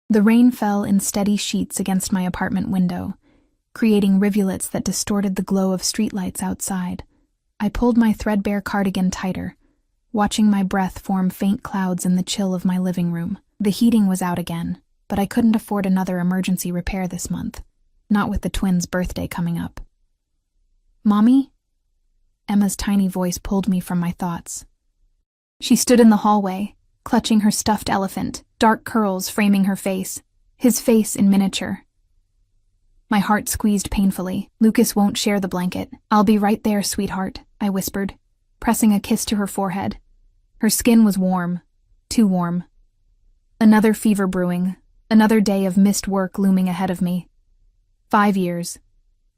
The rain fell in steady sheets against my apartment window, creating rivulets that distorted the glow of streetlights outside. I pulled my threadbare cardigan tighter, watching my breath form faint clouds in the chill of my living room. The heating was out again, but I couldn't afford another emergency repair this month, not with the twins' birthday coming up. "Mommy?" Emma's tiny voice pulled me from my thoughts. She stood in the hallway, clutching her stuffed elephant, dark curls framing her face, his face in miniature. My heart squeezed painfully. "Lucas won't share the blanket. I'll be right there, sweetheart," I whispered, pressing a kiss to her forehead. Her skin was warm, too warm. Another fever brewing, another day of missed work looming ahead of me. 5 years.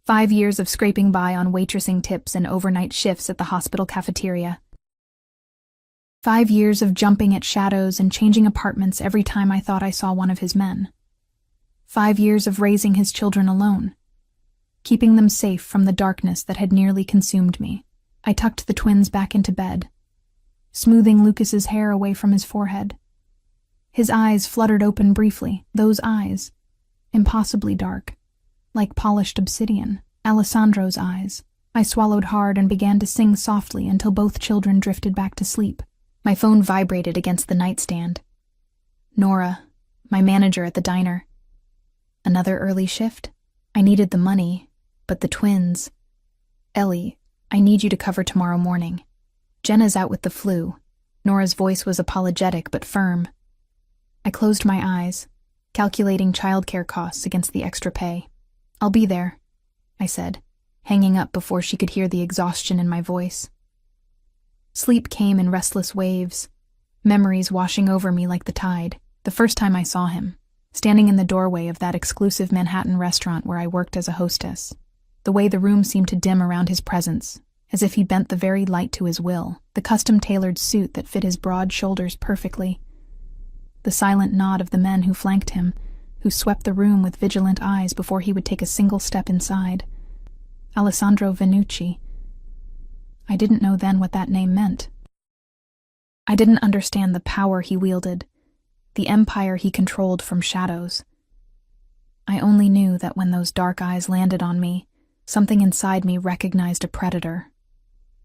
5 years of scraping by on waitressing tips and overnight shifts at the hospital cafeteria. 5 years of jumping at shadows and changing apartments every time I thought I saw one of his men. 5 years of raising his children alone, keeping them safe from the darkness that had nearly consumed me. I tucked the twins back into bed, smoothing Lucas's hair away from his forehead. His eyes fluttered open briefly, those eyes, impossibly dark, like polished obsidian. Alessandro's eyes. I swallowed hard and began to sing softly until both children drifted back to sleep. My phone vibrated against the nightstand. Nora, my manager at the diner. Another early shift? I needed the money, but the twins. "Ellie, I need you to cover tomorrow morning. Jenna's out with the flu." Nora's voice was apologetic but firm. I closed my eyes, calculating childcare costs against the extra pay. "I'll be there," I said, hanging up before she could hear the exhaustion in my voice. Sleep came in restless waves, memories washing over me like the tide. The first time I saw him, standing in the doorway of that exclusive Manhattan restaurant where I worked as a hostess. The way the room seemed to dim around his presence, as if he bent the very light to his will. The custom-tailored suit that fit his broad shoulders perfectly. The silent nod of the men who flanked him, who swept the room with vigilant eyes before he would take a single step inside. Alessandro Venucci. I didn't know then what that name meant. I didn't understand the power he wielded, the empire he controlled from shadows. I only knew that when those dark eyes landed on me, something inside me recognized a predator.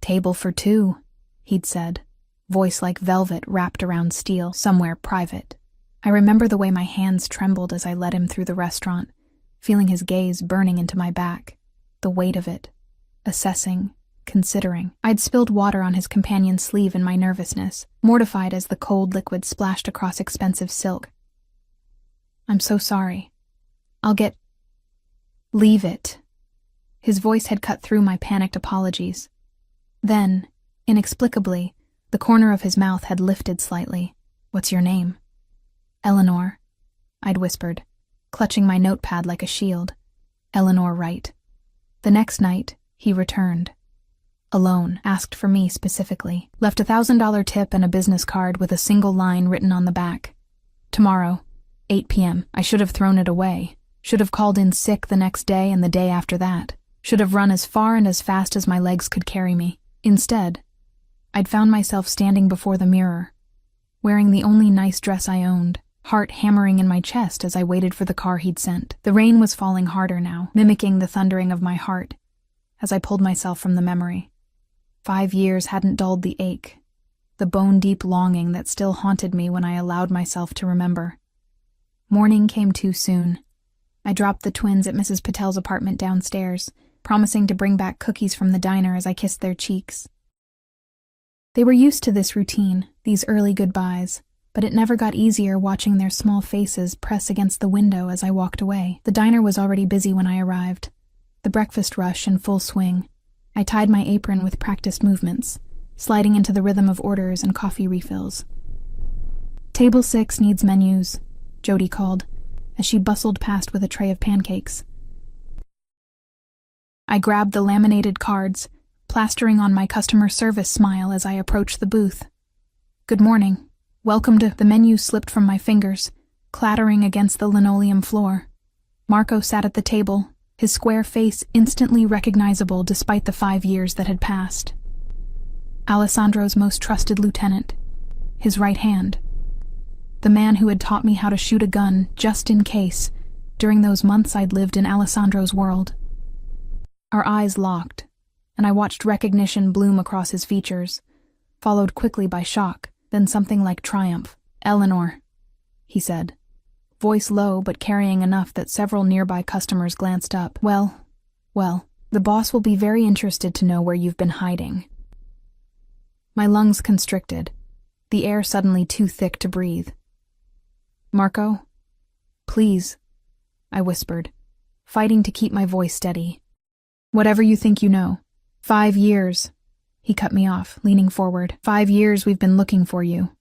"Table for two," he'd said, voice like velvet wrapped around steel, "somewhere private." I remember the way my hands trembled as I led him through the restaurant, feeling his gaze burning into my back, the weight of it, assessing, considering. I'd spilled water on his companion's sleeve in my nervousness, mortified as the cold liquid splashed across expensive silk. "I'm so sorry. I'll get—" "Leave it." His voice had cut through my panicked apologies. Then, inexplicably, the corner of his mouth had lifted slightly. "What's your name?" "Eleanor," I'd whispered, clutching my notepad like a shield. "Eleanor Wright." The next night, he returned. Alone, asked for me specifically. Left a $1,000 tip and a business card with a single line written on the back. "Tomorrow, 8 p.m. I should have thrown it away. Should have called in sick the next day and the day after that. Should have run as far and as fast as my legs could carry me. Instead, I'd found myself standing before the mirror, wearing the only nice dress I owned, heart hammering in my chest as I waited for the car he'd sent. The rain was falling harder now, mimicking the thundering of my heart, as I pulled myself from the memory. 5 years hadn't dulled the ache, the bone-deep longing that still haunted me when I allowed myself to remember. Morning came too soon. I dropped the twins at Mrs. Patel's apartment downstairs, promising to bring back cookies from the diner as I kissed their cheeks. They were used to this routine, these early goodbyes, but it never got easier watching their small faces press against the window as I walked away. The diner was already busy when I arrived, the breakfast rush in full swing. I tied my apron with practiced movements, sliding into the rhythm of orders and coffee refills. "Table 6 needs menus," Jody called, as she bustled past with a tray of pancakes. I grabbed the laminated cards, plastering on my customer service smile as I approached the booth. "Good morning. Welcome to..." The menu slipped from my fingers, clattering against the linoleum floor. Marco sat at the table, his square face instantly recognizable despite the 5 years that had passed. Alessandro's most trusted lieutenant, his right hand. The man who had taught me how to shoot a gun, just in case, during those months I'd lived in Alessandro's world. Our eyes locked, and I watched recognition bloom across his features, followed quickly by shock, then something like triumph. "Eleanor," he said, voice low but carrying enough that several nearby customers glanced up. Well, the boss will be very interested to know where you've been hiding." My lungs constricted, the air suddenly too thick to breathe. "Marco, please," I whispered, fighting to keep my voice steady. "Whatever you think you know. 5 years," he cut me off, leaning forward. 5 years we've been looking for you.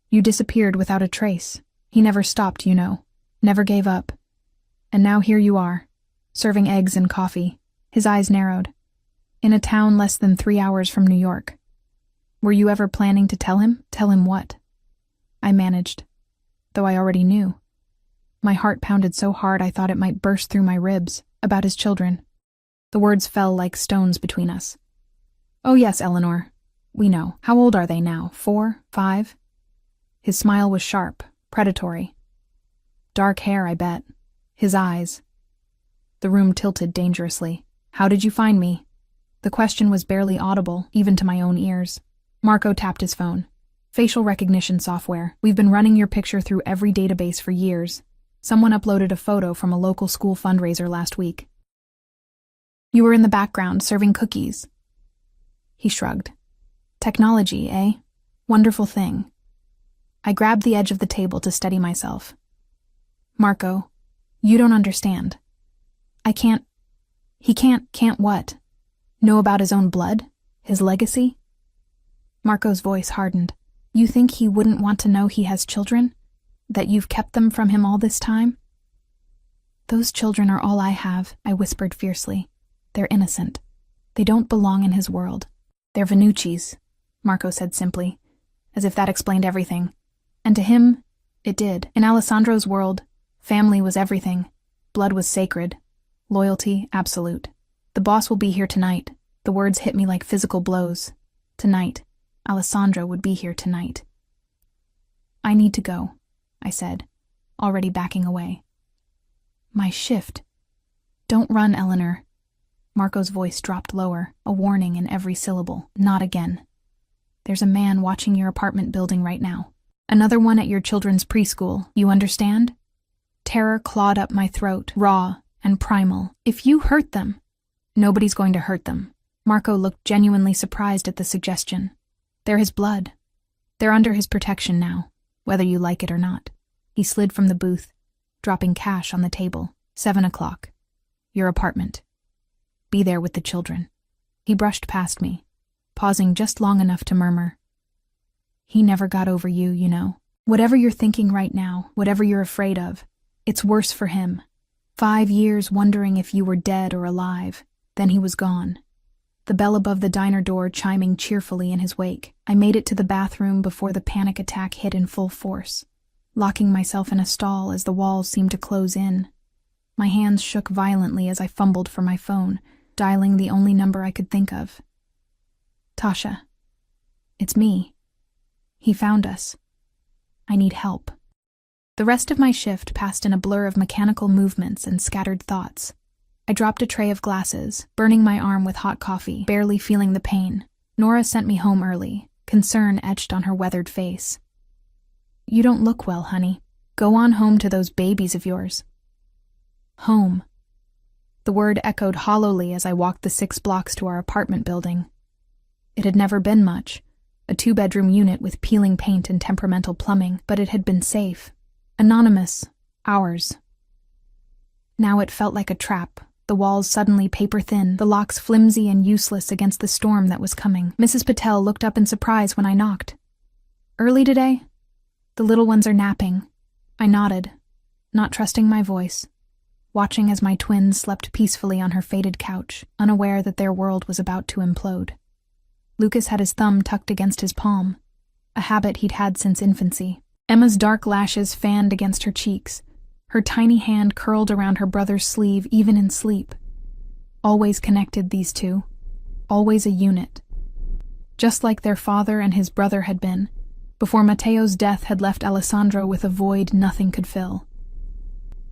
You disappeared without a trace. He never stopped, you know, never gave up. And now here you are, serving eggs and coffee." His eyes narrowed. "In a town less than 3 hours from New York. Were you ever planning to tell him?" "Tell him what?" I managed, though I already knew. My heart pounded so hard I thought it might burst through my ribs. About his children. The words fell like stones between us. "Oh yes, Eleanor. We know. How old are they now? 4? 5? His smile was sharp, predatory. "Dark hair, I bet. His eyes." The room tilted dangerously. "How did you find me?" The question was barely audible, even to my own ears. Marco tapped his phone. "Facial recognition software. We've been running your picture through every database for years. Someone uploaded a photo from a local school fundraiser last week. You were in the background, serving cookies." He shrugged. "Technology, eh? Wonderful thing." I grabbed the edge of the table to steady myself. "Marco, you don't understand. He can't what? Know about his own blood? His legacy?" Marco's voice hardened. "You think he wouldn't want to know he has children? That you've kept them from him all this time?" "Those children are all I have," I whispered fiercely. "They're innocent. They don't belong in his world." "They're Vannucci's," Marco said simply, as if that explained everything. And to him, it did. In Alessandro's world, family was everything. Blood was sacred. Loyalty, absolute. "The boss will be here tonight." The words hit me like physical blows. Tonight. Alessandro would be here tonight. "I need to go," I said, already backing away. "My shift." "Don't run, Eleanor." Marco's voice dropped lower, a warning in every syllable. "Not again. There's a man watching your apartment building right now. Another one at your children's preschool. You understand?" Terror clawed up my throat, raw and primal. "If you hurt them..." "Nobody's going to hurt them." Marco looked genuinely surprised at the suggestion. "They're his blood. They're under his protection now, whether you like it or not." He slid from the booth, dropping cash on the table. 7 o'clock. Your apartment. Be there with the children." He brushed past me, pausing just long enough to murmur, "He never got over you, you know. Whatever you're thinking right now, whatever you're afraid of, it's worse for him. 5 years wondering if you were dead or alive, then he was gone." The bell above the diner door chiming cheerfully in his wake. I made it to the bathroom before the panic attack hit in full force, locking myself in a stall as the walls seemed to close in. My hands shook violently as I fumbled for my phone, dialing the only number I could think of. "Tasha. It's me. He found us. I need help." The rest of my shift passed in a blur of mechanical movements and scattered thoughts. I dropped a tray of glasses, burning my arm with hot coffee, barely feeling the pain. Nora sent me home early, concern etched on her weathered face. "You don't look well, honey. Go on home to those babies of yours." Home. The word echoed hollowly as I walked the 6 blocks to our apartment building. It had never been much, a 2-bedroom unit with peeling paint and temperamental plumbing, but it had been safe. Anonymous. Ours. Now it felt like a trap, the walls suddenly paper-thin, the locks flimsy and useless against the storm that was coming. Mrs. Patel looked up in surprise when I knocked. "Early today?" "The little ones are napping." I nodded, not trusting my voice, watching as my twin slept peacefully on her faded couch, unaware that their world was about to implode. Lucas had his thumb tucked against his palm, a habit he'd had since infancy. Emma's dark lashes fanned against her cheeks, her tiny hand curled around her brother's sleeve even in sleep. Always connected, these two. Always a unit. Just like their father and his brother had been, before Mateo's death had left Alessandro with a void nothing could fill.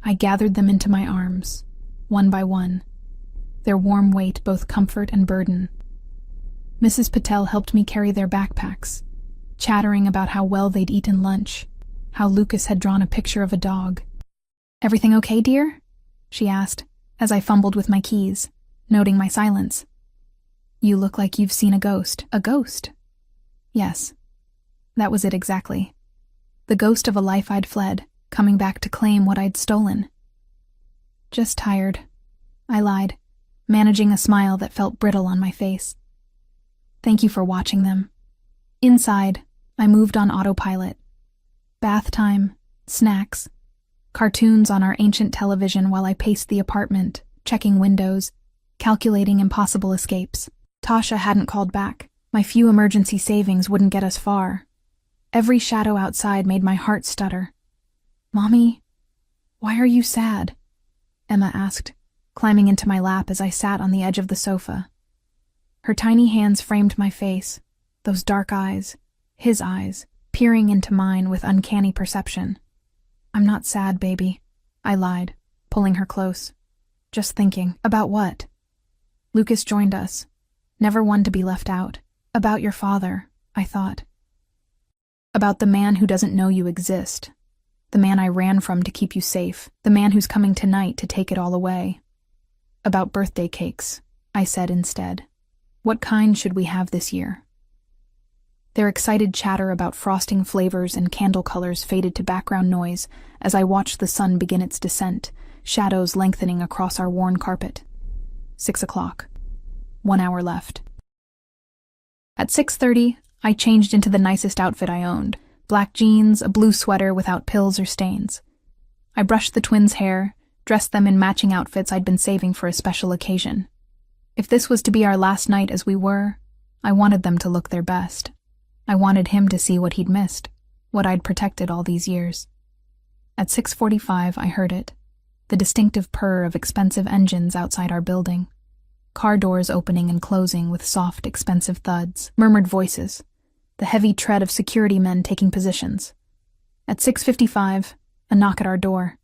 I gathered them into my arms, one by one, their warm weight both comfort and burden. Mrs. Patel helped me carry their backpacks, chattering about how well they'd eaten lunch, how Lucas had drawn a picture of a dog. "Everything okay, dear?" she asked, as I fumbled with my keys, noting my silence. "You look like you've seen a ghost." "A ghost?" Yes, that was it exactly. The ghost of a life I'd fled, coming back to claim what I'd stolen. "Just tired," I lied, managing a smile that felt brittle on my face. "Thank you for watching them." Inside, I moved on autopilot. Bath time, snacks, cartoons on our ancient television while I paced the apartment, checking windows, calculating impossible escapes. Tasha hadn't called back. My few emergency savings wouldn't get us far. Every shadow outside made my heart stutter. "Mommy, why are you sad?" Emma asked, climbing into my lap as I sat on the edge of the sofa. Her tiny hands framed my face, those dark eyes, his eyes, peering into mine with uncanny perception. "I'm not sad, baby," I lied, pulling her close. "Just thinking." "About what?" Lucas joined us, never one to be left out. "About your father," I thought. "About the man who doesn't know you exist. The man I ran from to keep you safe. The man who's coming tonight to take it all away." "About birthday cakes," I said instead. "What kind should we have this year?" Their excited chatter about frosting flavors and candle colors faded to background noise as I watched the sun begin its descent, shadows lengthening across our worn carpet. 6 o'clock. 1 hour left. At 6:30, I changed into the nicest outfit I owned, black jeans, a blue sweater without pills or stains. I brushed the twins' hair, dressed them in matching outfits I'd been saving for a special occasion. If this was to be our last night as we were, I wanted them to look their best. I wanted him to see what he'd missed, what I'd protected all these years. At 6:45, I heard it, the distinctive purr of expensive engines outside our building. Car doors opening and closing with soft, expensive thuds, murmured voices, the heavy tread of security men taking positions. At 6:55, a knock at our door.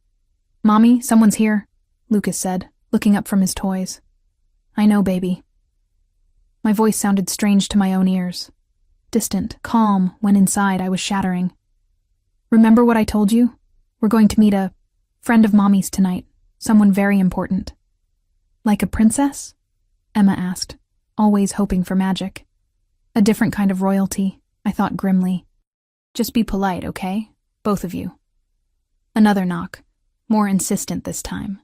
"Mommy, someone's here," Lucas said, looking up from his toys. "I know, baby." My voice sounded strange to my own ears. Distant, calm, when inside I was shattering. "Remember what I told you? We're going to meet a friend of Mommy's tonight, someone very important." "Like a princess?" Emma asked, always hoping for magic. "A different kind of royalty," I thought grimly. "Just be polite, okay? Both of you." Another knock, more insistent this time.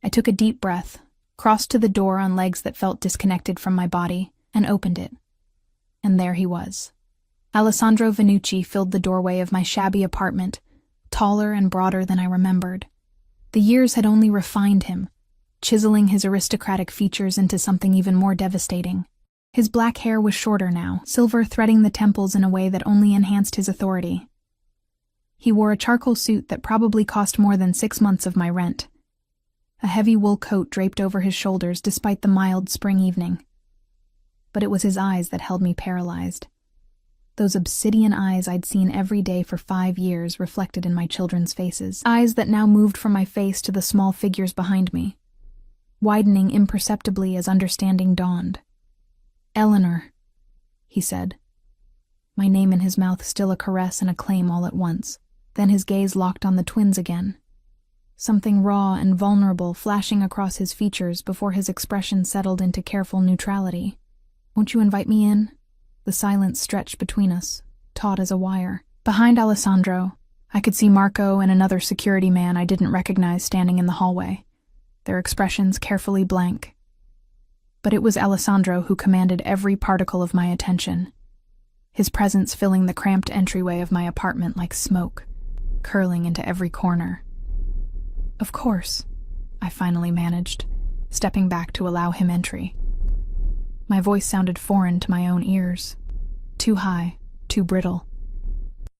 I took a deep breath, crossed to the door on legs that felt disconnected from my body, and opened it. And there he was. Alessandro Vannucci filled the doorway of my shabby apartment, taller and broader than I remembered. The years had only refined him, chiseling his aristocratic features into something even more devastating. His black hair was shorter now, silver threading the temples in a way that only enhanced his authority. He wore a charcoal suit that probably cost more than 6 months of my rent. A heavy wool coat draped over his shoulders despite the mild spring evening. But it was his eyes that held me paralyzed. Those obsidian eyes I'd seen every day for 5 years reflected in my children's faces. Eyes that now moved from my face to the small figures behind me, widening imperceptibly as understanding dawned. "Eleanor," he said. My name in his mouth, still a caress and a claim all at once. Then his gaze locked on the twins again. Something raw and vulnerable flashing across his features before his expression settled into careful neutrality. "Won't you invite me in?" The silence stretched between us, taut as a wire. Behind Alessandro, I could see Marco and another security man I didn't recognize standing in the hallway, their expressions carefully blank. But it was Alessandro who commanded every particle of my attention, his presence filling the cramped entryway of my apartment like smoke, curling into every corner. "Of course," I finally managed, stepping back to allow him entry. My voice sounded foreign to my own ears, too high, too brittle.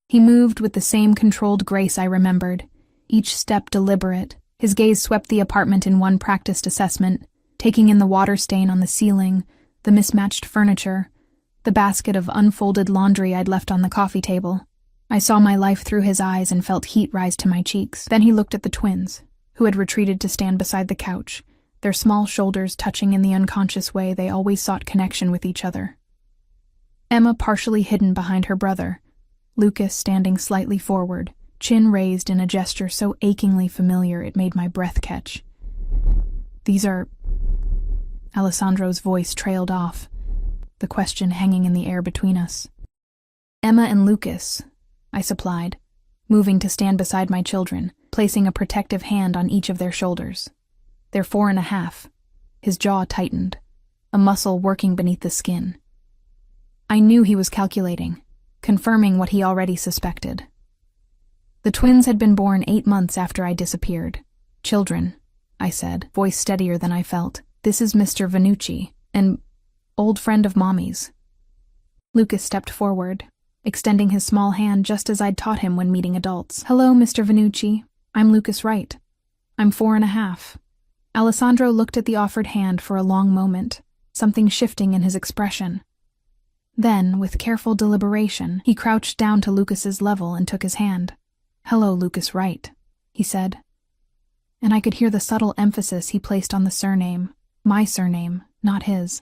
He moved with the same controlled grace I remembered, each step deliberate. His gaze swept the apartment in one practiced assessment, taking in the water stain on the ceiling, the mismatched furniture, the basket of unfolded laundry I'd left on the coffee table. I saw my life through his eyes and felt heat rise to my cheeks. Then he looked at the twins, who had retreated to stand beside the couch, their small shoulders touching in the unconscious way they always sought connection with each other. Emma partially hidden behind her brother, Lucas standing slightly forward, chin raised in a gesture so achingly familiar it made my breath catch. These are... Alessandro's voice trailed off, the question hanging in the air between us. Emma and Lucas, I supplied, moving to stand beside my children, placing a protective hand on each of their shoulders. They're 4.5. His jaw tightened, a muscle working beneath the skin. I knew he was calculating, confirming what he already suspected. The twins had been born 8 months after I disappeared. Children, I said, voice steadier than I felt. This is Mr. Vannucci, an old friend of Mommy's. Lucas stepped forward, extending his small hand just as I'd taught him when meeting adults. Hello, Mr. Vannucci. I'm Lucas Wright. I'm 4.5. Alessandro looked at the offered hand for a long moment, something shifting in his expression. Then, with careful deliberation, he crouched down to Lucas's level and took his hand. Hello, Lucas Wright, he said. And I could hear the subtle emphasis he placed on the surname, my surname, not his.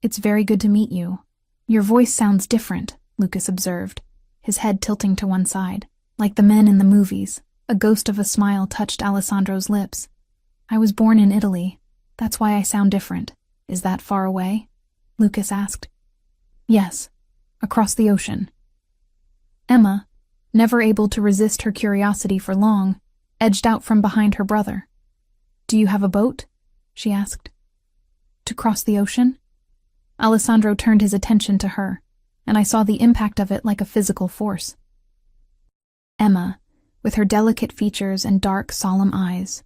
It's very good to meet you. Your voice sounds different, Lucas observed, his head tilting to one side. Like the men in the movies, a ghost of a smile touched Alessandro's lips. I was born in Italy. That's why I sound different. Is that far away? Lucas asked. Yes, across the ocean. Emma, never able to resist her curiosity for long, edged out from behind her brother. Do you have a boat? She asked. To cross the ocean? Alessandro turned his attention to her, and I saw the impact of it like a physical force. Emma, with her delicate features and dark, solemn eyes,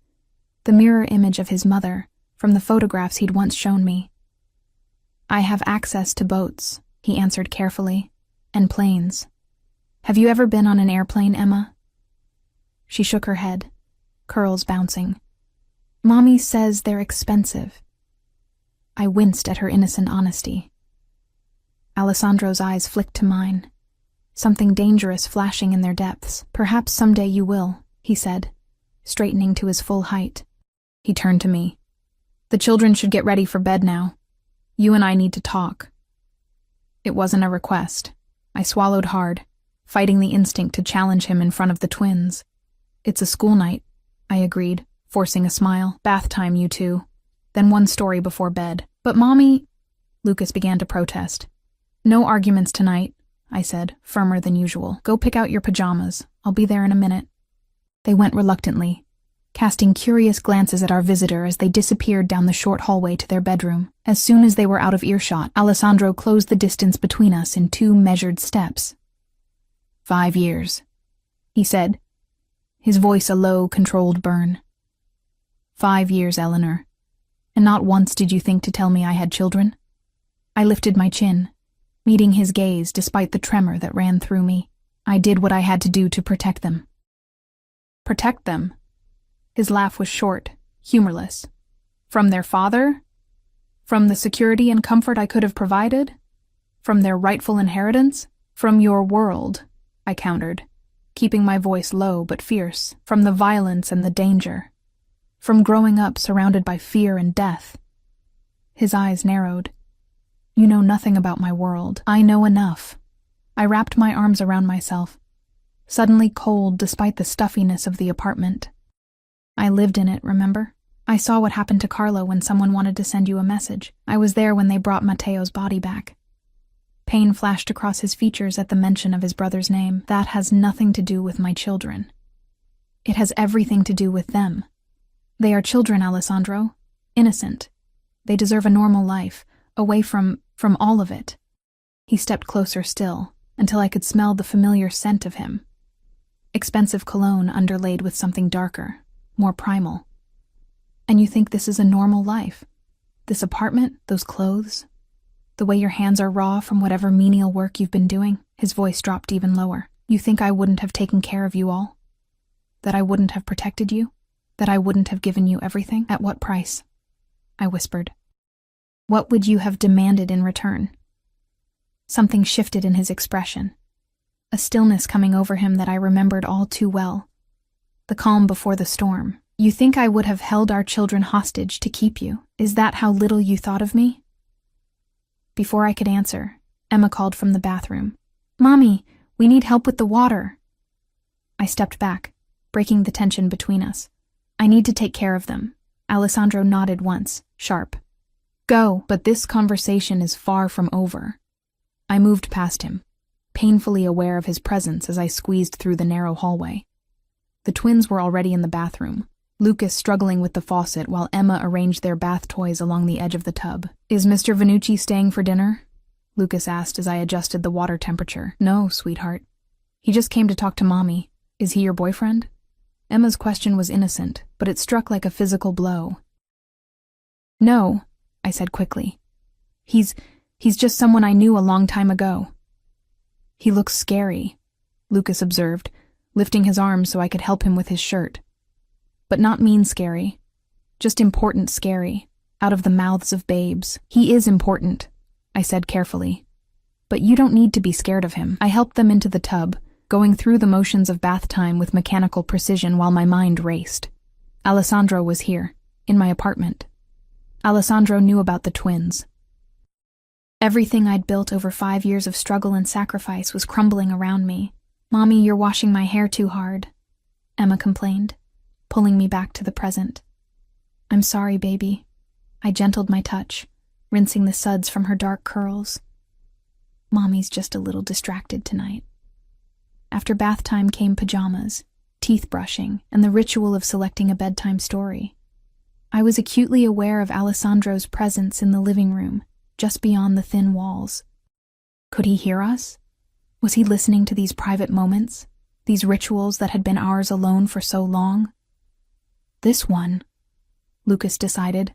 the mirror image of his mother from the photographs he'd once shown me. I have access to boats, he answered carefully, and planes. Have you ever been on an airplane, Emma? She shook her head, curls bouncing. Mommy says they're expensive. I winced at her innocent honesty. Alessandro's eyes flicked to mine, something dangerous flashing in their depths. Perhaps someday you will, he said, straightening to his full height. He turned to me. The children should get ready for bed now. You and I need to talk. It wasn't a request. I swallowed hard, fighting the instinct to challenge him in front of the twins. It's a school night, I agreed, forcing a smile. Bath time, you two. Then one story before bed. But Mommy... Lucas began to protest. No arguments tonight, I said, firmer than usual. Go pick out your pajamas. I'll be there in a minute. They went reluctantly, casting curious glances at our visitor as they disappeared down the short hallway to their bedroom. As soon as they were out of earshot, Alessandro closed the distance between us in 2 measured steps. 5 years, he said, his voice a low, controlled burn. 5 years, Eleanor. And not once did you think to tell me I had children? I lifted my chin, meeting his gaze despite the tremor that ran through me. I did what I had to do to protect them. Protect them? His laugh was short, humorless. From their father? From the security and comfort I could have provided? From their rightful inheritance? From your world, I countered, keeping my voice low but fierce. From the violence and the danger. From growing up surrounded by fear and death. His eyes narrowed. You know nothing about my world. I know enough. I wrapped my arms around myself, suddenly cold despite the stuffiness of the apartment. I lived in it, remember? I saw what happened to Carlo when someone wanted to send you a message. I was there when they brought Matteo's body back. Pain flashed across his features at the mention of his brother's name. That has nothing to do with my children. It has everything to do with them. They are children, Alessandro. Innocent. They deserve a normal life, away from all of it. He stepped closer still, until I could smell the familiar scent of him. Expensive cologne underlaid with something darker, more primal. And you think this is a normal life? This apartment, those clothes, the way your hands are raw from whatever menial work you've been doing? His voice dropped even lower. You think I wouldn't have taken care of you all? That I wouldn't have protected you? That I wouldn't have given you everything? At what price? I whispered. What would you have demanded in return? Something shifted in his expression. a stillness coming over him that I remembered all too well. The calm before the storm. You think I would have held our children hostage to keep you? Is that how little you thought of me? Before I could answer, Emma called from the bathroom. Mommy, we need help with the water. I stepped back, breaking the tension between us. I need to take care of them. Alessandro nodded once, sharp. Go, but this conversation is far from over. I moved past him, painfully aware of his presence as I squeezed through the narrow hallway. The twins were already in the bathroom, Lucas struggling with the faucet while Emma arranged their bath toys along the edge of the tub. Is Mr. Vannucci staying for dinner? Lucas asked as I adjusted the water temperature. No, sweetheart. He just came to talk to Mommy. Is he your boyfriend? Emma's question was innocent, but it struck like a physical blow. No, I said quickly. He's just someone I knew a long time ago. He looks scary, Lucas observed, lifting his arm so I could help him with his shirt. But not mean scary, just important scary, out of the mouths of babes. He is important, I said carefully. But you don't need to be scared of him. I helped them into the tub, going through the motions of bath time with mechanical precision while my mind raced. Alessandro was here, in my apartment. Alessandro knew about the twins. Everything I'd built over 5 years of struggle and sacrifice was crumbling around me. Mommy, you're washing my hair too hard, Emma complained, pulling me back to the present. I'm sorry, baby. I gentled my touch, rinsing the suds from her dark curls. Mommy's just a little distracted tonight. After bath time came pajamas, teeth brushing, and the ritual of selecting a bedtime story. I was acutely aware of Alessandro's presence in the living room, just beyond the thin walls. Could he hear us? Was he listening to these private moments, these rituals that had been ours alone for so long? This one, Lucas decided,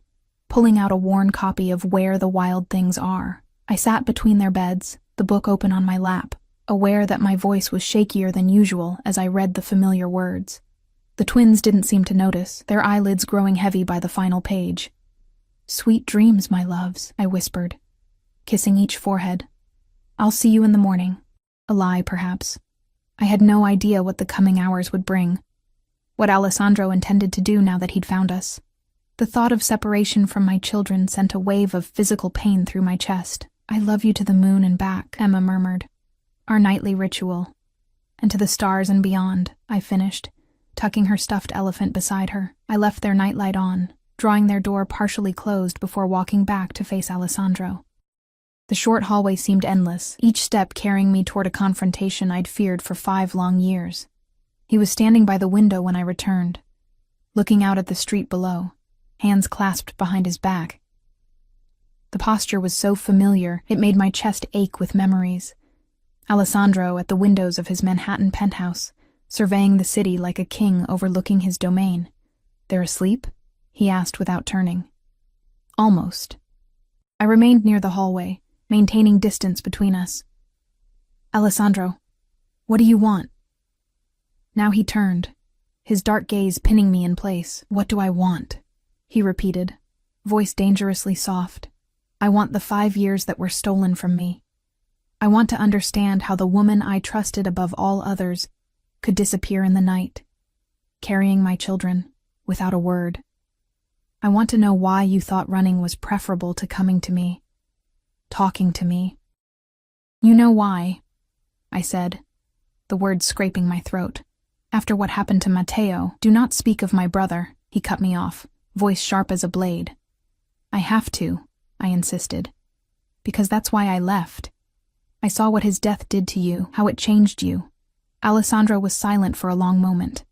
pulling out a worn copy of Where the Wild Things Are. I sat between their beds, the book open on my lap, aware that my voice was shakier than usual as I read the familiar words. The twins didn't seem to notice, their eyelids growing heavy by the final page. Sweet dreams, my loves, I whispered, kissing each forehead. I'll see you in the morning. A lie, perhaps. I had no idea what the coming hours would bring, what Alessandro intended to do now that he'd found us. The thought of separation from my children sent a wave of physical pain through my chest. I love you to the moon and back, Emma murmured. Our nightly ritual. And to the stars and beyond, I finished, tucking her stuffed elephant beside her. I left their nightlight on, drawing their door partially closed before walking back to face Alessandro. The short hallway seemed endless, each step carrying me toward a confrontation I'd feared for 5 long years. He was standing by the window when I returned, looking out at the street below, hands clasped behind his back. The posture was so familiar, it made my chest ache with memories. Alessandro at the windows of his Manhattan penthouse, surveying the city like a king overlooking his domain. They're asleep? He asked without turning. Almost. I remained near the hallway, maintaining distance between us. Alessandro, what do you want? Now he turned, his dark gaze pinning me in place. What do I want? He repeated, voice dangerously soft. I want the 5 years that were stolen from me. I want to understand how the woman I trusted above all others could disappear in the night, carrying my children, without a word. I want to know why you thought running was preferable to coming to me, talking to me. You know why, I said, the words scraping my throat. After what happened to Matteo, do not speak of my brother, he cut me off, voice sharp as a blade. I have to, I insisted, because that's why I left. I saw what his death did to you, how it changed you. Alessandro was silent for a long moment.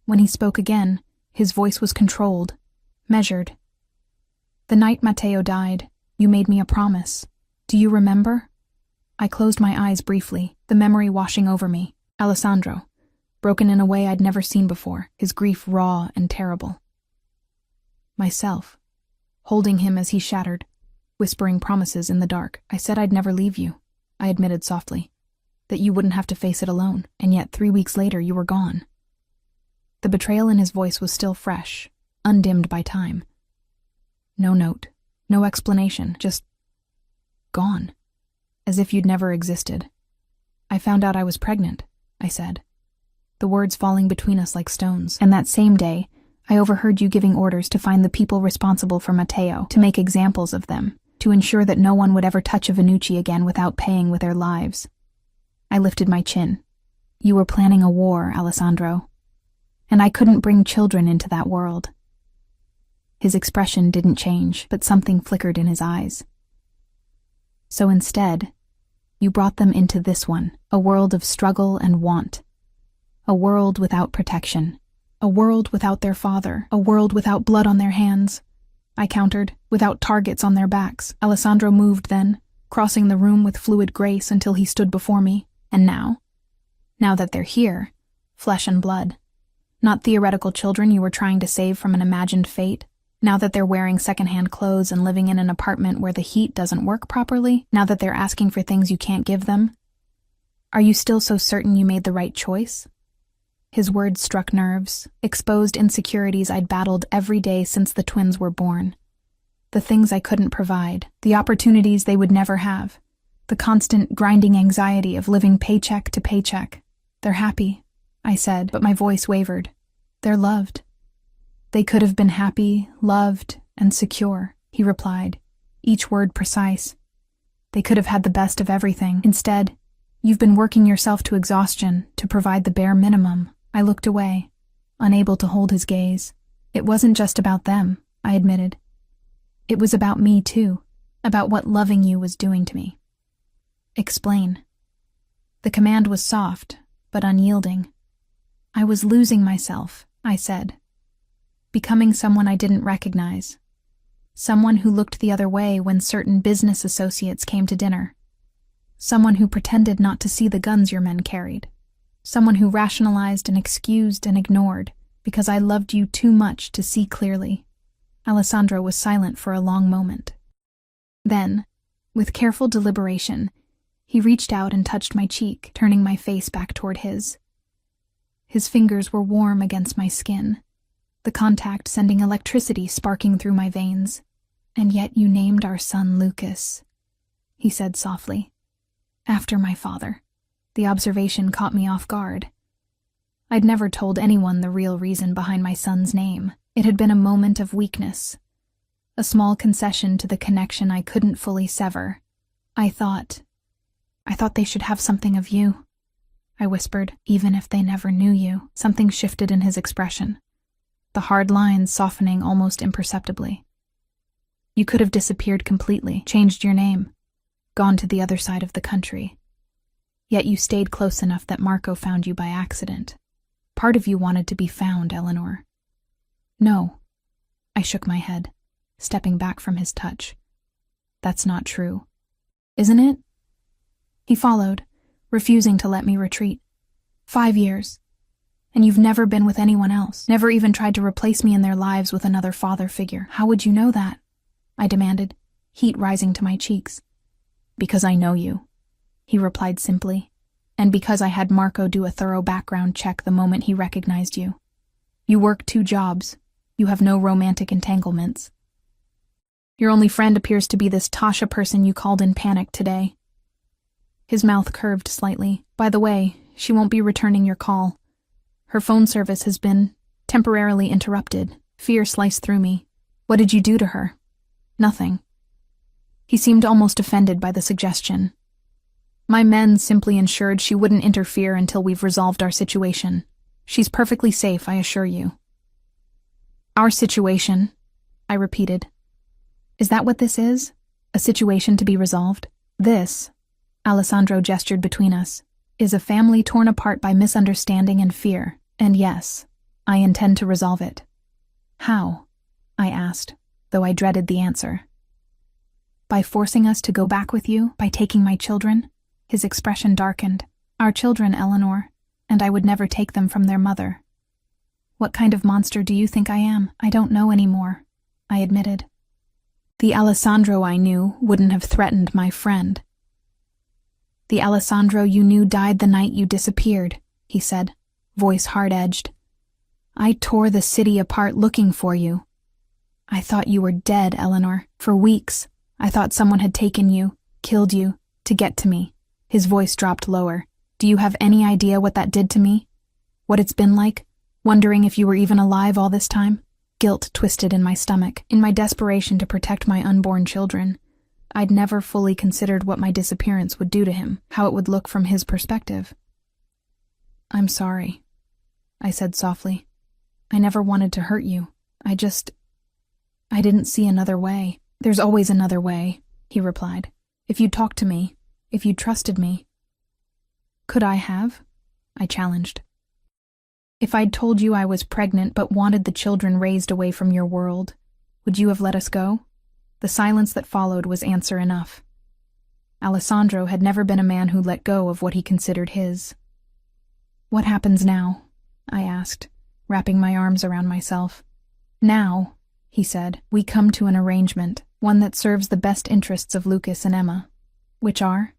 When he spoke again, his voice was controlled, measured. The night Matteo died, you made me a promise. Do you remember? I closed my eyes briefly, the memory washing over me. Alessandro, broken in a way I'd never seen before, his grief raw and terrible. Myself, holding him as he shattered, whispering promises in the dark. I said I'd never leave you, I admitted softly, that you wouldn't have to face it alone, and yet 3 weeks later you were gone. The betrayal in his voice was still fresh, undimmed by time. No note, no explanation, just gone, as if you'd never existed. I found out I was pregnant, I said, the words falling between us like stones. And that same day, I overheard you giving orders to find the people responsible for Matteo, to make examples of them, to ensure that no one would ever touch a Venucci again without paying with their lives. I lifted my chin. You were planning a war, Alessandro. And I couldn't bring children into that world. His expression didn't change, but something flickered in his eyes. So instead, you brought them into this one, a world of struggle and want. A world without protection. A world without their father. A world without blood on their hands. I countered, without targets on their backs. Alessandro moved then, crossing the room with fluid grace until he stood before me. And now that they're here, flesh and blood. Not theoretical children you were trying to save from an imagined fate. Now that they're wearing secondhand clothes and living in an apartment where the heat doesn't work properly. Now that they're asking for things you can't give them. Are you still so certain you made the right choice? His words struck nerves, exposed insecurities I'd battled every day since the twins were born. The things I couldn't provide, the opportunities they would never have, the constant grinding anxiety of living paycheck to paycheck. They're happy, I said, but my voice wavered. They're loved. They could have been happy, loved, and secure, he replied, each word precise. They could have had the best of everything. Instead, you've been working yourself to exhaustion to provide the bare minimum. I looked away, unable to hold his gaze. It wasn't just about them, I admitted. It was about me too, about what loving you was doing to me. Explain. The command was soft, but unyielding. I was losing myself, I said. Becoming someone I didn't recognize. Someone who looked the other way when certain business associates came to dinner. Someone who pretended not to see the guns your men carried. Someone who rationalized and excused and ignored because I loved you too much to see clearly. Alessandro was silent for a long moment. Then, with careful deliberation, he reached out and touched my cheek, turning my face back toward his. His fingers were warm against my skin, the contact sending electricity sparking through my veins. And yet you named our son Lucas, he said softly. After my father. The observation caught me off guard. I'd never told anyone the real reason behind my son's name. It had been a moment of weakness, a small concession to the connection I couldn't fully sever. I thought they should have something of you, I whispered, even if they never knew you. Something shifted in his expression, the hard lines softening almost imperceptibly. You could have disappeared completely, changed your name, gone to the other side of the country. Yet you stayed close enough that Marco found you by accident. Part of you wanted to be found, Eleanor. No. I shook my head, stepping back from his touch. That's not true. Isn't it? He followed, refusing to let me retreat. 5 years. And you've never been with anyone else, never even tried to replace me in their lives with another father figure. How would you know that? I demanded, heat rising to my cheeks. Because I know you, he replied simply, and because I had Marco do a thorough background check the moment he recognized you. You work 2 jobs. You have no romantic entanglements. Your only friend appears to be this Tasha person you called in panic today. His mouth curved slightly. By the way, she won't be returning your call. Her phone service has been temporarily interrupted. Fear sliced through me. What did you do to her? Nothing. He seemed almost offended by the suggestion. My men simply ensured she wouldn't interfere until we've resolved our situation. She's perfectly safe, I assure you. Our situation, I repeated. Is that what this is? A situation to be resolved? This, Alessandro gestured between us, is a family torn apart by misunderstanding and fear. And yes, I intend to resolve it. How? I asked, though I dreaded the answer. By forcing us to go back with you, by taking my children? His expression darkened. Our children, Eleanor, and I would never take them from their mother. What kind of monster do you think I am? I don't know anymore, I admitted. The Alessandro I knew wouldn't have threatened my friend. The Alessandro you knew died the night you disappeared, he said, voice hard-edged. I tore the city apart looking for you. I thought you were dead, Eleanor. For weeks, I thought someone had taken you, killed you, to get to me. His voice dropped lower, Do you have any idea what that did to me? What it's been like? Wondering if you were even alive all this time? Guilt twisted in my stomach. In my desperation to protect my unborn children, I'd never fully considered what my disappearance would do to him, how it would look from his perspective. I'm sorry, I said softly. I never wanted to hurt you. I didn't see another way. There's always another way, he replied. If you'd talked to me, if you'd trusted me. Could I have? I challenged. If I'd told you I was pregnant but wanted the children raised away from your world, would you have let us go? The silence that followed was answer enough. Alessandro had never been a man who let go of what he considered his. What happens now? I asked, wrapping my arms around myself. Now, he said, we come to an arrangement, one that serves the best interests of Lucas and Emma. Which are?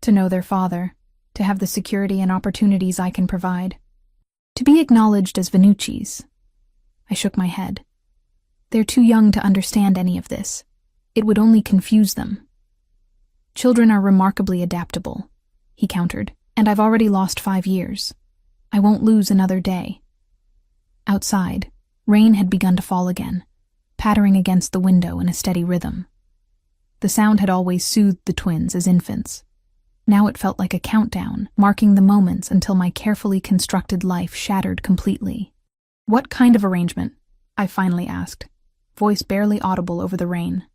To know their father, to have the security and opportunities I can provide. To be acknowledged as Venucci's. I shook my head. They're too young to understand any of this. It would only confuse them. Children are remarkably adaptable, he countered, and I've already lost 5 years. I won't lose another day. Outside, rain had begun to fall again, pattering against the window in a steady rhythm. The sound had always soothed the twins as infants. Now it felt like a countdown, marking the moments until my carefully constructed life shattered completely. What kind of arrangement? I finally asked, voice barely audible over the rain.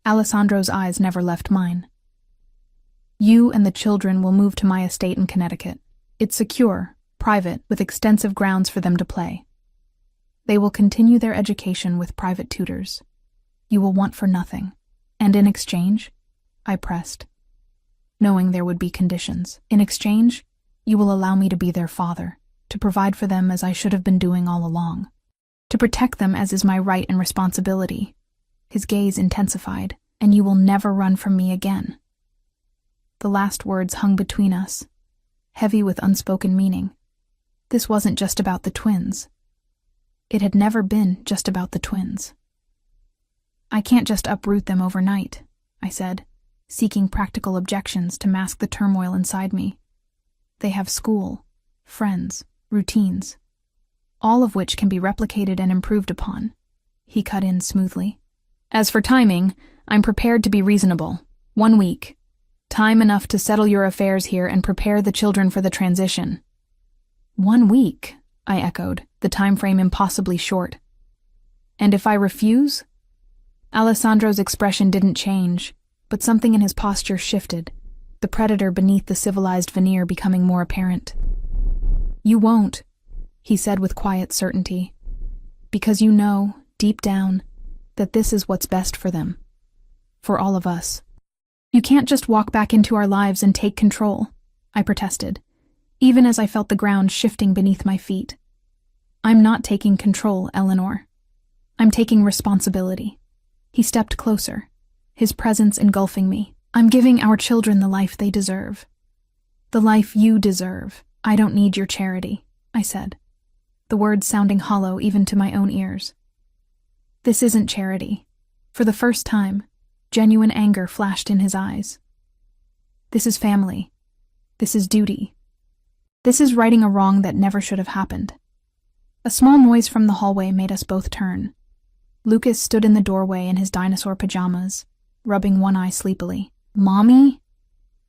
Alessandro's eyes never left mine. You and the children will move to my estate in Connecticut. It's secure, private, with extensive grounds for them to play. They will continue their education with private tutors. You will want for nothing. And in exchange? I pressed, knowing there would be conditions. In exchange, you will allow me to be their father, to provide for them as I should have been doing all along, to protect them as is my right and responsibility. His gaze intensified, and you will never run from me again. The last words hung between us, heavy with unspoken meaning. This wasn't just about the twins. It had never been just about the twins. I can't just uproot them overnight, I said, seeking practical objections to mask the turmoil inside me. They have school, friends, routines, all of which can be replicated and improved upon. He cut in smoothly. As for timing, I'm prepared to be reasonable. 1 week. Time enough to settle your affairs here and prepare the children for the transition. 1 week, I echoed, the time frame impossibly short. And if I refuse? Alessandro's expression didn't change, but something in his posture shifted, the predator beneath the civilized veneer becoming more apparent. You won't, he said with quiet certainty, because you know, deep down, that this is what's best for them. For all of us. You can't just walk back into our lives and take control, I protested, even as I felt the ground shifting beneath my feet. I'm not taking control, Eleanor. I'm taking responsibility. He stepped closer, his presence engulfing me. I'm giving our children the life they deserve. The life you deserve. I don't need your charity, I said, the words sounding hollow even to my own ears. This isn't charity. For the first time, genuine anger flashed in his eyes. This is family. This is duty. This is righting a wrong that never should have happened. A small noise from the hallway made us both turn. Lucas stood in the doorway in his dinosaur pajamas, rubbing one eye sleepily. Mommy?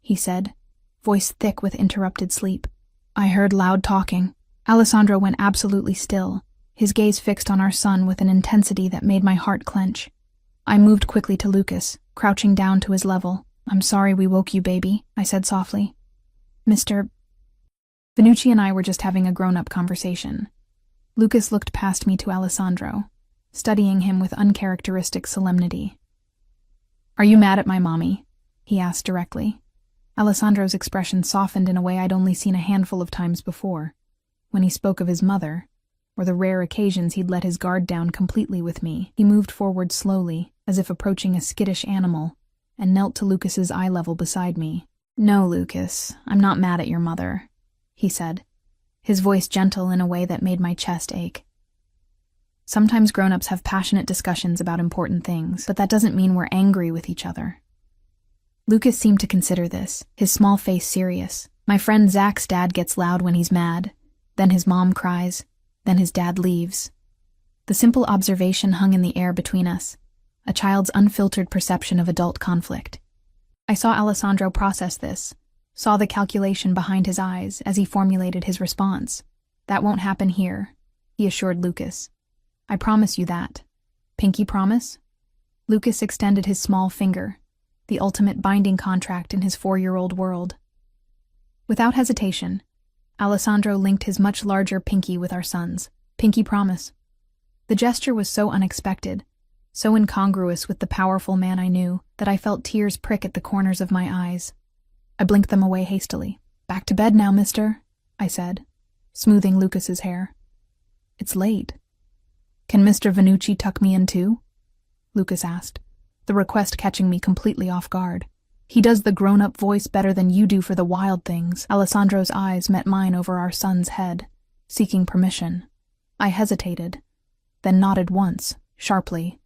He said, voice thick with interrupted sleep. I heard loud talking. Alessandro went absolutely still, his gaze fixed on our son with an intensity that made my heart clench. I moved quickly to Lucas, crouching down to his level. I'm sorry we woke you, baby, I said softly. Mr. Venucci and I were just having a grown-up conversation. Lucas looked past me to Alessandro, studying him with uncharacteristic solemnity. Are you mad at my mommy? He asked directly. Alessandro's expression softened in a way I'd only seen a handful of times before, when he spoke of his mother, or the rare occasions he'd let his guard down completely with me. He moved forward slowly, as if approaching a skittish animal, and knelt to Lucas's eye level beside me. No, Lucas, I'm not mad at your mother, he said, his voice gentle in a way that made my chest ache. Sometimes grown-ups have passionate discussions about important things, but that doesn't mean we're angry with each other. Lucas seemed to consider this, his small face serious. My friend Zach's dad gets loud when he's mad. Then his mom cries. Then his dad leaves. The simple observation hung in the air between us, a child's unfiltered perception of adult conflict. I saw Alessandro process this, saw the calculation behind his eyes as he formulated his response. That won't happen here, he assured Lucas. I promise you that. Pinky promise? Lucas extended his small finger, the ultimate binding contract in his 4-year-old world. Without hesitation, Alessandro linked his much larger pinky with our son's. Pinky promise. The gesture was so unexpected, so incongruous with the powerful man I knew, that I felt tears prick at the corners of my eyes. I blinked them away hastily. Back to bed now, mister, I said, smoothing Lucas's hair. It's late. Can Mr. Vannucci tuck me in too? Lucas asked, the request catching me completely off guard. He does the grown-up voice better than you do for the wild things. Alessandro's eyes met mine over our son's head, seeking permission. I hesitated, then nodded once, sharply.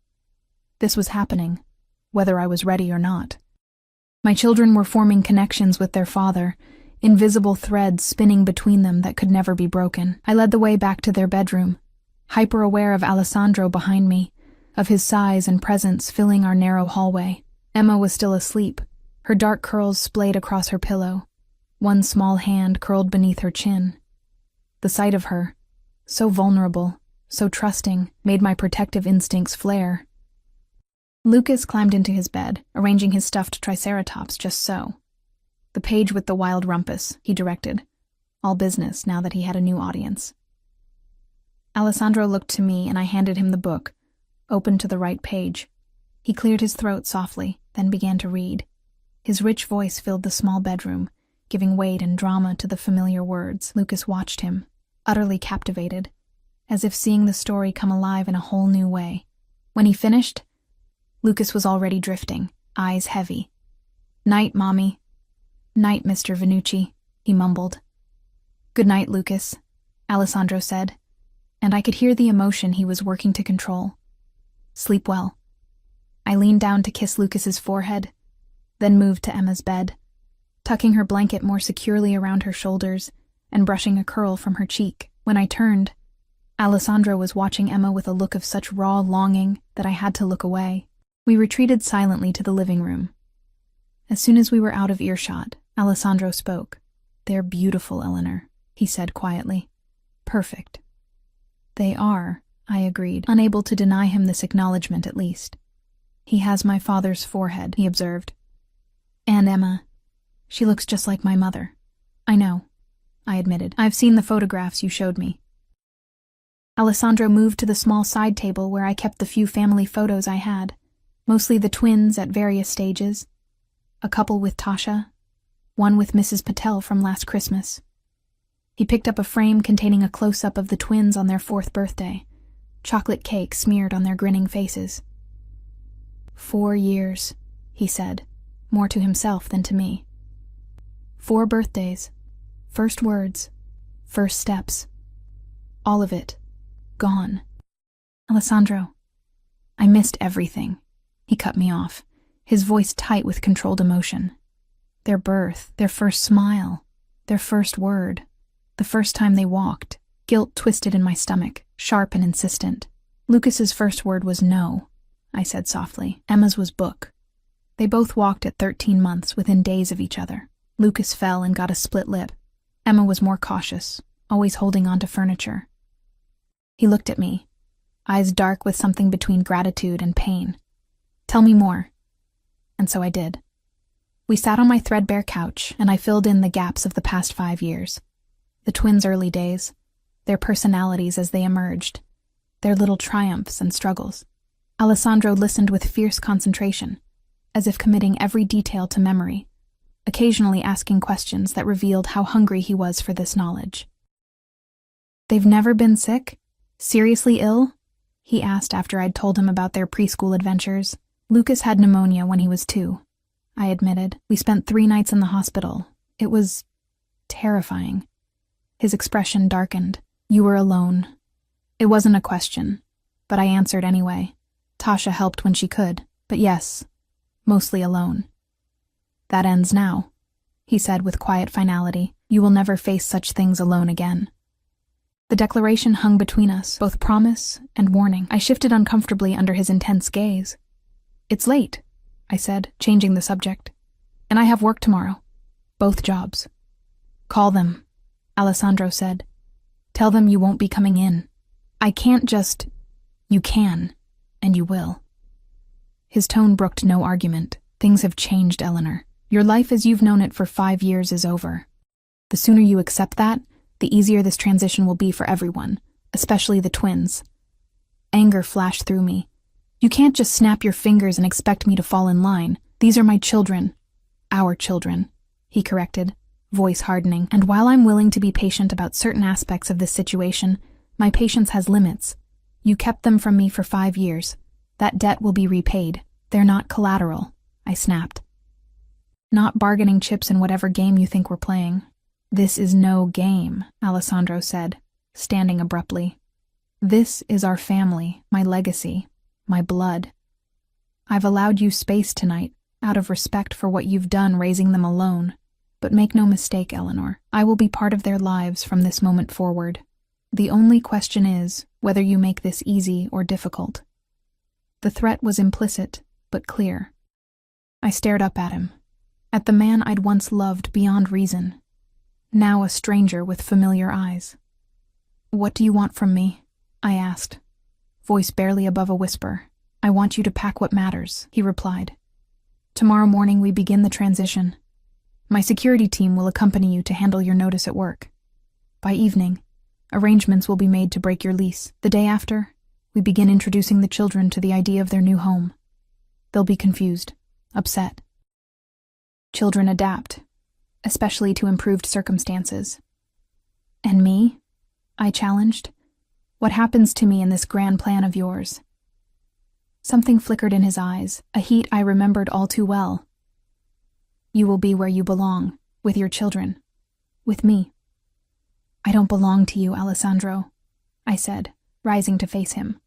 This was happening, whether I was ready or not. My children were forming connections with their father, invisible threads spinning between them that could never be broken. I led the way back to their bedroom, hyper-aware of Alessandro behind me, of his size and presence filling our narrow hallway. Emma was still asleep, her dark curls splayed across her pillow, one small hand curled beneath her chin. The sight of her, so vulnerable, so trusting, made my protective instincts flare. Lucas climbed into his bed, arranging his stuffed triceratops just so. The page with the wild rumpus, he directed. All business now that he had a new audience. Alessandro looked to me and I handed him the book, opened to the right page. He cleared his throat softly, then began to read. His rich voice filled the small bedroom, giving weight and drama to the familiar words. Lucas watched him, utterly captivated, as if seeing the story come alive in a whole new way. When he finished, Lucas was already drifting, eyes heavy. Night, Mommy. Night, Mr. Vannucci, he mumbled. Good night, Lucas, Alessandro said, and I could hear the emotion he was working to control. Sleep well. I leaned down to kiss Lucas's forehead, then moved to Emma's bed, tucking her blanket more securely around her shoulders and brushing a curl from her cheek. When I turned, Alessandro was watching Emma with a look of such raw longing that I had to look away. We retreated silently to the living room. As soon as we were out of earshot, Alessandro spoke. They're beautiful, Eleanor, he said quietly. Perfect. They are, I agreed, unable to deny him this acknowledgement at least. He has my father's forehead, he observed. And Emma. She looks just like my mother. I know, I admitted. I've seen the photographs you showed me. Alessandro moved to the small side table where I kept the few family photos I had, mostly the twins at various stages, a couple with Tasha, one with Mrs. Patel from last Christmas. He picked up a frame containing a close-up of the twins on their 4th birthday, chocolate cake smeared on their grinning faces. 4 years, he said, more to himself than to me. 4 birthdays, first words, first steps. All of it, gone. Alessandro, I missed everything. He cut me off, his voice tight with controlled emotion. Their birth, their first smile, their first word, the first time they walked. Guilt twisted in my stomach, sharp and insistent. Lucas's first word was no, I said softly. Emma's was book. They both walked at 13 months within days of each other. Lucas fell and got a split lip. Emma was more cautious, always holding on to furniture. He looked at me, eyes dark with something between gratitude and pain. Tell me more. And so I did. We sat on my threadbare couch, and I filled in the gaps of the past 5 years. The twins' early days, their personalities as they emerged, their little triumphs and struggles. Alessandro listened with fierce concentration, as if committing every detail to memory, occasionally asking questions that revealed how hungry he was for this knowledge. They've never been sick? Seriously ill? He asked after I'd told him about their preschool adventures. Lucas had pneumonia when he was 2, I admitted. We spent 3 nights in the hospital. It was terrifying. His expression darkened. You were alone. It wasn't a question, but I answered anyway. Tasha helped when she could, but yes, mostly alone. That ends now, he said with quiet finality. You will never face such things alone again. The declaration hung between us, both promise and warning. I shifted uncomfortably under his intense gaze. It's late, I said, changing the subject. And I have work tomorrow. Both jobs. Call them, Alessandro said. Tell them you won't be coming in. I can't just... You can, and you will. His tone brooked no argument. Things have changed, Eleanor. Your life as you've known it for 5 years is over. The sooner you accept that, the easier this transition will be for everyone, especially the twins. Anger flashed through me. You can't just snap your fingers and expect me to fall in line. These are my children. Our children, he corrected, voice hardening. And while I'm willing to be patient about certain aspects of this situation, my patience has limits. You kept them from me for 5 years. That debt will be repaid. They're not collateral, I snapped. Not bargaining chips in whatever game you think we're playing. This is no game, Alessandro said, standing abruptly. This is our family, my legacy, my blood. I've allowed you space tonight, out of respect for what you've done raising them alone. But make no mistake, Eleanor, I will be part of their lives from this moment forward. The only question is whether you make this easy or difficult. The threat was implicit, but clear. I stared up at him, at the man I'd once loved beyond reason, now a stranger with familiar eyes. What do you want from me? I asked, voice barely above a whisper. I want you to pack what matters, he replied. Tomorrow morning we begin the transition. My security team will accompany you to handle your notice at work. By evening, arrangements will be made to break your lease. The day after, we begin introducing the children to the idea of their new home. They'll be confused, upset. Children adapt, especially to improved circumstances. And me? I challenged. What happens to me in this grand plan of yours? Something flickered in his eyes, a heat I remembered all too well. You will be where you belong, with your children, with me. I don't belong to you, Alessandro, I said, rising to face him.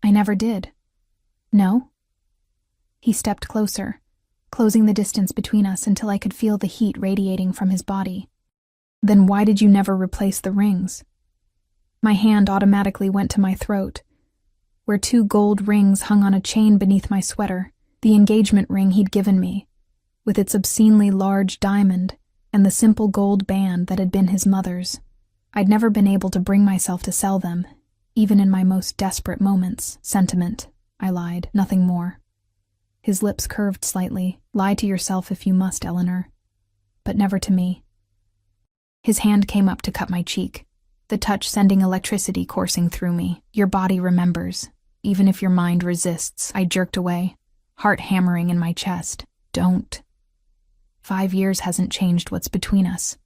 I never did. No? He stepped closer, closing the distance between us until I could feel the heat radiating from his body. Then why did you never replace the rings? My hand automatically went to my throat, where 2 gold rings hung on a chain beneath my sweater, the engagement ring he'd given me, with its obscenely large diamond and the simple gold band that had been his mother's. I'd never been able to bring myself to sell them, even in my most desperate moments. Sentiment, I lied, nothing more. His lips curved slightly. Lie to yourself if you must, Eleanor, but never to me. His hand came up to cut my cheek, the touch sending electricity coursing through me. Your body remembers, even if your mind resists. I jerked away, heart hammering in my chest. Don't. 5 years hasn't changed what's between us,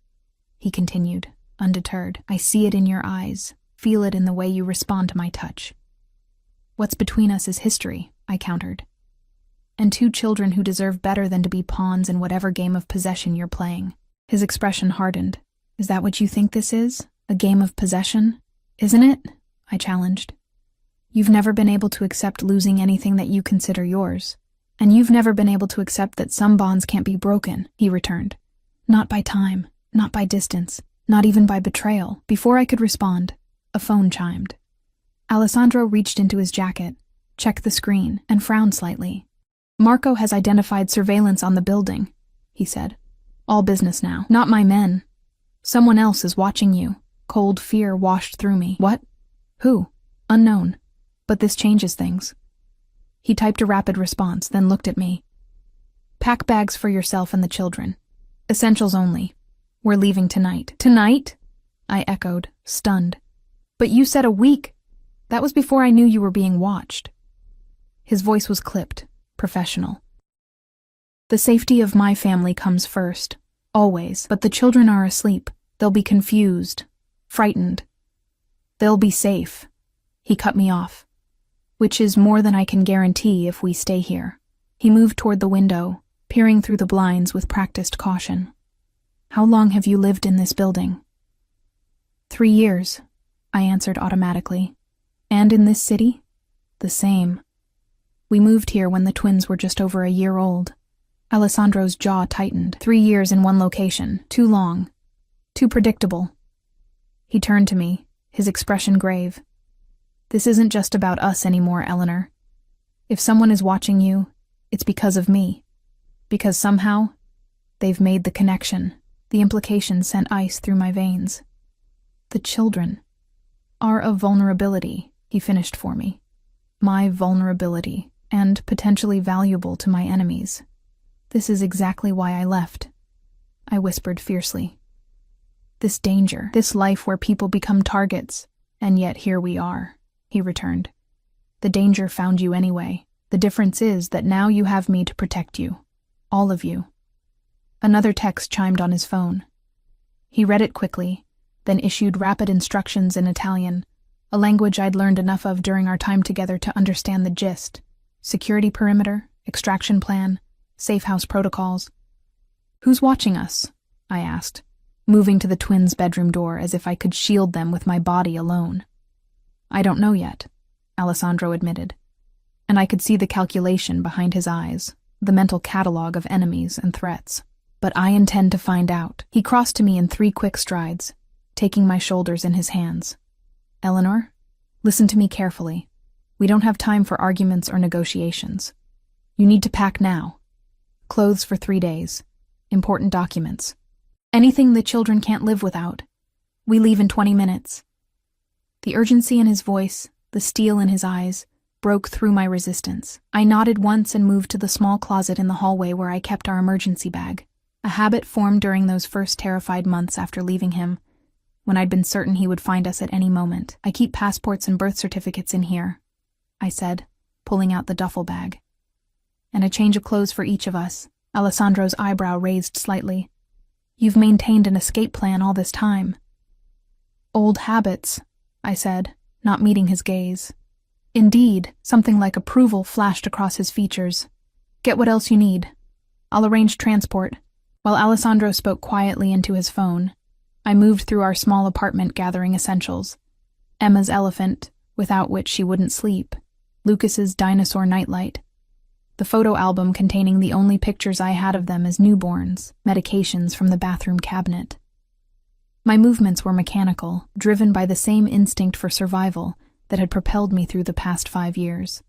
he continued, undeterred. I see it in your eyes, feel it in the way you respond to my touch. What's between us is history, I countered. And 2 children who deserve better than to be pawns in whatever game of possession you're playing. His expression hardened. Is that what you think this is? A game of possession? Isn't it? I challenged. You've never been able to accept losing anything that you consider yours. And you've never been able to accept that some bonds can't be broken, he returned. Not by time, not by distance, not even by betrayal. Before I could respond, a phone chimed. Alessandro reached into his jacket, checked the screen, and frowned slightly. Marco has identified surveillance on the building, he said. All business now. Not my men. Someone else is watching you. Cold fear washed through me. What? Who? Unknown. But this changes things. He typed a rapid response, then looked at me. Pack bags for yourself and the children. Essentials only. We're leaving tonight. Tonight? I echoed, stunned. But you said a week. That was before I knew you were being watched. His voice was clipped, professional. The safety of my family comes first, always, but the children are asleep. They'll be confused, frightened. They'll be safe. He cut me off. Which is more than I can guarantee if we stay here. He moved toward the window, peering through the blinds with practiced caution. How long have you lived in this building? 3 years, I answered automatically. And in this city? The same. We moved here when the twins were just over a year old. Alessandro's jaw tightened. 3 years in one location. Too long. Too predictable. He turned to me, his expression grave. This isn't just about us anymore, Eleanor. If someone is watching you, it's because of me. Because somehow, they've made the connection. The implication sent ice through my veins. The children are a vulnerability, he finished for me. My vulnerability, and potentially valuable to my enemies. This is exactly why I left, I whispered fiercely. This danger, this life where people become targets, and yet here we are, he returned. The danger found you anyway. The difference is that now you have me to protect you. All of you. Another text chimed on his phone. He read it quickly, then issued rapid instructions in Italian, a language I'd learned enough of during our time together to understand the gist. Security perimeter, extraction plan, safe house protocols. Who's watching us? I asked, moving to the twins' bedroom door as if I could shield them with my body alone. I don't know yet, Alessandro admitted, and I could see the calculation behind his eyes, the mental catalog of enemies and threats. But I intend to find out. He crossed to me in 3 quick strides, taking my shoulders in his hands. Eleanor, listen to me carefully. We don't have time for arguments or negotiations. You need to pack now. Clothes for 3 days. Important documents. Anything the children can't live without. We leave in 20 minutes. The urgency in his voice, the steel in his eyes, broke through my resistance. I nodded once and moved to the small closet in the hallway where I kept our emergency bag. A habit formed during those first terrified months after leaving him, when I'd been certain he would find us at any moment. I keep passports and birth certificates in here, I said, pulling out the duffel bag. And a change of clothes for each of us. Alessandro's eyebrow raised slightly. You've maintained an escape plan all this time. Old habits, I said, not meeting his gaze. Indeed, something like approval flashed across his features. Get what else you need. I'll arrange transport. While Alessandro spoke quietly into his phone, I moved through our small apartment gathering essentials. Emma's elephant, without which she wouldn't sleep. Lucas's dinosaur nightlight. The photo album containing the only pictures I had of them as newborns, medications from the bathroom cabinet. My movements were mechanical, driven by the same instinct for survival that had propelled me through the past 5 years.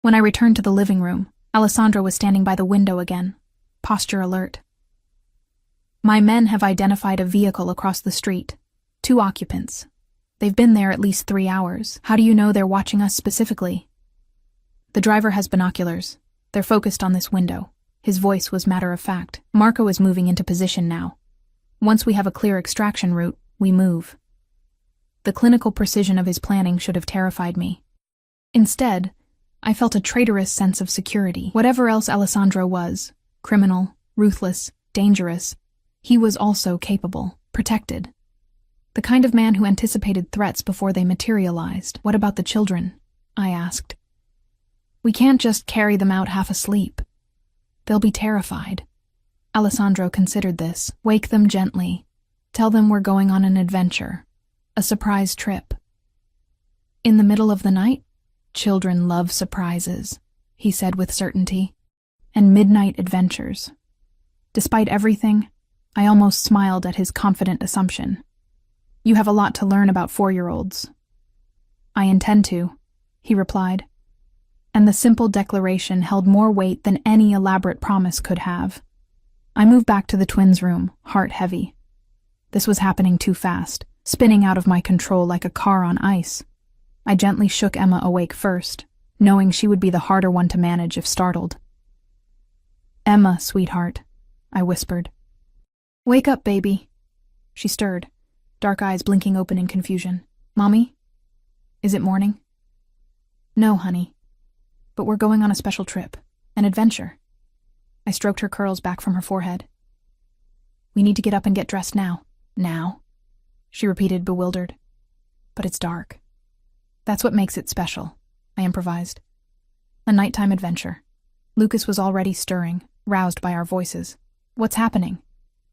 When I returned to the living room, Alessandro was standing by the window again, posture alert. My men have identified a vehicle across the street. 2 occupants. They've been there at least 3 hours. How do you know they're watching us specifically? The driver has binoculars. They're focused on this window. His voice was matter-of-fact. Marco is moving into position now. Once we have a clear extraction route, we move. The clinical precision of his planning should have terrified me. Instead, I felt a traitorous sense of security. Whatever else Alessandro was, criminal, ruthless, dangerous, he was also capable, protected. The kind of man who anticipated threats before they materialized. What about the children? I asked. We can't just carry them out half asleep. They'll be terrified. Alessandro considered this. Wake them gently. Tell them we're going on an adventure. A surprise trip. In the middle of the night? Children love surprises, he said with certainty. And midnight adventures. Despite everything, I almost smiled at his confident assumption. You have a lot to learn about 4-year-olds. I intend to, he replied. And the simple declaration held more weight than any elaborate promise could have. I moved back to the twins' room, heart heavy. This was happening too fast, spinning out of my control like a car on ice. I gently shook Emma awake first, knowing she would be the harder one to manage if startled. Emma, sweetheart, I whispered. Wake up, baby. She stirred, dark eyes blinking open in confusion. Mommy? Is it morning? No, honey. But we're going on a special trip, an adventure. I stroked her curls back from her forehead. We need to get up and get dressed now. Now? She repeated, bewildered. But it's dark. That's what makes it special, I improvised. A nighttime adventure. Lucas was already stirring, roused by our voices. What's happening?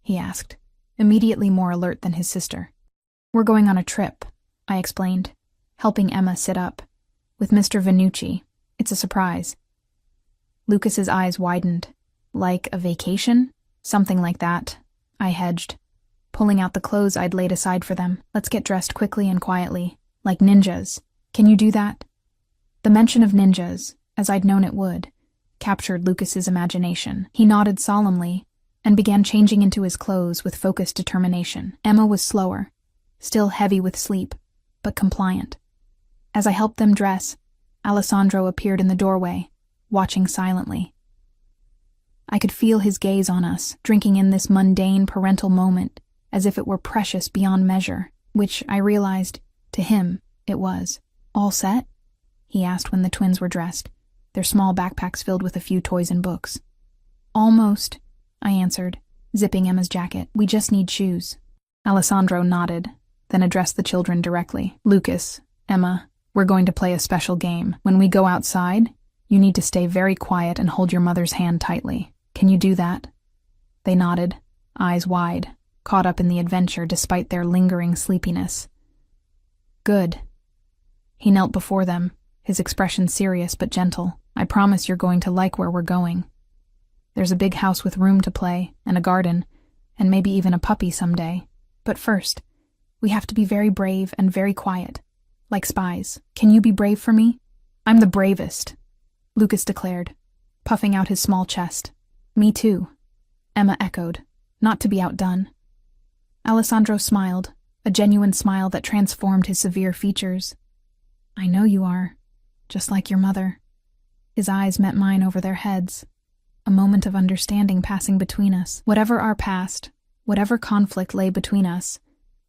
He asked, immediately more alert than his sister. We're going on a trip, I explained, helping Emma sit up. With Mr. Vannucci. It's a surprise. Lucas's eyes widened. Like a vacation? Something like that, I hedged, pulling out the clothes I'd laid aside for them. Let's get dressed quickly and quietly, like ninjas. Can you do that? The mention of ninjas, as I'd known it would, captured Lucas's imagination. He nodded solemnly and began changing into his clothes with focused determination. Emma was slower, still heavy with sleep, but compliant. As I helped them dress, Alessandro appeared in the doorway, watching silently. I could feel his gaze on us, drinking in this mundane parental moment as if it were precious beyond measure, which I realized, to him, it was. All set? He asked when the twins were dressed, their small backpacks filled with a few toys and books. Almost, I answered, zipping Emma's jacket. We just need shoes. Alessandro nodded, then addressed the children directly. Lucas, Emma, we're going to play a special game. When we go outside, you need to stay very quiet and hold your mother's hand tightly. Can you do that? They nodded, eyes wide, caught up in the adventure despite their lingering sleepiness. Good. He knelt before them, his expression serious but gentle. I promise you're going to like where we're going. There's a big house with room to play, and a garden, and maybe even a puppy someday. But first, we have to be very brave and very quiet, like spies. Can you be brave for me? I'm the bravest, Lucas declared, puffing out his small chest. Me too, Emma echoed, not to be outdone. Alessandro smiled, a genuine smile that transformed his severe features. I know you are, just like your mother. His eyes met mine over their heads, a moment of understanding passing between us. Whatever our past, whatever conflict lay between us,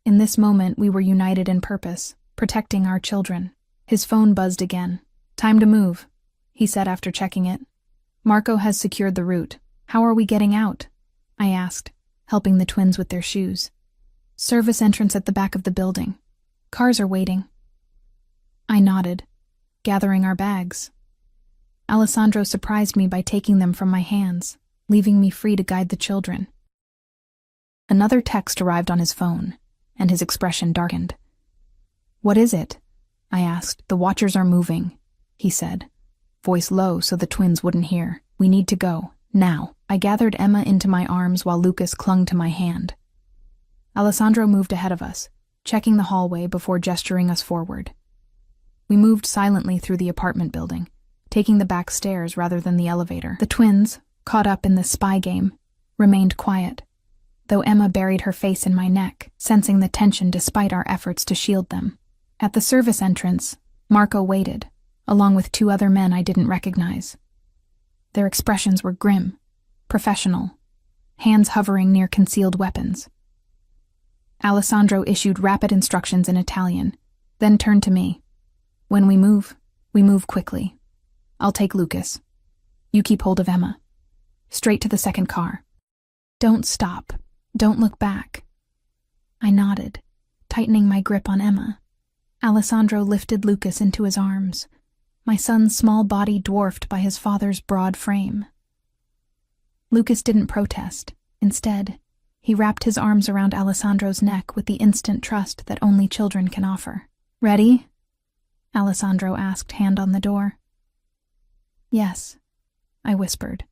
in this moment we were united in purpose, protecting our children. His phone buzzed again. Time to move, he said after checking it. Marco has secured the route. How are we getting out? I asked, helping the twins with their shoes. Service entrance at the back of the building. Cars are waiting. I nodded, gathering our bags. Alessandro surprised me by taking them from my hands, leaving me free to guide the children. Another text arrived on his phone, and his expression darkened. What is it? I asked. The watchers are moving, he said, voice low so the twins wouldn't hear. We need to go, now. I gathered Emma into my arms while Lucas clung to my hand. Alessandro moved ahead of us, checking the hallway before gesturing us forward. We moved silently through the apartment building, taking the back stairs rather than the elevator. The twins, caught up in this spy game, remained quiet, though Emma buried her face in my neck, sensing the tension despite our efforts to shield them. At the service entrance, Marco waited, along with two other men I didn't recognize. Their expressions were grim, professional, hands hovering near concealed weapons. Alessandro issued rapid instructions in Italian, then turned to me. When we move quickly. I'll take Lucas. You keep hold of Emma. Straight to the second car. Don't stop. Don't look back. I nodded, tightening my grip on Emma. Alessandro lifted Lucas into his arms, my son's small body dwarfed by his father's broad frame. Lucas didn't protest. Instead, he wrapped his arms around Alessandro's neck with the instant trust that only children can offer. Ready? Alessandro asked, hand on the door. Yes, I whispered,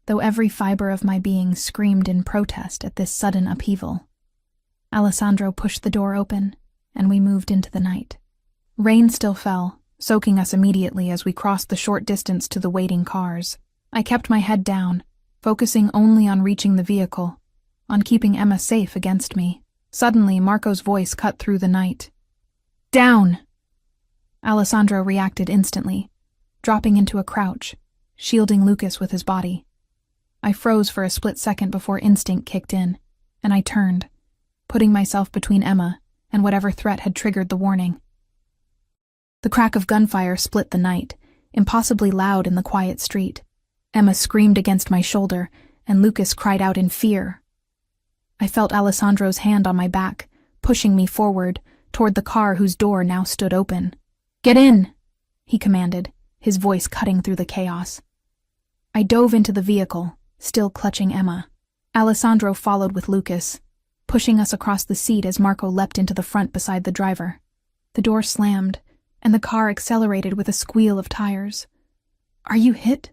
though every fiber of my being screamed in protest at this sudden upheaval. Alessandro pushed the door open, and we moved into the night. Rain still fell, soaking us immediately as we crossed the short distance to the waiting cars. I kept my head down, focusing only on reaching the vehicle, on keeping Emma safe against me. Suddenly, Marco's voice cut through the night. Down! Alessandro reacted instantly, dropping into a crouch, shielding Lucas with his body. I froze for a split second before instinct kicked in, and I turned, putting myself between Emma and whatever threat had triggered the warning. The crack of gunfire split the night, impossibly loud in the quiet street. Emma screamed against my shoulder, and Lucas cried out in fear. I felt Alessandro's hand on my back, pushing me forward, toward the car whose door now stood open. Get in, he commanded, his voice cutting through the chaos. I dove into the vehicle, still clutching Emma. Alessandro followed with Lucas, pushing us across the seat as Marco leapt into the front beside the driver. The door slammed, and the car accelerated with a squeal of tires. Are you hit?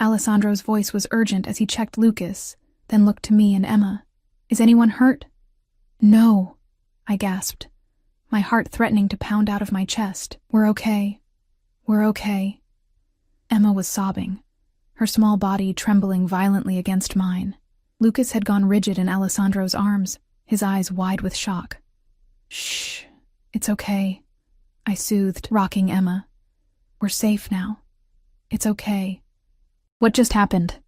Alessandro's voice was urgent as he checked Lucas, then looked to me and Emma. "Is anyone hurt?" "No," I gasped, my heart threatening to pound out of my chest. "We're okay. We're okay." Emma was sobbing, her small body trembling violently against mine. Lucas had gone rigid in Alessandro's arms, his eyes wide with shock. "Shh, it's okay," I soothed, rocking Emma. "We're safe now. It's okay." "What just happened?"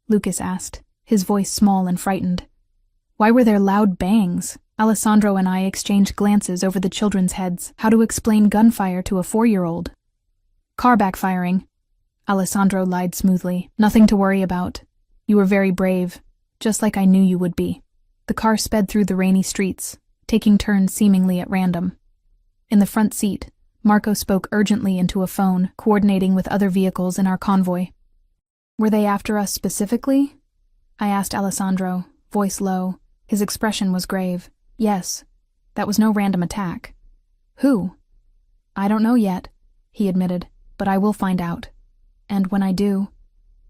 Lucas asked, his voice small and frightened. "Why were there loud bangs?" Alessandro and I exchanged glances over the children's heads. How to explain gunfire to a 4-year-old? "Car backfiring," Alessandro lied smoothly. "Nothing to worry about. You were very brave, just like I knew you would be." The car sped through the rainy streets, taking turns seemingly at random. In the front seat, Marco spoke urgently into a phone, coordinating with other vehicles in our convoy. "Were they after us specifically?" I asked Alessandro, voice low. His expression was grave. "Yes. That was no random attack." "Who?" "I don't know yet," he admitted, "but I will find out. And when I do..."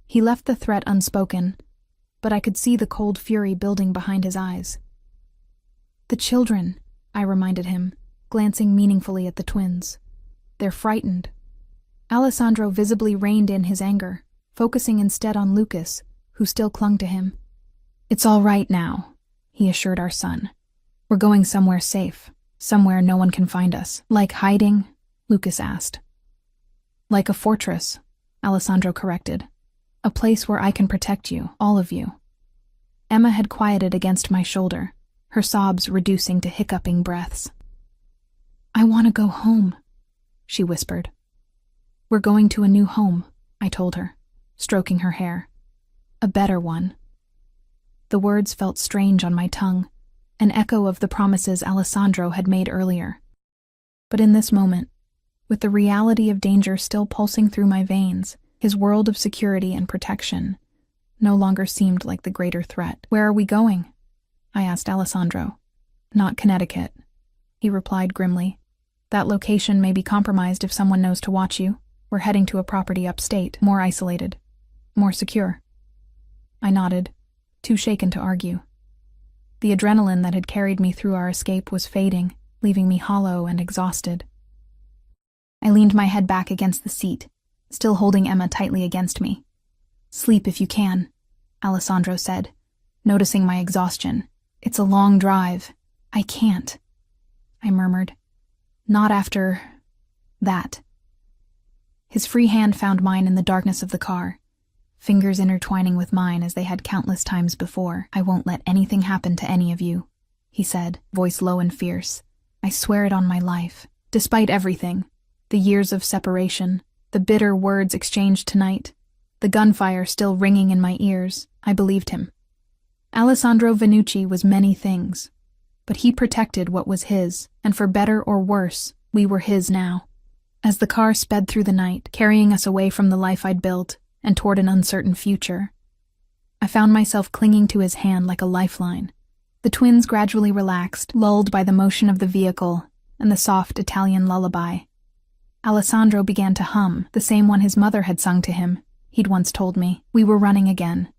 He left the threat unspoken, but I could see the cold fury building behind his eyes. "The children," I reminded him, glancing meaningfully at the twins. "They're frightened." Alessandro visibly reined in his anger, focusing instead on Lucas, who still clung to him. "It's all right now," he assured our son. "We're going somewhere safe, somewhere no one can find us." "Like hiding?" Lucas asked. "Like a fortress," Alessandro corrected. "A place where I can protect you, all of you." Emma had quieted against my shoulder, her sobs reducing to hiccuping breaths. "I want to go home," she whispered. "We're going to a new home," I told her, stroking her hair. "A better one." The words felt strange on my tongue, an echo of the promises Alessandro had made earlier. But in this moment, with the reality of danger still pulsing through my veins, his world of security and protection no longer seemed like the greater threat. "Where are we going?" I asked Alessandro. "Not Connecticut," he replied grimly. "That location may be compromised if someone knows to watch you. We're heading to a property upstate, more isolated, more secure." I nodded, too shaken to argue. The adrenaline that had carried me through our escape was fading, leaving me hollow and exhausted. I leaned my head back against the seat, still holding Emma tightly against me. "Sleep if you can," Alessandro said, noticing my exhaustion. "It's a long drive." "I can't," I murmured. "Not after... that." His free hand found mine in the darkness of the car, fingers intertwining with mine as they had countless times before. "I won't let anything happen to any of you," he said, voice low and fierce. "I swear it on my life. Despite everything, the years of separation, the bitter words exchanged tonight, the gunfire still ringing in my ears, I believed him. Alessandro Vannucci was many things, but he protected what was his, and for better or worse, we were his now. As the car sped through the night, carrying us away from the life I'd built and toward an uncertain future, I found myself clinging to his hand like a lifeline. The twins gradually relaxed, lulled by the motion of the vehicle and the soft Italian lullaby. Alessandro began to hum, the same one his mother had sung to him, he'd once told me. We were running again.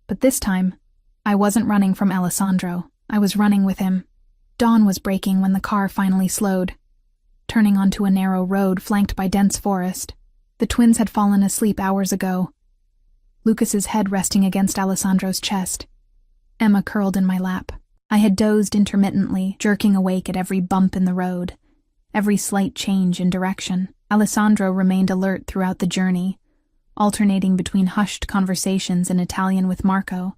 But this time, I wasn't running from Alessandro. I was running with him. Dawn was breaking when the car finally slowed, turning onto a narrow road flanked by dense forest. The twins had fallen asleep hours ago, Lucas's head resting against Alessandro's chest. Emma curled in my lap. I had dozed intermittently, jerking awake at every bump in the road, every slight change in direction. Alessandro remained alert throughout the journey, alternating between hushed conversations in Italian with Marco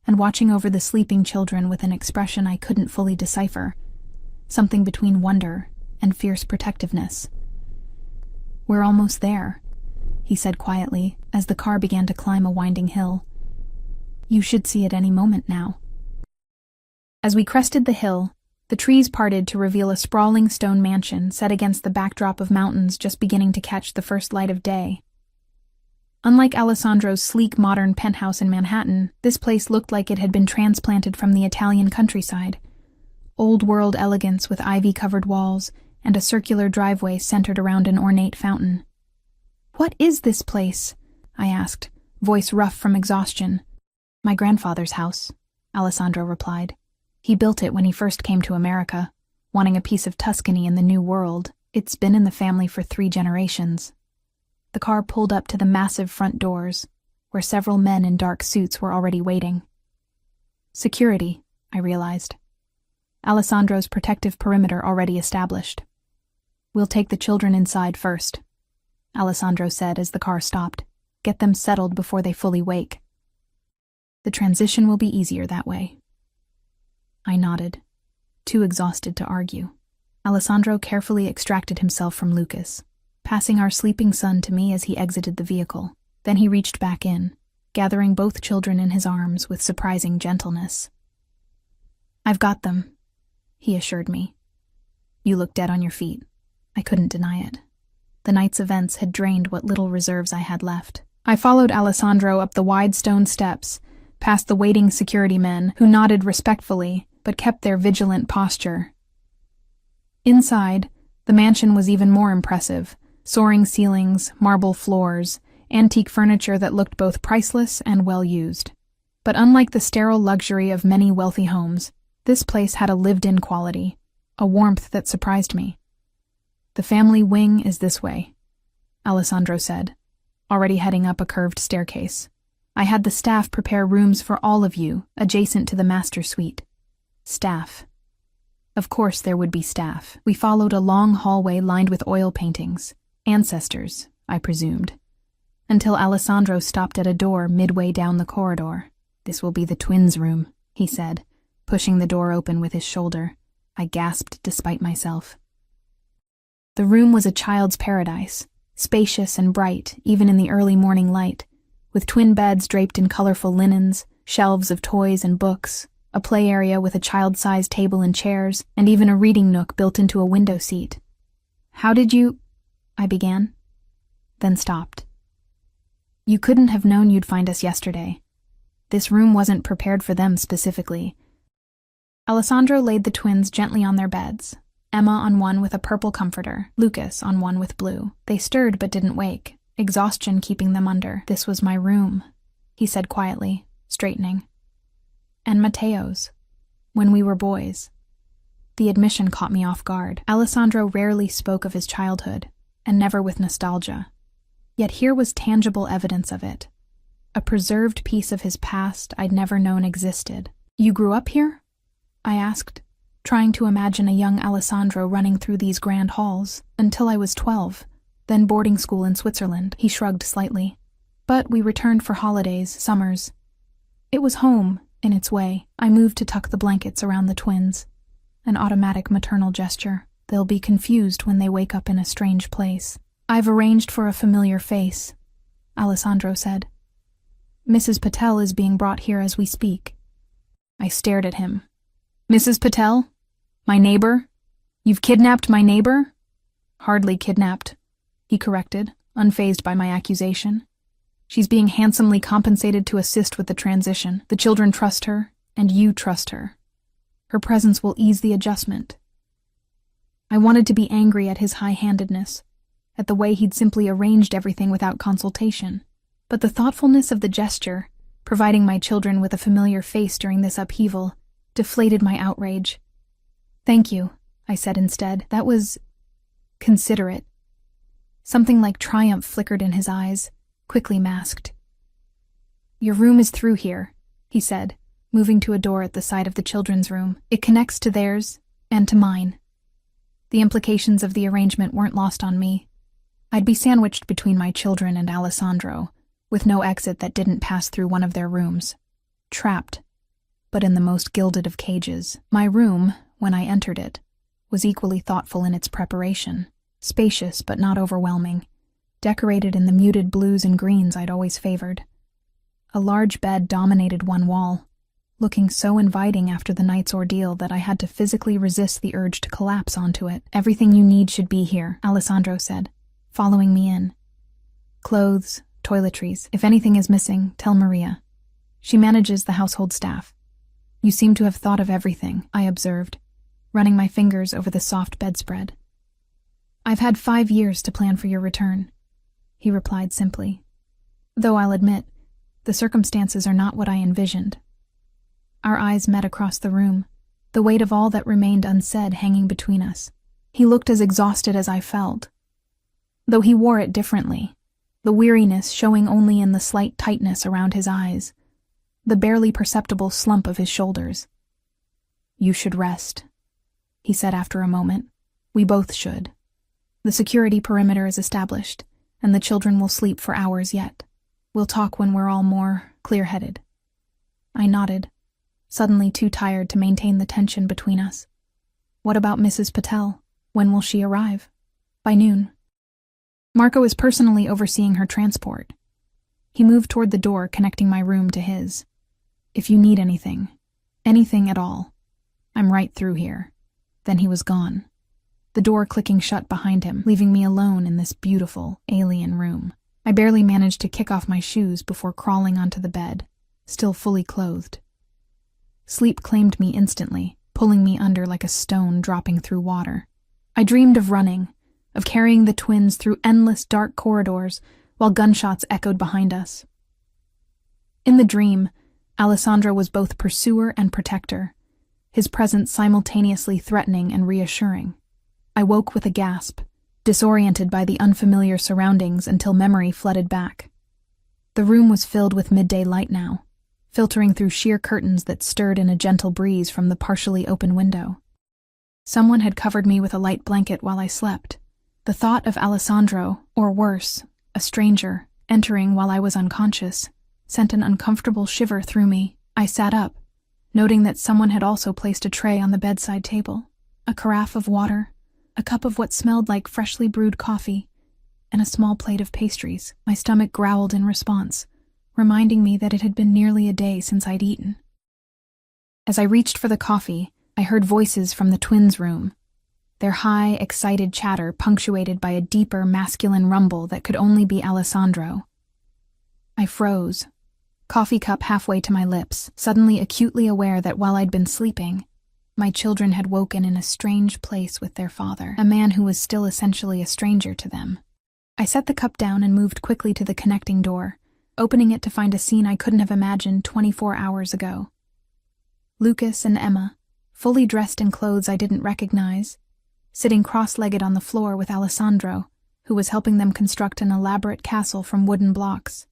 and watching over the sleeping children with an expression I couldn't fully decipher, something between wonder and fierce protectiveness. "We're almost there," he said quietly as the car began to climb a winding hill. "You should see it any moment now." As we crested the hill, the trees parted to reveal a sprawling stone mansion set against the backdrop of mountains just beginning to catch the first light of day. Unlike Alessandro's sleek modern penthouse in Manhattan, this place looked like it had been transplanted from the Italian countryside. Old-world elegance with ivy-covered walls and a circular driveway centered around an ornate fountain. "What is this place?" I asked, voice rough from exhaustion. "My grandfather's house," Alessandro replied. "He built it when he first came to America, wanting a piece of Tuscany in the New World. It's been in the family for 3 generations." The car pulled up to the massive front doors, where several men in dark suits were already waiting. Security, I realized. Alessandro's protective perimeter already established. "We'll take the children inside first," Alessandro said as the car stopped. "Get them settled before they fully wake. The transition will be easier that way." I nodded, too exhausted to argue. Alessandro carefully extracted himself from Lucas, passing our sleeping son to me as he exited the vehicle. Then he reached back in, gathering both children in his arms with surprising gentleness. "I've got them," he assured me. "You look dead on your feet." I couldn't deny it. The night's events had drained what little reserves I had left. I followed Alessandro up the wide stone steps, past the waiting security men, who nodded respectfully but kept their vigilant posture. Inside, the mansion was even more impressive. Soaring ceilings, marble floors, antique furniture that looked both priceless and well-used. But unlike the sterile luxury of many wealthy homes, this place had a lived-in quality, a warmth that surprised me. "The family wing is this way," Alessandro said, already heading up a curved staircase. "I had the staff prepare rooms for all of you, adjacent to the master suite." Staff. Of course there would be staff. We followed a long hallway lined with oil paintings. Ancestors, I presumed. Until Alessandro stopped at a door midway down the corridor. "This will be the twins' room," he said, pushing the door open with his shoulder. I gasped despite myself. The room was a child's paradise, spacious and bright even in the early morning light, with twin beds draped in colorful linens, shelves of toys and books, a play area with a child-sized table and chairs, and even a reading nook built into a window seat. "How did you—" I began, then stopped. "You couldn't have known you'd find us yesterday. This room wasn't prepared for them specifically." Alessandro laid the twins gently on their beds, Emma on one with a purple comforter, Lucas on one with blue. They stirred but didn't wake, exhaustion keeping them under. "This was my room," he said quietly, straightening. "And Matteo's, when we were boys." The admission caught me off guard. Alessandro rarely spoke of his childhood, and never with nostalgia. Yet here was tangible evidence of it. A preserved piece of his past I'd never known existed. "You grew up here?" I asked, trying to imagine a young Alessandro running through these grand halls. "Until I was 12, then boarding school in Switzerland." He shrugged slightly. "But we returned for holidays, summers. It was home, in its way." I moved to tuck the blankets around the twins. An automatic maternal gesture. "They'll be confused when they wake up in a strange place." "I've arranged for a familiar face," Alessandro said. "Mrs. Patel is being brought here as we speak." I stared at him. "Mrs. Patel? My neighbor? You've kidnapped my neighbor?" "Hardly kidnapped," he corrected, unfazed by my accusation. "She's being handsomely compensated to assist with the transition. The children trust her, and you trust her. Her presence will ease the adjustment." I wanted to be angry at his high-handedness, at the way he'd simply arranged everything without consultation. But the thoughtfulness of the gesture, providing my children with a familiar face during this upheaval, deflated my outrage. "Thank you," I said instead. "That was considerate." Something like triumph flickered in his eyes, quickly masked. "Your room is through here," he said, moving to a door at the side of the children's room. "It connects to theirs and to mine." The implications of the arrangement weren't lost on me. I'd be sandwiched between my children and Alessandro, with no exit that didn't pass through one of their rooms. Trapped, but in the most gilded of cages. My room, when I entered it, was equally thoughtful in its preparation, spacious but not overwhelming, decorated in the muted blues and greens I'd always favored. A large bed dominated one wall, looking so inviting after the night's ordeal that I had to physically resist the urge to collapse onto it. "Everything you need should be here," Alessandro said, following me in. "Clothes, toiletries. If anything is missing, tell Maria. She manages the household staff." "You seem to have thought of everything," I observed, running my fingers over the soft bedspread. "I've had 5 years to plan for your return," he replied simply. "Though I'll admit, The circumstances are not what I envisioned. Our eyes met across the room, the weight of all that remained unsaid hanging between us. He looked as exhausted as I felt, though he wore it differently, the weariness showing only in the slight tightness around his eyes, the barely perceptible slump of his shoulders. "You should rest," he said after a moment. "We both should. The security perimeter is established, and the children will sleep for hours yet. We'll talk when we're all more clear-headed." I nodded, suddenly too tired to maintain the tension between us. "What about Mrs. Patel? When will she arrive?" "By noon. Marco is personally overseeing her transport." He moved toward the door connecting my room to his. "If you need anything at all, I'm right through here." Then he was gone, the door clicking shut behind him, leaving me alone in this beautiful, alien room. I barely managed to kick off my shoes before crawling onto the bed, still fully clothed. Sleep claimed me instantly, pulling me under like a stone dropping through water. I dreamed of running, of carrying the twins through endless dark corridors while gunshots echoed behind us. In the dream, Alessandro was both pursuer and protector, his presence simultaneously threatening and reassuring. I woke with a gasp, disoriented by the unfamiliar surroundings until memory flooded back. The room was filled with midday light now, filtering through sheer curtains that stirred in a gentle breeze from the partially open window. Someone had covered me with a light blanket while I slept. The thought of Alessandro, or worse, a stranger, entering while I was unconscious, sent an uncomfortable shiver through me. I sat up, noting that someone had also placed a tray on the bedside table, a carafe of water, a cup of what smelled like freshly brewed coffee, and a small plate of pastries. My stomach growled in response, reminding me that it had been nearly a day since I'd eaten. As I reached for the coffee, I heard voices from the twins' room, their high, excited chatter punctuated by a deeper, masculine rumble that could only be Alessandro. I froze, coffee cup halfway to my lips, suddenly acutely aware that while I'd been sleeping, my children had woken in a strange place with their father, a man who was still essentially a stranger to them. I set the cup down and moved quickly to the connecting door, opening it to find a scene I couldn't have imagined 24 hours ago. Lucas and Emma, fully dressed in clothes I didn't recognize, sitting cross-legged on the floor with Alessandro, who was helping them construct an elaborate castle from wooden blocks.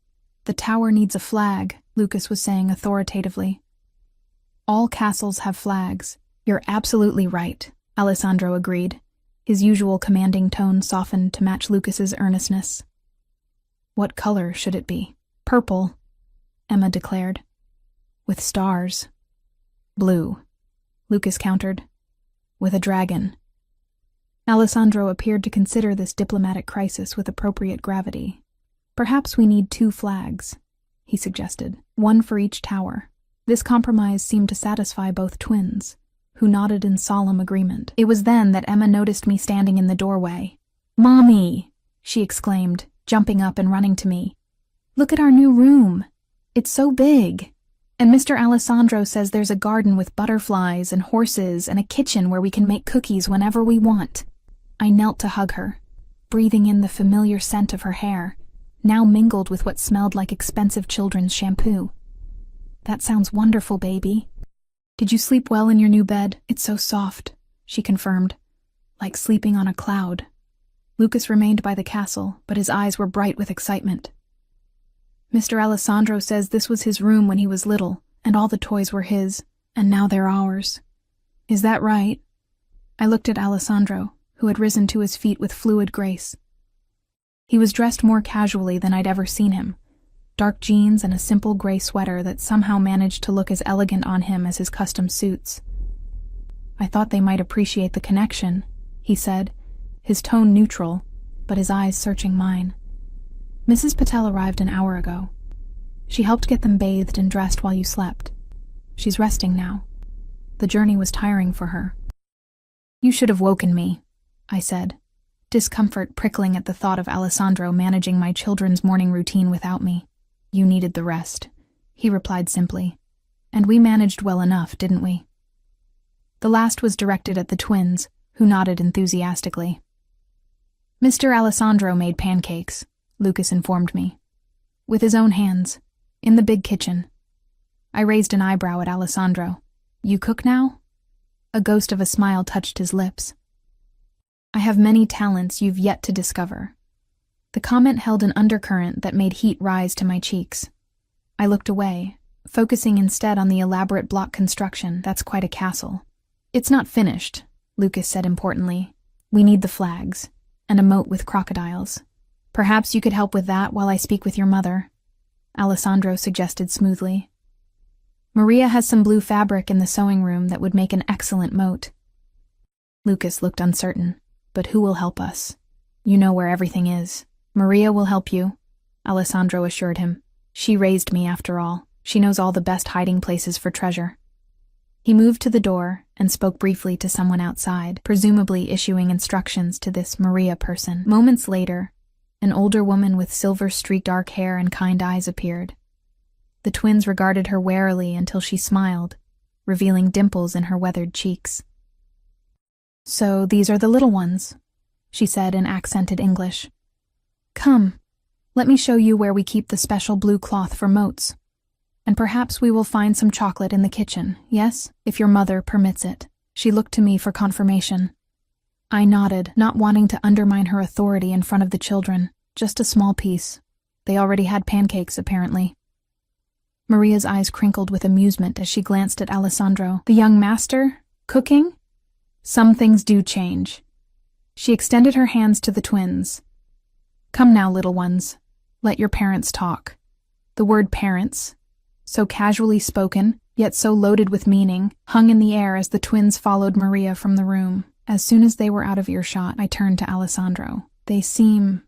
"The tower needs a flag," Lucas was saying authoritatively. "All castles have flags." "You're absolutely right," Alessandro agreed, his usual commanding tone softened to match Lucas's earnestness. "What color should it be?" "Purple," Emma declared. "With stars." "Blue," Lucas countered. "With a dragon." Alessandro appeared to consider this diplomatic crisis with appropriate gravity. "Perhaps we need 2 flags," he suggested, "one for each tower." This compromise seemed to satisfy both twins, who nodded in solemn agreement. It was then that Emma noticed me standing in the doorway. "Mommy!" she exclaimed, jumping up and running to me. "Look at our new room. It's so big. And Mr. Alessandro says there's a garden with butterflies and horses and a kitchen where we can make cookies whenever we want." I knelt to hug her, breathing in the familiar scent of her hair, now mingled with what smelled like expensive children's shampoo. "That sounds wonderful, baby." "Did you sleep well in your new bed? It's so soft," she confirmed, "like sleeping on a cloud." Lucas remained by the castle, but his eyes were bright with excitement. "Mr. Alessandro says this was his room when he was little, and all the toys were his, and now they're ours." "Is that right?" I looked at Alessandro, who had risen to his feet with fluid grace. He was dressed more casually than I'd ever seen him, dark jeans and a simple gray sweater that somehow managed to look as elegant on him as his custom suits. "I thought they might appreciate the connection," he said, his tone neutral, but his eyes searching mine. "Mrs. Patel arrived an hour ago. She helped get them bathed and dressed while you slept. She's resting now. The journey was tiring for her." "You should have woken me," I said, discomfort prickling at the thought of Alessandro managing my children's morning routine without me. "You needed the rest," he replied simply. "And we managed well enough, didn't we?" The last was directed at the twins, who nodded enthusiastically. "Mr. Alessandro made pancakes," Lucas informed me. "With his own hands. In the big kitchen. I raised an eyebrow at Alessandro. You cook now? A ghost of a smile touched his lips. I have many talents you've yet to discover. The comment held an undercurrent that made heat rise to my cheeks. I looked away, focusing instead on the elaborate block construction. That's quite a castle. It's not finished, Lucas said importantly. We need the flags, and a moat with crocodiles. Perhaps you could help with that while I speak with your mother, Alessandro suggested smoothly. Maria has some blue fabric in the sewing room that would make an excellent moat. Lucas looked uncertain. But who will help us? You know where everything is. Maria will help you, Alessandro assured him. She raised me, after all. She knows all the best hiding places for treasure. He moved to the door and spoke briefly to someone outside, presumably issuing instructions to this Maria person. Moments later, an older woman with silver-streaked dark hair and kind eyes appeared. The twins regarded her warily until she smiled, revealing dimples in her weathered cheeks. So these are the little ones, she said in accented English. Come, let me show you where we keep the special blue cloth for moats. And perhaps we will find some chocolate in the kitchen, yes, if your mother permits it. She looked to me for confirmation. I nodded, not wanting to undermine her authority in front of the children. Just a small piece. They already had pancakes, apparently. Maria's eyes crinkled with amusement as she glanced at Alessandro. The young master? Cooking? Some things do change. She extended her hands to the twins. Come now, little ones. Let your parents talk. The word parents, so casually spoken, yet so loaded with meaning, hung in the air as the twins followed Maria from the room. As soon as they were out of earshot, I turned to Alessandro. They seem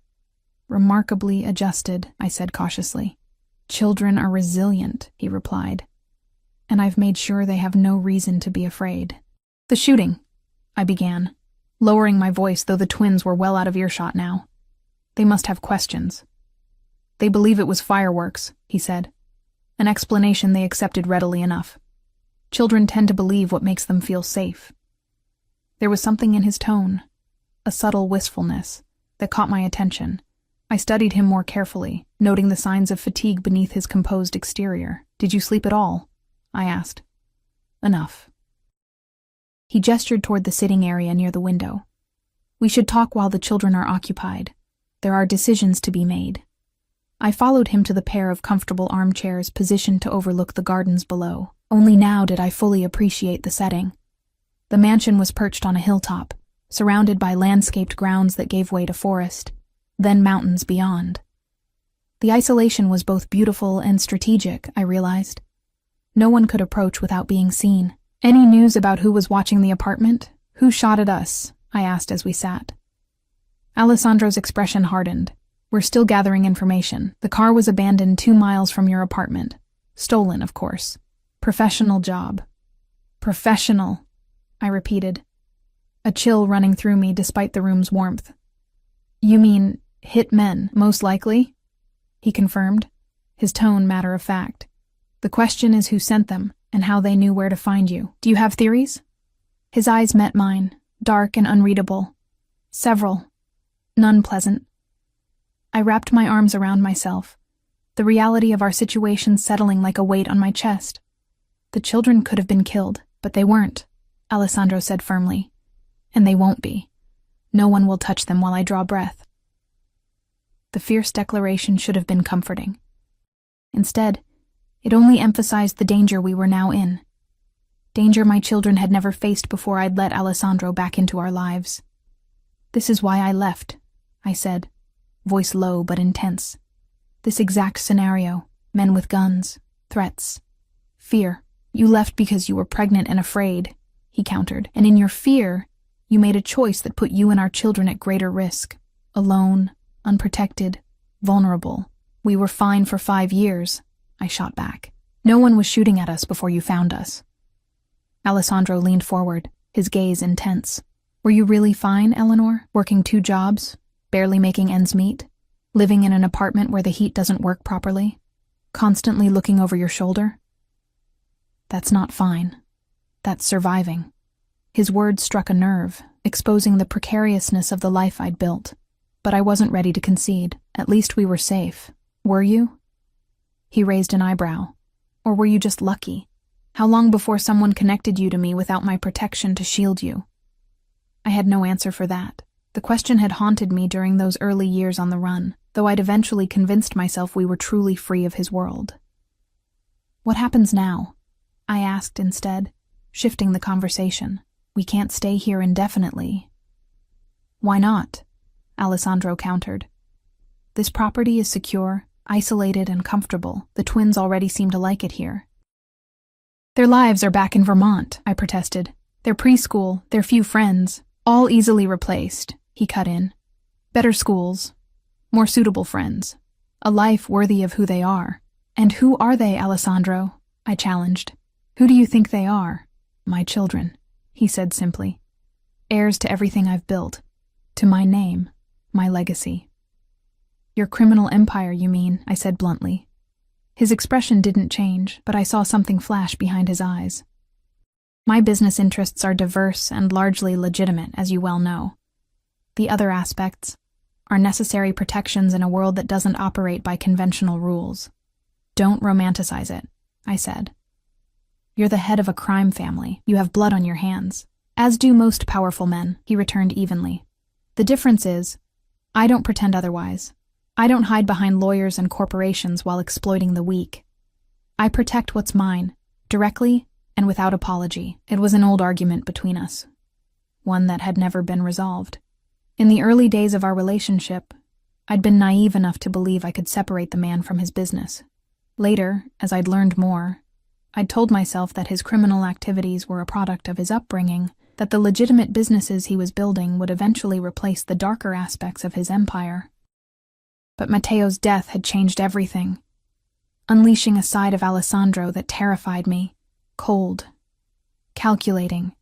remarkably adjusted, I said cautiously. Children are resilient, he replied. And I've made sure they have no reason to be afraid. The shooting, I began, lowering my voice, though the twins were well out of earshot now. They must have questions. They believe it was fireworks, he said. An explanation they accepted readily enough. Children tend to believe what makes them feel safe. There was something in his tone, a subtle wistfulness, that caught my attention. I studied him more carefully, noting the signs of fatigue beneath his composed exterior. Did you sleep at all? I asked. Enough. He gestured toward the sitting area near the window. We should talk while the children are occupied. There are decisions to be made. I followed him to the pair of comfortable armchairs positioned to overlook the gardens below. Only now did I fully appreciate the setting. The mansion was perched on a hilltop, surrounded by landscaped grounds that gave way to forest, then mountains beyond. The isolation was both beautiful and strategic, I realized. No one could approach without being seen. Any news about who was watching the apartment? Who shot at us? I asked as we sat. Alessandro's expression hardened. We're still gathering information. The car was abandoned 2 miles from your apartment. Stolen, of course. Professional job. Professional, I repeated, a chill running through me despite the room's warmth. You mean hit men, most likely? He confirmed, his tone matter of fact. The question is who sent them, and how they knew where to find you. Do you have theories? His eyes met mine, dark and unreadable. Several. None pleasant. I wrapped my arms around myself, the reality of our situation settling like a weight on my chest. The children could have been killed, but they weren't, Alessandro said firmly. And they won't be. No one will touch them while I draw breath. The fierce declaration should have been comforting. Instead, it only emphasized the danger we were now in. Danger my children had never faced before I'd let Alessandro back into our lives. This is why I left, I said, voice low but intense. This exact scenario, men with guns, threats, fear. You left because you were pregnant and afraid, he countered, and in your fear, you made a choice that put you and our children at greater risk. Alone, unprotected, vulnerable. We were fine for 5 years, I shot back. No one was shooting at us before you found us. Alessandro leaned forward, his gaze intense. Were you really fine, Eleanor? Working 2 jobs? Barely making ends meet? Living in an apartment where the heat doesn't work properly? Constantly looking over your shoulder? That's not fine. That's surviving. His words struck a nerve, exposing the precariousness of the life I'd built. But I wasn't ready to concede. At least we were safe. Were you? He raised an eyebrow. Or were you just lucky? How long before someone connected you to me without my protection to shield you? I had no answer for that. The question had haunted me during those early years on the run, though I'd eventually convinced myself we were truly free of his world. What happens now? I asked instead, shifting the conversation. We can't stay here indefinitely. Why not? Alessandro countered. This property is secure, isolated, and comfortable. The twins already seem to like it here. Their lives are back in Vermont, I protested. Their preschool, their few friends, all easily replaced, he cut in. Better schools, more suitable friends, a life worthy of who they are. And who are they, Alessandro? I challenged. Who do you think they are? My children, he said simply. Heirs to everything I've built, to my name, my legacy. Your criminal empire, you mean, I said bluntly. His expression didn't change, but I saw something flash behind his eyes. My business interests are diverse and largely legitimate, as you well know. The other aspects are necessary protections in a world that doesn't operate by conventional rules. Don't romanticize it, I said. You're the head of a crime family. You have blood on your hands. As do most powerful men, he returned evenly. The difference is, I don't pretend otherwise. I don't hide behind lawyers and corporations while exploiting the weak. I protect what's mine, directly and without apology. It was an old argument between us, one that had never been resolved. In the early days of our relationship, I'd been naive enough to believe I could separate the man from his business. Later, as I'd learned more, I'd told myself that his criminal activities were a product of his upbringing, that the legitimate businesses he was building would eventually replace the darker aspects of his empire. But Matteo's death had changed everything, unleashing a side of Alessandro that terrified me, cold, calculating,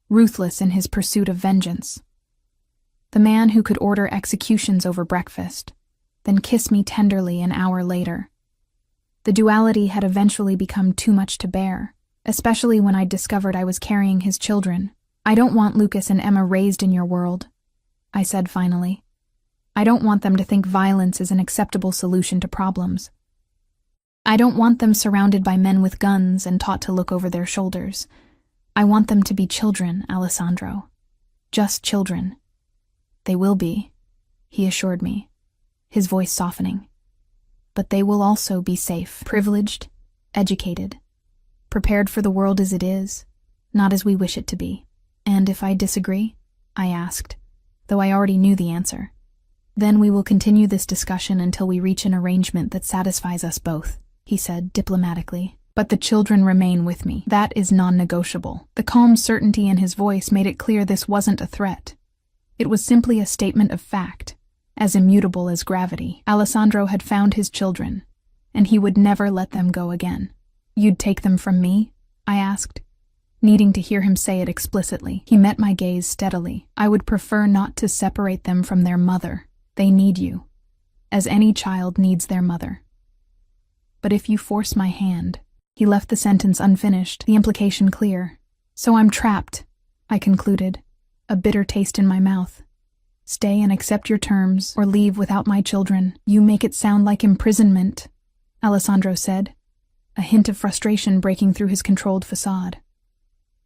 ruthless in his pursuit of vengeance. The man who could order executions over breakfast, then kiss me tenderly an hour later. The duality had eventually become too much to bear, especially when I'd discovered I was carrying his children. I don't want Lucas and Emma raised in your world, I said finally. I don't want them to think violence is an acceptable solution to problems. I don't want them surrounded by men with guns and taught to look over their shoulders. I want them to be children, Alessandro. Just children. They will be, he assured me, his voice softening. But they will also be safe, privileged, educated, prepared for the world as it is, not as we wish it to be. And if I disagree? I asked, though I already knew the answer. Then we will continue this discussion until we reach an arrangement that satisfies us both, he said diplomatically. But the children remain with me. That is non-negotiable. The calm certainty in his voice made it clear this wasn't a threat. It was simply a statement of fact, as immutable as gravity. Alessandro had found his children, and he would never let them go again. You'd take them from me? I asked, needing to hear him say it explicitly. He met my gaze steadily. I would prefer not to separate them from their mother. They need you, as any child needs their mother. But if you force my hand... He left the sentence unfinished, the implication clear. So I'm trapped, I concluded, a bitter taste in my mouth. Stay and accept your terms, or leave without my children. You make it sound like imprisonment, Alessandro said, a hint of frustration breaking through his controlled facade.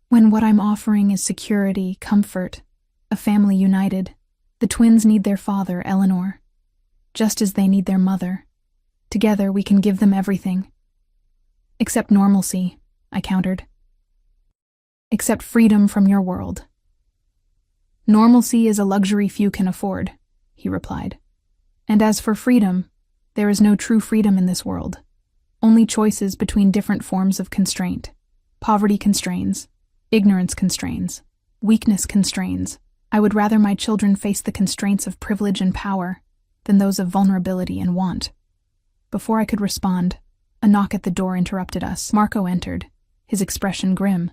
When what I'm offering is security, comfort, a family united. The twins need their father, Eleanor, just as they need their mother. Together we can give them everything. Except normalcy, I countered. Except freedom from your world. Normalcy is a luxury few can afford, he replied. And as for freedom, there is no true freedom in this world. Only choices between different forms of constraint. Poverty constrains. Ignorance constrains. Weakness constrains. I would rather my children face the constraints of privilege and power than those of vulnerability and want. Before I could respond, a knock at the door interrupted us. Marco entered, his expression grim.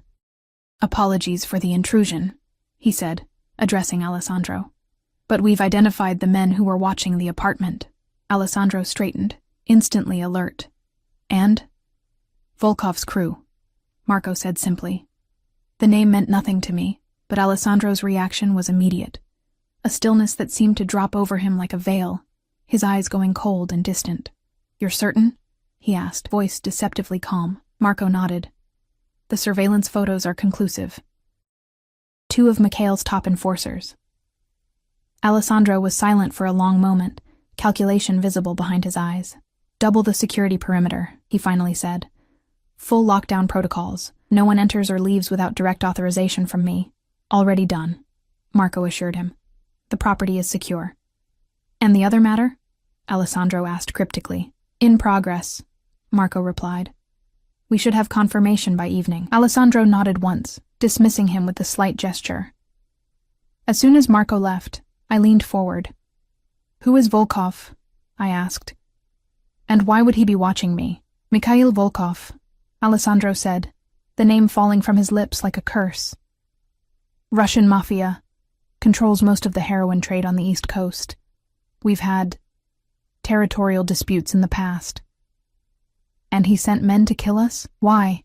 Apologies for the intrusion, he said, addressing Alessandro. But we've identified the men who were watching the apartment. Alessandro straightened, instantly alert. And? Volkov's crew, Marco said simply. The name meant nothing to me, but Alessandro's reaction was immediate. A stillness that seemed to drop over him like a veil, his eyes going cold and distant. You're certain? he asked, voice deceptively calm. Marco nodded. The surveillance photos are conclusive. 2 of Mikhail's top enforcers. Alessandro was silent for a long moment, calculation visible behind his eyes. Double the security perimeter, he finally said. Full lockdown protocols. No one enters or leaves without direct authorization from me. Already done, Marco assured him. The property is secure. And the other matter? Alessandro asked cryptically. In progress, Marco replied. We should have confirmation by evening. Alessandro nodded once, dismissing him with a slight gesture. As soon as Marco left, I leaned forward. Who is Volkov? I asked. And why would he be watching me? Mikhail Volkov, Alessandro said, the name falling from his lips like a curse. Russian Mafia. Controls most of the heroin trade on the East Coast. We've had territorial disputes in the past. And he sent men to kill us? Why?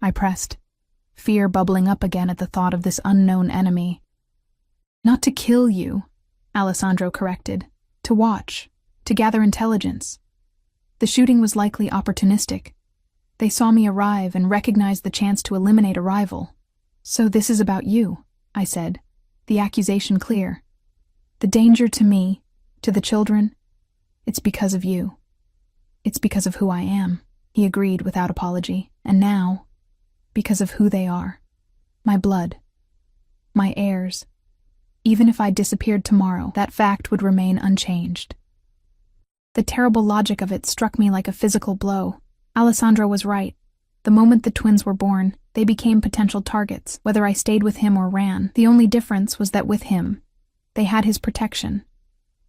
I pressed, fear bubbling up again at the thought of this unknown enemy. Not to kill you, Alessandro corrected. To watch, to gather intelligence. The shooting was likely opportunistic. They saw me arrive and recognized the chance to eliminate a rival. So this is about you, I said, the accusation clear. The danger to me, to the children, it's because of you. It's because of who I am, he agreed without apology. And now, because of who they are. My blood. My heirs. Even if I disappeared tomorrow, that fact would remain unchanged. The terrible logic of it struck me like a physical blow. Alessandro was right. The moment the twins were born, they became potential targets, whether I stayed with him or ran. The only difference was that with him, they had his protection.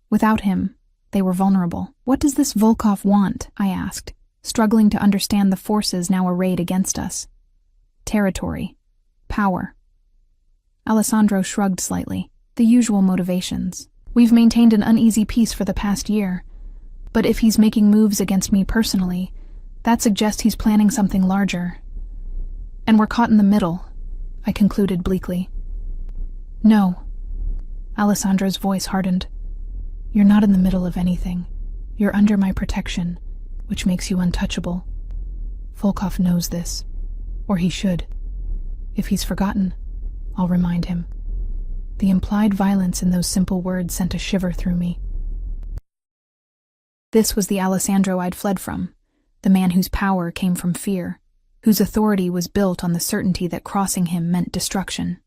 Without him, they were vulnerable. What does this Volkov want? I asked, struggling to understand the forces now arrayed against us. Territory. Power. Alessandro shrugged slightly. The usual motivations. We've maintained an uneasy peace for the past year, but if he's making moves against me personally, that suggests he's planning something larger. And we're caught in the middle, I concluded bleakly. No. Alessandro's voice hardened. You're not in the middle of anything. You're under my protection, which makes you untouchable. Volkov knows this. Or he should. If he's forgotten, I'll remind him. The implied violence in those simple words sent a shiver through me. This was the Alessandro I'd fled from, the man whose power came from fear, whose authority was built on the certainty that crossing him meant destruction.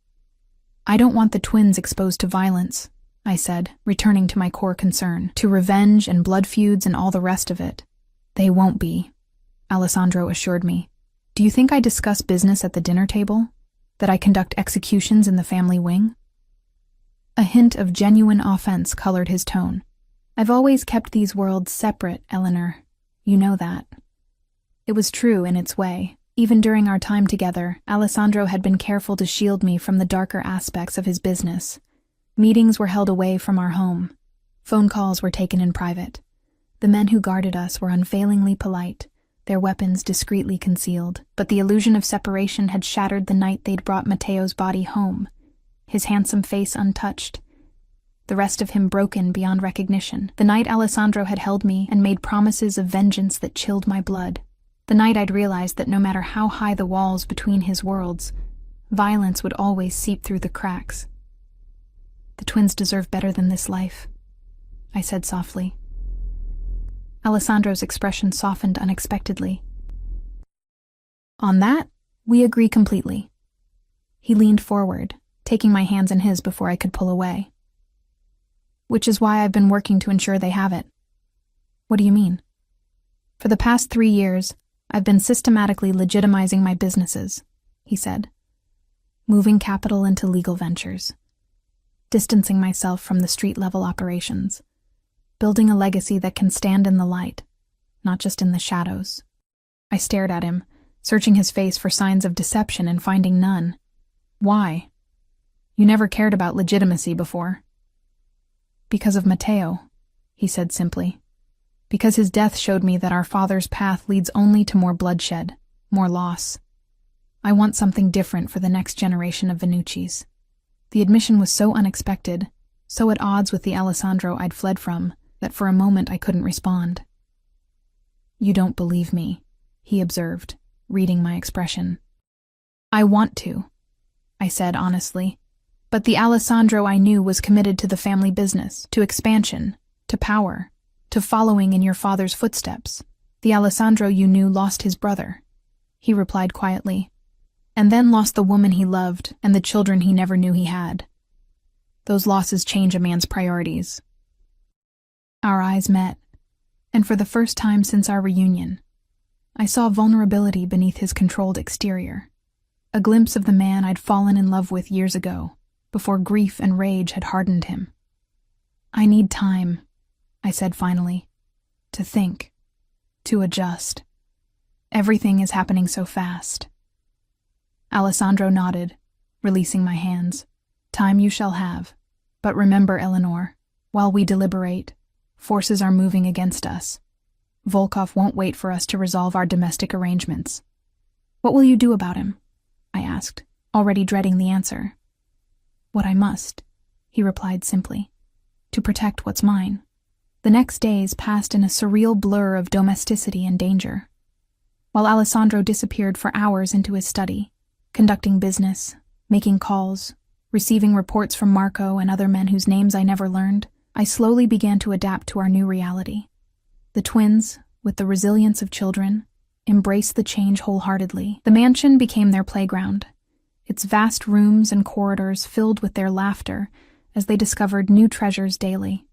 I don't want the twins exposed to violence, I said, returning to my core concern, to revenge and blood feuds and all the rest of it. They won't be, Alessandro assured me. Do you think I discuss business at the dinner table? That I conduct executions in the family wing? A hint of genuine offense colored his tone. I've always kept these worlds separate, Eleanor. You know that. It was true in its way. Even during our time together, Alessandro had been careful to shield me from the darker aspects of his business. Meetings were held away from our home. Phone calls were taken in private. The men who guarded us were unfailingly polite, their weapons discreetly concealed, but the illusion of separation had shattered the night they'd brought Matteo's body home, his handsome face untouched, the rest of him broken beyond recognition. The night Alessandro had held me and made promises of vengeance that chilled my blood. The night I'd realized that no matter how high the walls between his worlds, violence would always seep through the cracks. The twins deserve better than this life, I said softly. Alessandro's expression softened unexpectedly. On that, we agree completely. He leaned forward, taking my hands in his before I could pull away. Which is why I've been working to ensure they have it. What do you mean? For the past 3 years, I've been systematically legitimizing my businesses, he said. Moving capital into legal ventures. Distancing myself from the street-level operations. Building a legacy that can stand in the light, not just in the shadows. I stared at him, searching his face for signs of deception and finding none. Why? You never cared about legitimacy before. Because of Matteo, he said simply. Because his death showed me that our father's path leads only to more bloodshed, more loss. I want something different for the next generation of Venucci's. The admission was so unexpected, so at odds with the Alessandro I'd fled from, that for a moment I couldn't respond. You don't believe me, he observed, reading my expression. I want to, I said honestly. But the Alessandro I knew was committed to the family business, to expansion, to power, to following in your father's footsteps. The Alessandro you knew lost his brother, he replied quietly, and then lost the woman he loved and the children he never knew he had. Those losses change a man's priorities. Our eyes met, and for the first time since our reunion, I saw vulnerability beneath his controlled exterior, a glimpse of the man I'd fallen in love with years ago, before grief and rage had hardened him. I need time, I said finally, to think, to adjust. Everything is happening so fast. Alessandro nodded, releasing my hands. Time you shall have. But remember, Eleanor, while we deliberate, forces are moving against us. Volkov won't wait for us to resolve our domestic arrangements. What will you do about him? I asked, already dreading the answer. What I must, he replied simply, to protect what's mine. The next days passed in a surreal blur of domesticity and danger. While Alessandro disappeared for hours into his study, conducting business, making calls, receiving reports from Marco and other men whose names I never learned, I slowly began to adapt to our new reality. The twins, with the resilience of children, embraced the change wholeheartedly. The mansion became their playground, its vast rooms and corridors filled with their laughter as they discovered new treasures daily.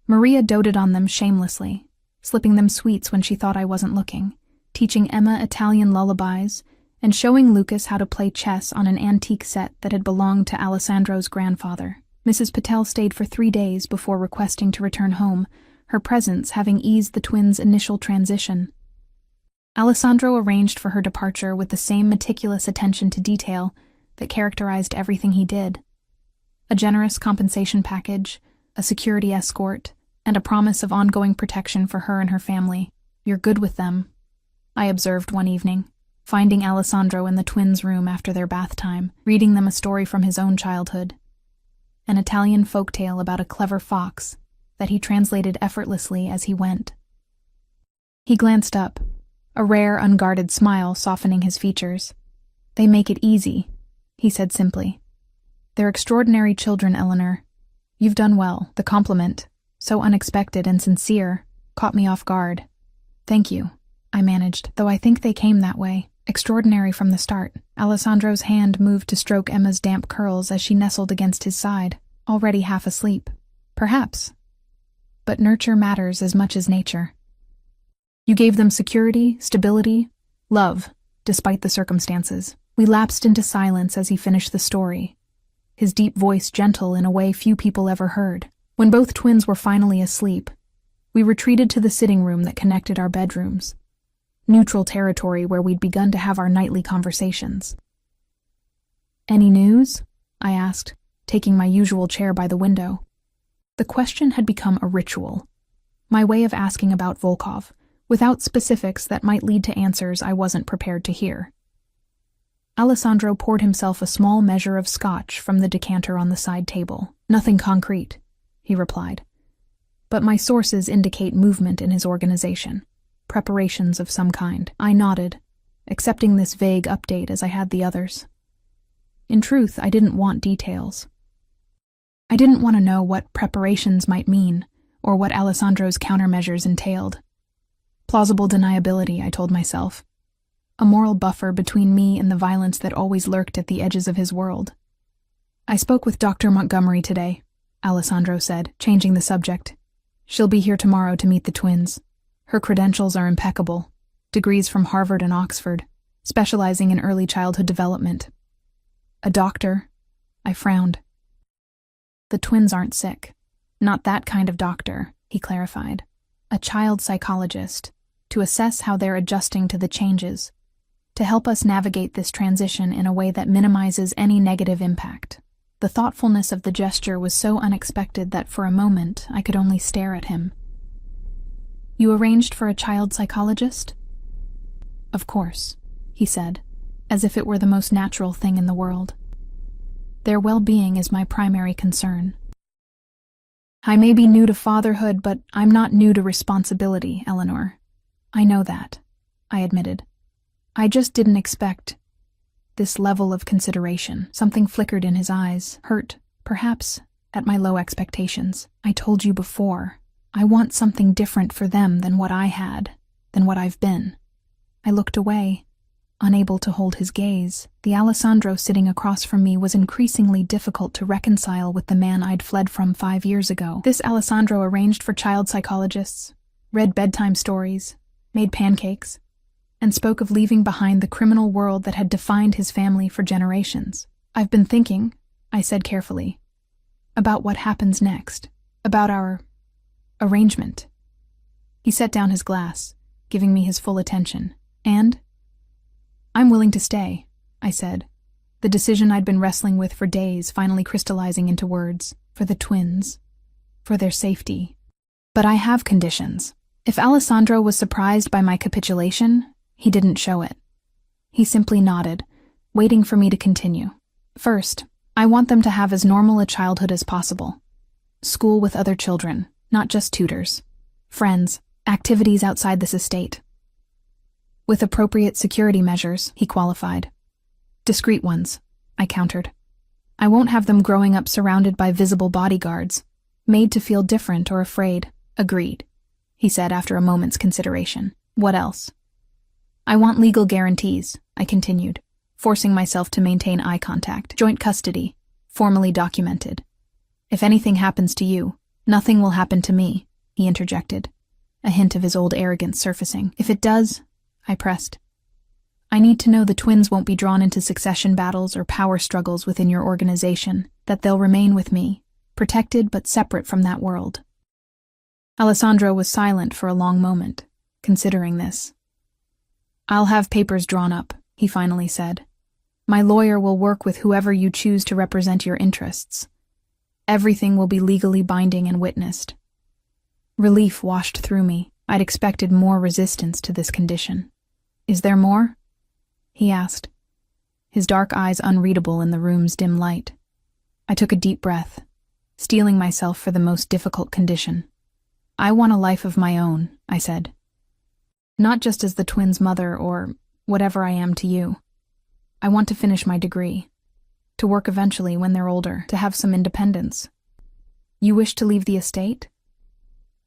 Maria doted on them shamelessly, slipping them sweets when she thought I wasn't looking, teaching Emma Italian lullabies, and showing Lucas how to play chess on an antique set that had belonged to Alessandro's grandfather. Mrs. Patel stayed for 3 days before requesting to return home, her presence having eased the twins' initial transition. Alessandro arranged for her departure with the same meticulous attention to detail that characterized everything he did. A generous compensation package, a security escort, and a promise of ongoing protection for her and her family. You're good with them, I observed one evening, finding Alessandro in the twins' room after their bath time, reading them a story from his own childhood. An Italian folktale about a clever fox that he translated effortlessly as he went. He glanced up, a rare, unguarded smile softening his features. They make it easy, he said simply. They're extraordinary children, Eleanor. You've done well. The compliment, so unexpected and sincere, caught me off guard. Thank you, I managed, though I think they came that way. Extraordinary from the start. Alessandro's hand moved to stroke Emma's damp curls as she nestled against his side, already half asleep. Perhaps. But nurture matters as much as nature. You gave them security, stability, love, despite the circumstances. We lapsed into silence as he finished the story, his deep voice gentle in a way few people ever heard. When both twins were finally asleep, we retreated to the sitting room that connected our bedrooms, neutral territory where we'd begun to have our nightly conversations. Any news? I asked, taking my usual chair by the window. The question had become a ritual, my way of asking about Volkov, without specifics that might lead to answers I wasn't prepared to hear. Alessandro poured himself a small measure of scotch from the decanter on the side table. Nothing concrete, he replied. But my sources indicate movement in his organization, preparations of some kind. I nodded, accepting this vague update as I had the others. In truth, I didn't want details. I didn't want to know what preparations might mean, or what Alessandro's countermeasures entailed. Plausible deniability, I told myself. A moral buffer between me and the violence that always lurked at the edges of his world. I spoke with Dr. Montgomery today, Alessandro said, changing the subject. She'll be here tomorrow to meet the twins. Her credentials are impeccable. Degrees from Harvard and Oxford, specializing in early childhood development. A doctor? I frowned. The twins aren't sick. Not that kind of doctor, he clarified. A child psychologist, to assess how they're adjusting to the changes, to help us navigate this transition in a way that minimizes any negative impact. The thoughtfulness of the gesture was so unexpected that for a moment I could only stare at him. You arranged for a child psychologist? Of course, he said, as if it were the most natural thing in the world. Their well-being is my primary concern. I may be new to fatherhood, but I'm not new to responsibility, Eleanor, I know that, I admitted. I just didn't expect this level of consideration. Something flickered in his eyes, hurt, perhaps, at my low expectations. I told you before, I want something different for them than what I had, than what I've been. I looked away, unable to hold his gaze. The Alessandro sitting across from me was increasingly difficult to reconcile with the man I'd fled from 5 years ago. This Alessandro arranged for child psychologists, read bedtime stories, made pancakes, and spoke of leaving behind the criminal world that had defined his family for generations. I've been thinking, I said carefully, about what happens next, about our arrangement. He set down his glass, giving me his full attention. And I'm willing to stay, I said, the decision I'd been wrestling with for days finally crystallizing into words, for the twins, for their safety. But I have conditions. If Alessandro was surprised by my capitulation, he didn't show it. He simply nodded, waiting for me to continue. First, I want them to have as normal a childhood as possible. School with other children, not just tutors. Friends, activities outside this estate. With appropriate security measures, he qualified. Discreet ones, I countered. I won't have them growing up surrounded by visible bodyguards, made to feel different or afraid. Agreed, he said after a moment's consideration. What else? I want legal guarantees, I continued, forcing myself to maintain eye contact. Joint custody, formally documented. If anything happens to you, nothing will happen to me, he interjected, a hint of his old arrogance surfacing. If it does, I pressed, I need to know the twins won't be drawn into succession battles or power struggles within your organization, that they'll remain with me, protected but separate from that world. Alessandro was silent for a long moment, considering this. I'll have papers drawn up, he finally said. My lawyer will work with whoever you choose to represent your interests. Everything will be legally binding and witnessed. Relief washed through me. I'd expected more resistance to this condition. Is there more? He asked, his dark eyes unreadable in the room's dim light. I took a deep breath, steeling myself for the most difficult condition. I want a life of my own, I said. Not just as the twins' mother or whatever I am to you. I want to finish my degree, to work eventually when they're older, to have some independence. You wish to leave the estate?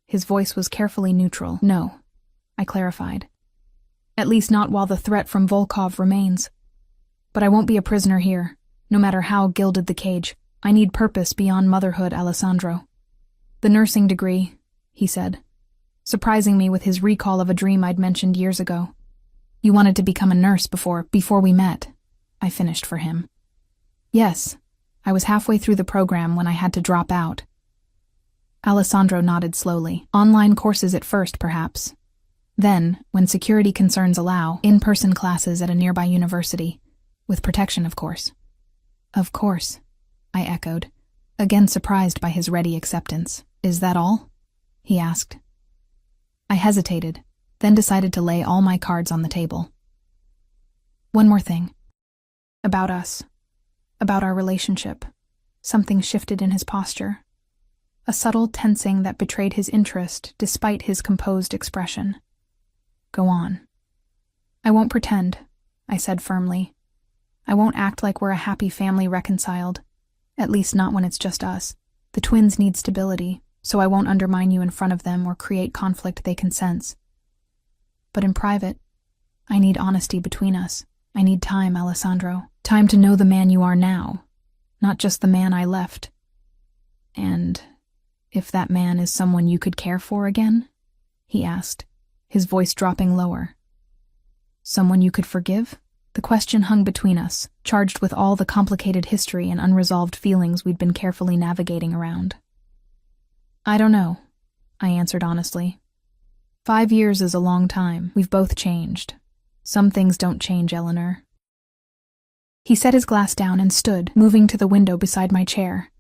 His voice was carefully neutral. No, I clarified. At least not while the threat from Volkov remains. But I won't be a prisoner here, no matter how gilded the cage. I need purpose beyond motherhood, Alessandro. The nursing degree, he said, surprising me with his recall of a dream I'd mentioned years ago. You wanted to become a nurse before we met, I finished for him. Yes, I was halfway through the program when I had to drop out. Alessandro nodded slowly. Online courses at first, perhaps. Then, when security concerns allow, in-person classes at a nearby university. With protection, of course. Of course, I echoed, again surprised by his ready acceptance. Is that all? He asked. I hesitated, then decided to lay all my cards on the table. One more thing. About us. About our relationship. Something shifted in his posture. A subtle tensing that betrayed his interest despite his composed expression. Go on. I won't pretend, I said firmly. I won't act like we're a happy family reconciled. At least not when it's just us. The twins need stability, so I won't undermine you in front of them or create conflict they can sense. But in private, I need honesty between us. I need time, Alessandro. Time to know the man you are now, not just the man I left. And if that man is someone you could care for again? He asked, his voice dropping lower. Someone you could forgive? The question hung between us, charged with all the complicated history and unresolved feelings we'd been carefully navigating around. I don't know, I answered honestly. 5 years is a long time. We've both changed. Some things don't change, Eleanor. He set his glass down and stood, moving to the window beside my chair.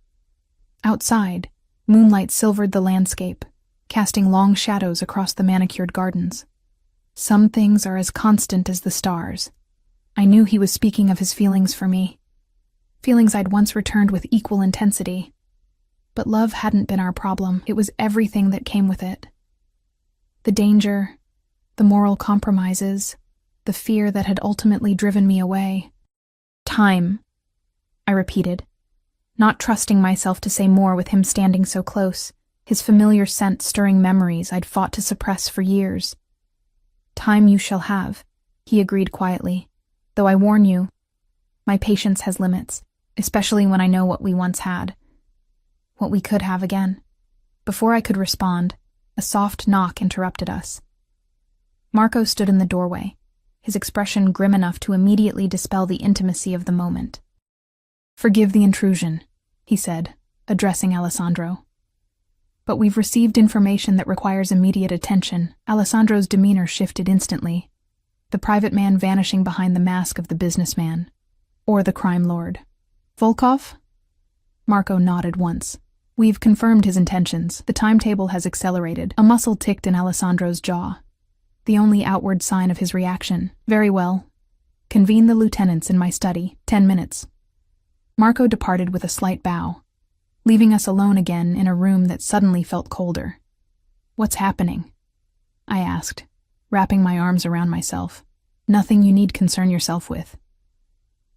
Outside, moonlight silvered the landscape, casting long shadows across the manicured gardens. Some things are as constant as the stars. I knew he was speaking of his feelings for me. Feelings I'd once returned with equal intensity. But love hadn't been our problem. It was everything that came with it. The danger, the moral compromises, the fear that had ultimately driven me away. Time, I repeated, not trusting myself to say more with him standing so close, his familiar scent stirring memories I'd fought to suppress for years. Time you shall have, he agreed quietly, though I warn you, my patience has limits, especially when I know what we once had, what we could have again. Before I could respond, a soft knock interrupted us. Marco stood in the doorway, his expression grim enough to immediately dispel the intimacy of the moment. "Forgive the intrusion," he said, addressing Alessandro. "But we've received information that requires immediate attention." Alessandro's demeanor shifted instantly, the private man vanishing behind the mask of the businessman, or the crime lord. "Volkov?" Marco nodded once. "We've confirmed his intentions. The timetable has accelerated." A muscle ticked in Alessandro's jaw, the only outward sign of his reaction. "Very well. Convene the lieutenants in my study. 10 minutes. Marco departed with a slight bow, leaving us alone again in a room that suddenly felt colder. "What's happening?" I asked, wrapping my arms around myself. "Nothing you need concern yourself with,"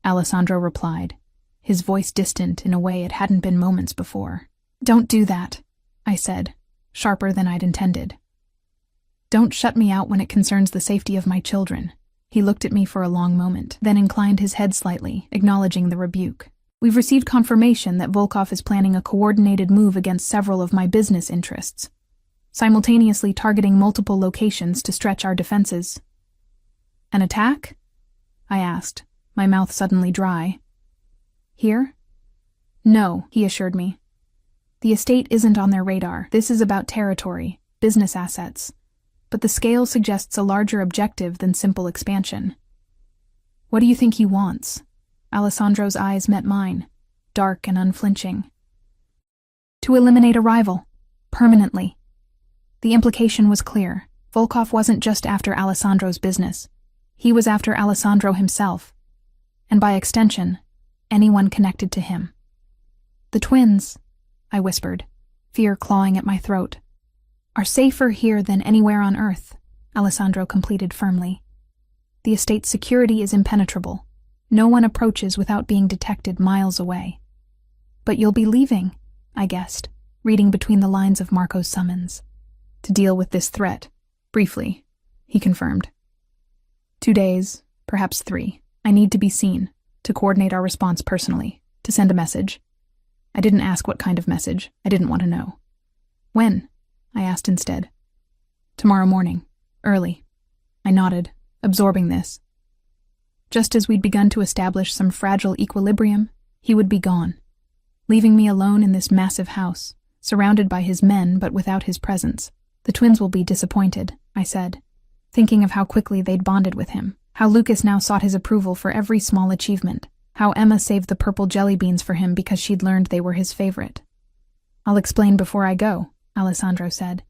Alessandro replied, his voice distant in a way it hadn't been moments before. "Don't do that," I said, sharper than I'd intended. "Don't shut me out when it concerns the safety of my children." He looked at me for a long moment, then inclined his head slightly, acknowledging the rebuke. "We've received confirmation that Volkov is planning a coordinated move against several of my business interests, simultaneously targeting multiple locations to stretch our defenses." "An attack?" I asked, my mouth suddenly dry. "Here?" "No," he assured me. "The estate isn't on their radar. This is about territory, business assets, but the scale suggests a larger objective than simple expansion." "What do you think he wants?" Alessandro's eyes met mine, dark and unflinching. "To eliminate a rival, permanently." The implication was clear. Volkov wasn't just after Alessandro's business. He was after Alessandro himself, and by extension, anyone connected to him. "The twins," I whispered, fear clawing at my throat, "are safer here than anywhere on Earth," Alessandro completed firmly. "The estate's security is impenetrable. No one approaches without being detected miles away." "But you'll be leaving," I guessed, reading between the lines of Marco's summons. "To deal with this threat, briefly," he confirmed. 2 days, perhaps 3. I need to be seen, to coordinate our response personally, to send a message. I didn't ask what kind of message. I didn't want to know. "When?" I asked instead. "Tomorrow morning, early." I nodded, absorbing this. Just as we'd begun to establish some fragile equilibrium, he would be gone, leaving me alone in this massive house, surrounded by his men but without his presence. "The twins will be disappointed," I said, thinking of how quickly they'd bonded with him, how Lucas now sought his approval for every small achievement, how Emma saved the purple jelly beans for him because she'd learned they were his favorite. "I'll explain before I go," Alessandro said,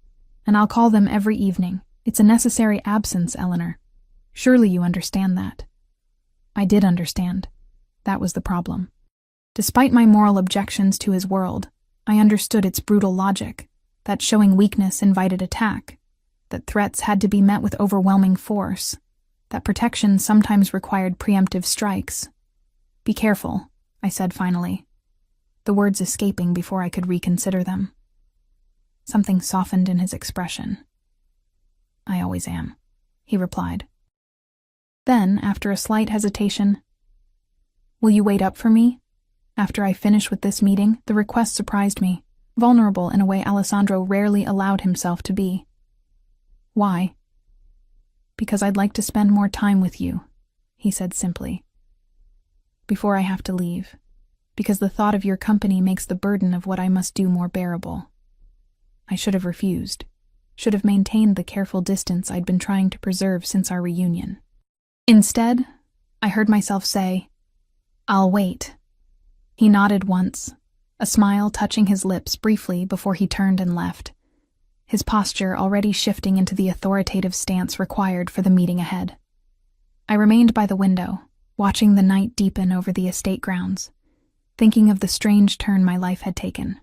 "and I'll call them every evening. It's a necessary absence, Eleanor. Surely you understand that." I did understand. That was the problem. Despite my moral objections to his world, I understood its brutal logic, that showing weakness invited attack, that threats had to be met with overwhelming force, that protection sometimes required preemptive strikes. "Be careful," I said finally, the words escaping before I could reconsider them. Something softened in his expression. "I always am," he replied. Then, after a slight hesitation, "Will you wait up for me? After I finish with this meeting?" The request surprised me, vulnerable in a way Alessandro rarely allowed himself to be. "Why?" "Because I'd like to spend more time with you," he said simply. "Before I have to leave. Because the thought of your company makes the burden of what I must do more bearable." I should have refused, should have maintained the careful distance I'd been trying to preserve since our reunion. Instead, I heard myself say, "I'll wait." He nodded once, a smile touching his lips briefly before he turned and left, his posture already shifting into the authoritative stance required for the meeting ahead. I remained by the window, watching the night deepen over the estate grounds, thinking of the strange turn my life had taken.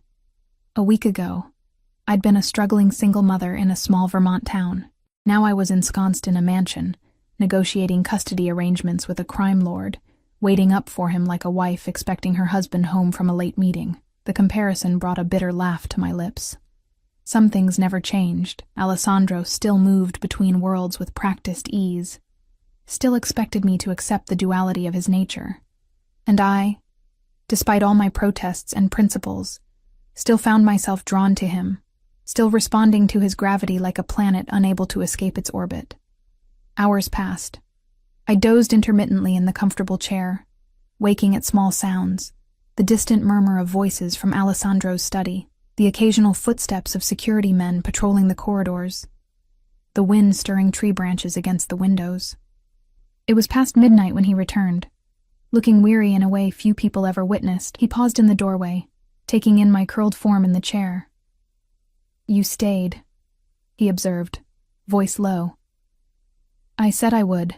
A week ago, I'd been a struggling single mother in a small Vermont town. Now I was ensconced in a mansion, negotiating custody arrangements with a crime lord, waiting up for him like a wife expecting her husband home from a late meeting. The comparison brought a bitter laugh to my lips. Some things never changed. Alessandro still moved between worlds with practiced ease, still expected me to accept the duality of his nature. And I, despite all my protests and principles, still found myself drawn to him, still responding to his gravity like a planet unable to escape its orbit. Hours passed. I dozed intermittently in the comfortable chair, waking at small sounds, the distant murmur of voices from Alessandro's study, the occasional footsteps of security men patrolling the corridors, the wind stirring tree branches against the windows. It was past midnight when he returned. Looking weary in a way few people ever witnessed, he paused in the doorway, taking in my curled form in the chair. "You stayed," he observed, voice low. "I said I would,"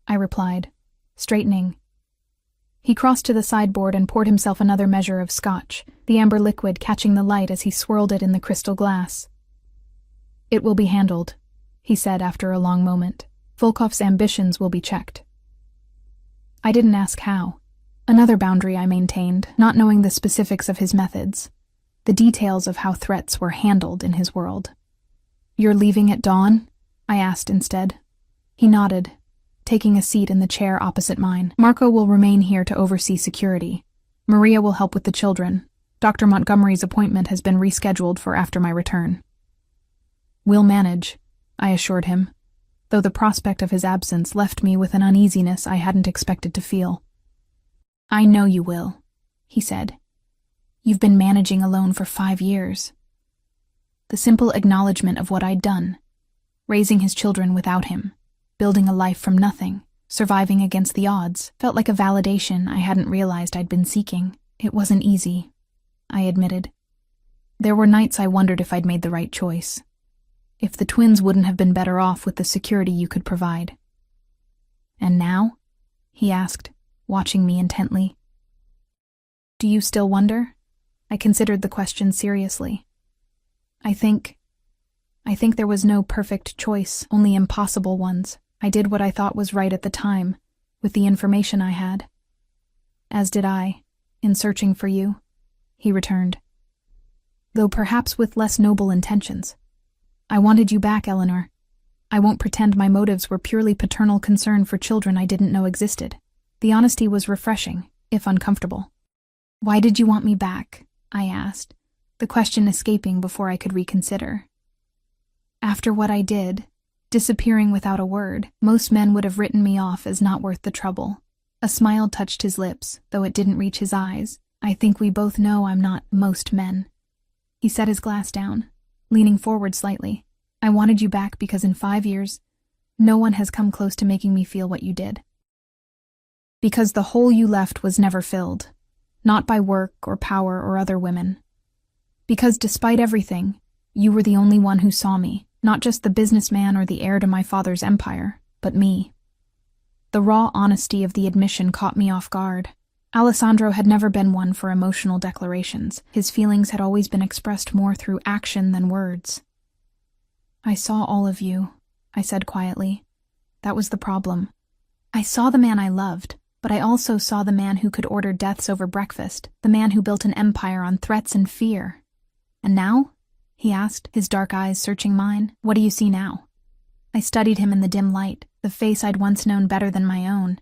I replied, straightening. He crossed to the sideboard and poured himself another measure of scotch, the amber liquid catching the light as he swirled it in the crystal glass. "It will be handled," he said after a long moment. "Volkov's ambitions will be checked." I didn't ask how. Another boundary I maintained, not knowing the specifics of his methods, the details of how threats were handled in his world. "You're leaving at dawn?" I asked instead. He nodded, taking a seat in the chair opposite mine. "Marco will remain here to oversee security. Maria will help with the children. Dr. Montgomery's appointment has been rescheduled for after my return." "We'll manage," I assured him, though the prospect of his absence left me with an uneasiness I hadn't expected to feel. "I know you will," he said. "You've been managing alone for 5 years." The simple acknowledgement of what I'd done, raising his children without him, building a life from nothing, surviving against the odds, felt like a validation I hadn't realized I'd been seeking. It wasn't easy, I admitted. There were nights I wondered if I'd made the right choice, if the twins wouldn't have been better off with the security you could provide. "And now?" he asked, watching me intently. "Do you still wonder?" I considered the question seriously. I think there was no perfect choice, only impossible ones. I did what I thought was right at the time, with the information I had. "As did I, in searching for you," he returned, though perhaps with less noble intentions. "I wanted you back, Eleanor. I won't pretend my motives were purely paternal concern for children I didn't know existed." The honesty was refreshing, if uncomfortable. "Why did you want me back?" I asked, the question escaping before I could reconsider. "After what I did, disappearing without a word, most men would have written me off as not worth the trouble." A smile touched his lips, though it didn't reach his eyes. "I think we both know I'm not most men." He set his glass down, leaning forward slightly. "I wanted you back because in 5 years, no one has come close to making me feel what you did. Because the hole you left was never filled, not by work or power or other women. Because despite everything, you were the only one who saw me, not just the businessman or the heir to my father's empire, but me." The raw honesty of the admission caught me off guard. Alessandro had never been one for emotional declarations. His feelings had always been expressed more through action than words. "I saw all of you," I said quietly. "That was the problem. I saw the man I loved, but I also saw the man who could order deaths over breakfast, the man who built an empire on threats and fear." "And now?" he asked, his dark eyes searching mine. "What do you see now?" I studied him in the dim light, the face I'd once known better than my own,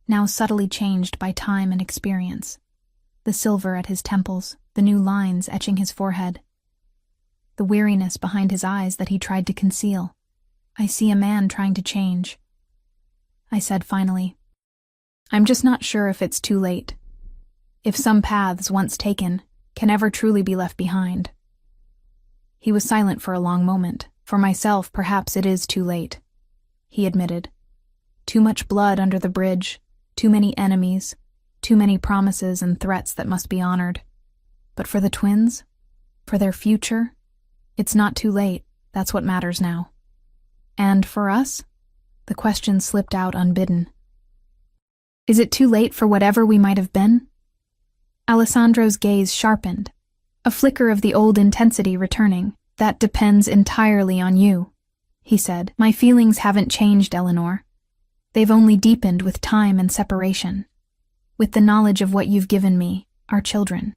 now subtly changed by time and experience. The silver at his temples, the new lines etching his forehead, the weariness behind his eyes that he tried to conceal. "I see a man trying to change," I said finally. "I'm just not sure if it's too late. If some paths, once taken, can ever truly be left behind." He was silent for a long moment. "For myself, perhaps it is too late," he admitted. "Too much blood under the bridge, too many enemies, too many promises and threats that must be honored. But for the twins, for their future, it's not too late. That's what matters now." "And for us?" The question slipped out unbidden. "Is it too late for whatever we might have been?" Alessandro's gaze sharpened, a flicker of the old intensity returning. "That depends entirely on you," he said. My feelings haven't changed, Eleanor. They've only deepened with time and separation. With the knowledge of what you've given me, our children.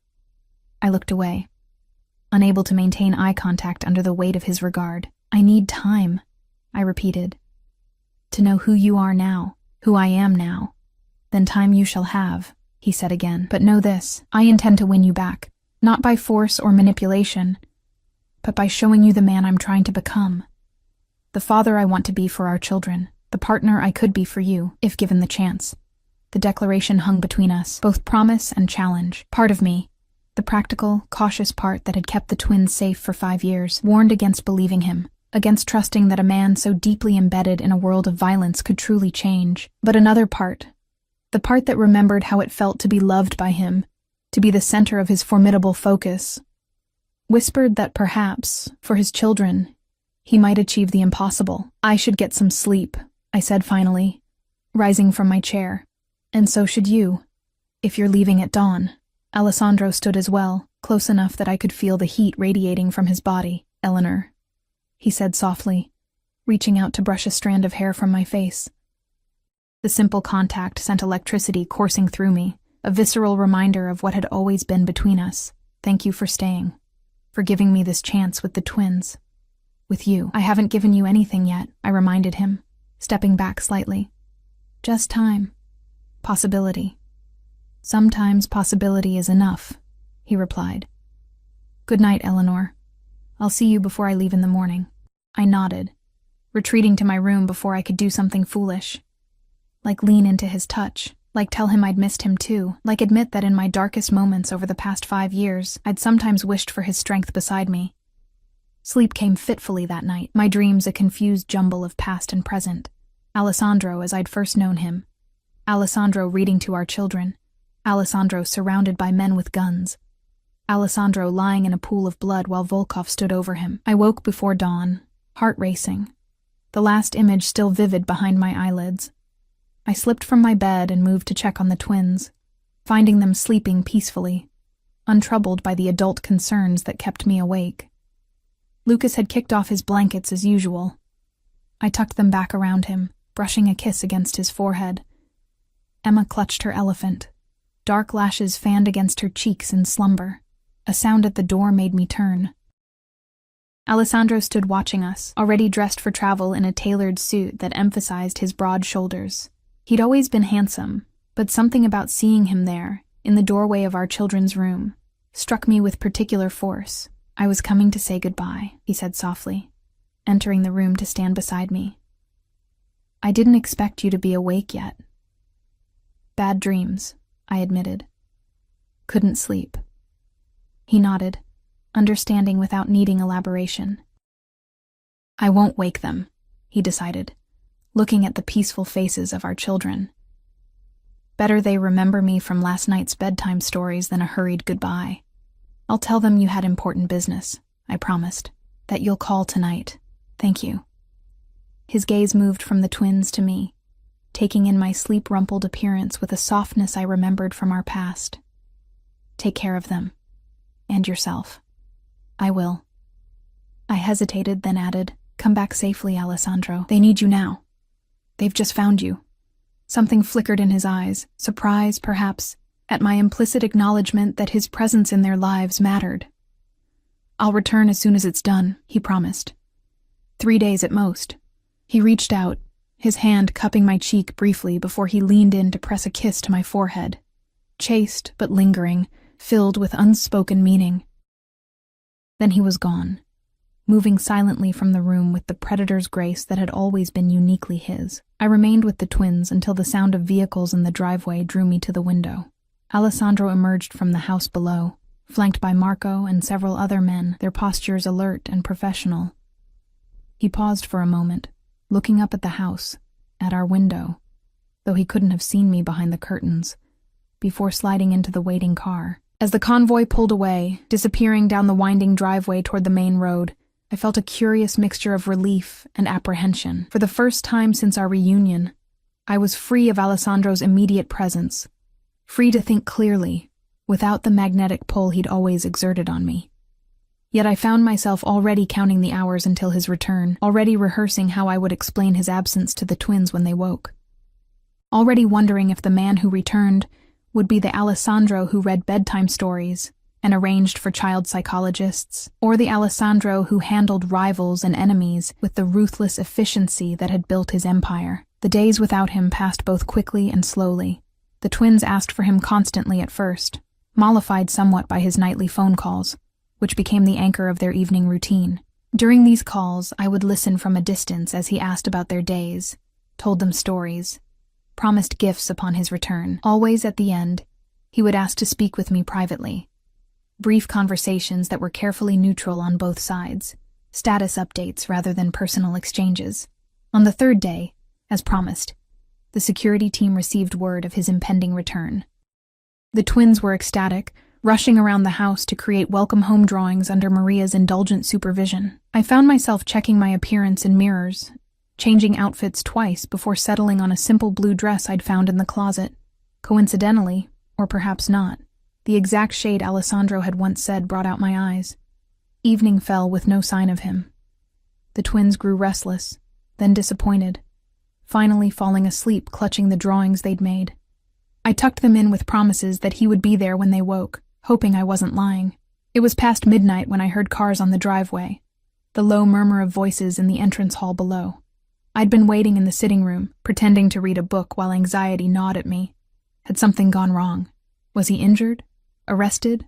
I looked away, unable to maintain eye contact under the weight of his regard. I need time, I repeated. To know who you are now, who I am now. Then time you shall have, he said again. But know this, I intend to win you back, not by force or manipulation, but by showing you the man I'm trying to become. The father I want to be for our children, the partner I could be for you, if given the chance. The declaration hung between us, both promise and challenge. Part of me, the practical, cautious part that had kept the twins safe for 5 years, warned against believing him, against trusting that a man so deeply embedded in a world of violence could truly change. But another part, the part that remembered how it felt to be loved by him, to be the center of his formidable focus, whispered that perhaps, for his children, he might achieve the impossible. I should get some sleep, I said finally, rising from my chair. And so should you, if you're leaving at dawn. Alessandro stood as well, close enough that I could feel the heat radiating from his body. Eleanor, he said softly, reaching out to brush a strand of hair from my face. The simple contact sent electricity coursing through me, a visceral reminder of what had always been between us. Thank you for staying, for giving me this chance with the twins. With you. I haven't given you anything yet, I reminded him, stepping back slightly. Just time. Possibility. Sometimes possibility is enough, he replied. Good night, Eleanor. I'll see you before I leave in the morning. I nodded, retreating to my room before I could do something foolish. Like lean into his touch, like tell him I'd missed him too, like admit that in my darkest moments over the past 5 years, I'd sometimes wished for his strength beside me. Sleep came fitfully that night, my dreams a confused jumble of past and present. Alessandro as I'd first known him. Alessandro reading to our children. Alessandro surrounded by men with guns. Alessandro lying in a pool of blood while Volkov stood over him. I woke before dawn, heart racing, the last image still vivid behind my eyelids. I slipped from my bed and moved to check on the twins, finding them sleeping peacefully, untroubled by the adult concerns that kept me awake. Lucas had kicked off his blankets as usual. I tucked them back around him, brushing a kiss against his forehead. Emma clutched her elephant. Dark lashes fanned against her cheeks in slumber. A sound at the door made me turn. Alessandro stood watching us, already dressed for travel in a tailored suit that emphasized his broad shoulders. He'd always been handsome, but something about seeing him there, in the doorway of our children's room, struck me with particular force. I was coming to say goodbye, he said softly, entering the room to stand beside me. I didn't expect you to be awake yet. Bad dreams, I admitted. Couldn't sleep. He nodded, understanding without needing elaboration. I won't wake them, he decided, looking at the peaceful faces of our children. Better they remember me from last night's bedtime stories than a hurried goodbye. I'll tell them you had important business, I promised, that you'll call tonight. Thank you. His gaze moved from the twins to me, taking in my sleep-rumpled appearance with a softness I remembered from our past. Take care of them. And yourself. I will. I hesitated, then added, Come back safely, Alessandro. They need you now. They've just found you. Something flickered in his eyes, surprise, perhaps, at my implicit acknowledgement that his presence in their lives mattered. I'll return as soon as it's done, he promised. 3 days at most. He reached out, his hand cupping my cheek briefly before he leaned in to press a kiss to my forehead. Chaste but lingering, filled with unspoken meaning. Then he was gone, moving silently from the room with the predator's grace that had always been uniquely his. I remained with the twins until the sound of vehicles in the driveway drew me to the window. Alessandro emerged from the house below, flanked by Marco and several other men, their postures alert and professional. He paused for a moment, looking up at the house, at our window, though he couldn't have seen me behind the curtains, before sliding into the waiting car. As the convoy pulled away, disappearing down the winding driveway toward the main road, I felt a curious mixture of relief and apprehension. For the first time since our reunion, I was free of Alessandro's immediate presence, free to think clearly, without the magnetic pull he'd always exerted on me. Yet I found myself already counting the hours until his return, already rehearsing how I would explain his absence to the twins when they woke. Already wondering if the man who returned would be the Alessandro who read bedtime stories and arranged for child psychologists, or the Alessandro who handled rivals and enemies with the ruthless efficiency that had built his empire. The days without him passed both quickly and slowly. The twins asked for him constantly at first, mollified somewhat by his nightly phone calls, which became the anchor of their evening routine. During these calls, I would listen from a distance as he asked about their days, told them stories, promised gifts upon his return. Always at the end, he would ask to speak with me privately. Brief conversations that were carefully neutral on both sides, status updates rather than personal exchanges. On the third day, as promised, the security team received word of his impending return. The twins were ecstatic, rushing around the house to create welcome home drawings under Maria's indulgent supervision. I found myself checking my appearance in mirrors, changing outfits twice before settling on a simple blue dress I'd found in the closet. Coincidentally, or perhaps not, the exact shade Alessandro had once said brought out my eyes. Evening fell with no sign of him. The twins grew restless, then disappointed, finally falling asleep clutching the drawings they'd made. I tucked them in with promises that he would be there when they woke, hoping I wasn't lying. It was past midnight when I heard cars on the driveway, the low murmur of voices in the entrance hall below. I'd been waiting in the sitting room, pretending to read a book while anxiety gnawed at me. Had something gone wrong? Was he injured? Arrested?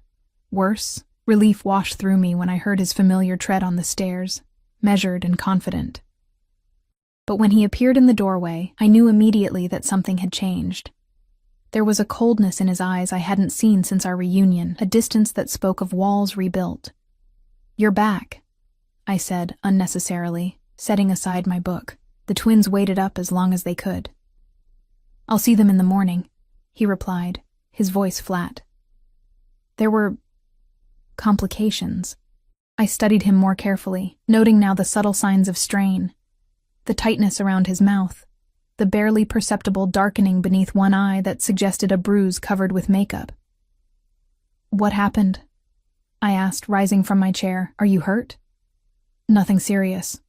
Worse? Relief washed through me when I heard his familiar tread on the stairs, measured and confident. But when he appeared in the doorway, I knew immediately that something had changed. There was a coldness in his eyes I hadn't seen since our reunion, a distance that spoke of walls rebuilt. "You're back," I said, unnecessarily, setting aside my book. The twins waited up as long as they could. "I'll see them in the morning," he replied, his voice flat. There were complications. I studied him more carefully, noting now the subtle signs of strain, the tightness around his mouth, the barely perceptible darkening beneath one eye that suggested a bruise covered with makeup. "What happened?" I asked, rising from my chair. "Are you hurt?" "Nothing serious."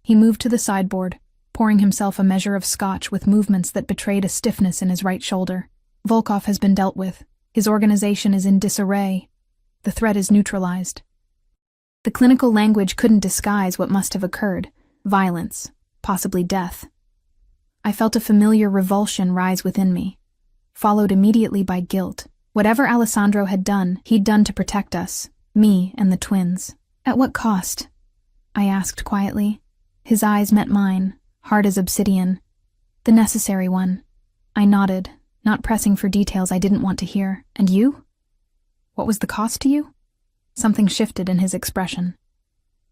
He moved to the sideboard, pouring himself a measure of scotch with movements that betrayed a stiffness in his right shoulder. "Volkov has been dealt with. His organization is in disarray. The threat is neutralized." The clinical language couldn't disguise what must have occurred: violence, possibly death. I felt a familiar revulsion rise within me, followed immediately by guilt. Whatever Alessandro had done, he'd done to protect us, me and the twins. "At what cost?" I asked quietly. His eyes met mine, hard as obsidian. "The necessary one." I nodded, not pressing for details I didn't want to hear. "And you? What was the cost to you?" Something shifted in his expression.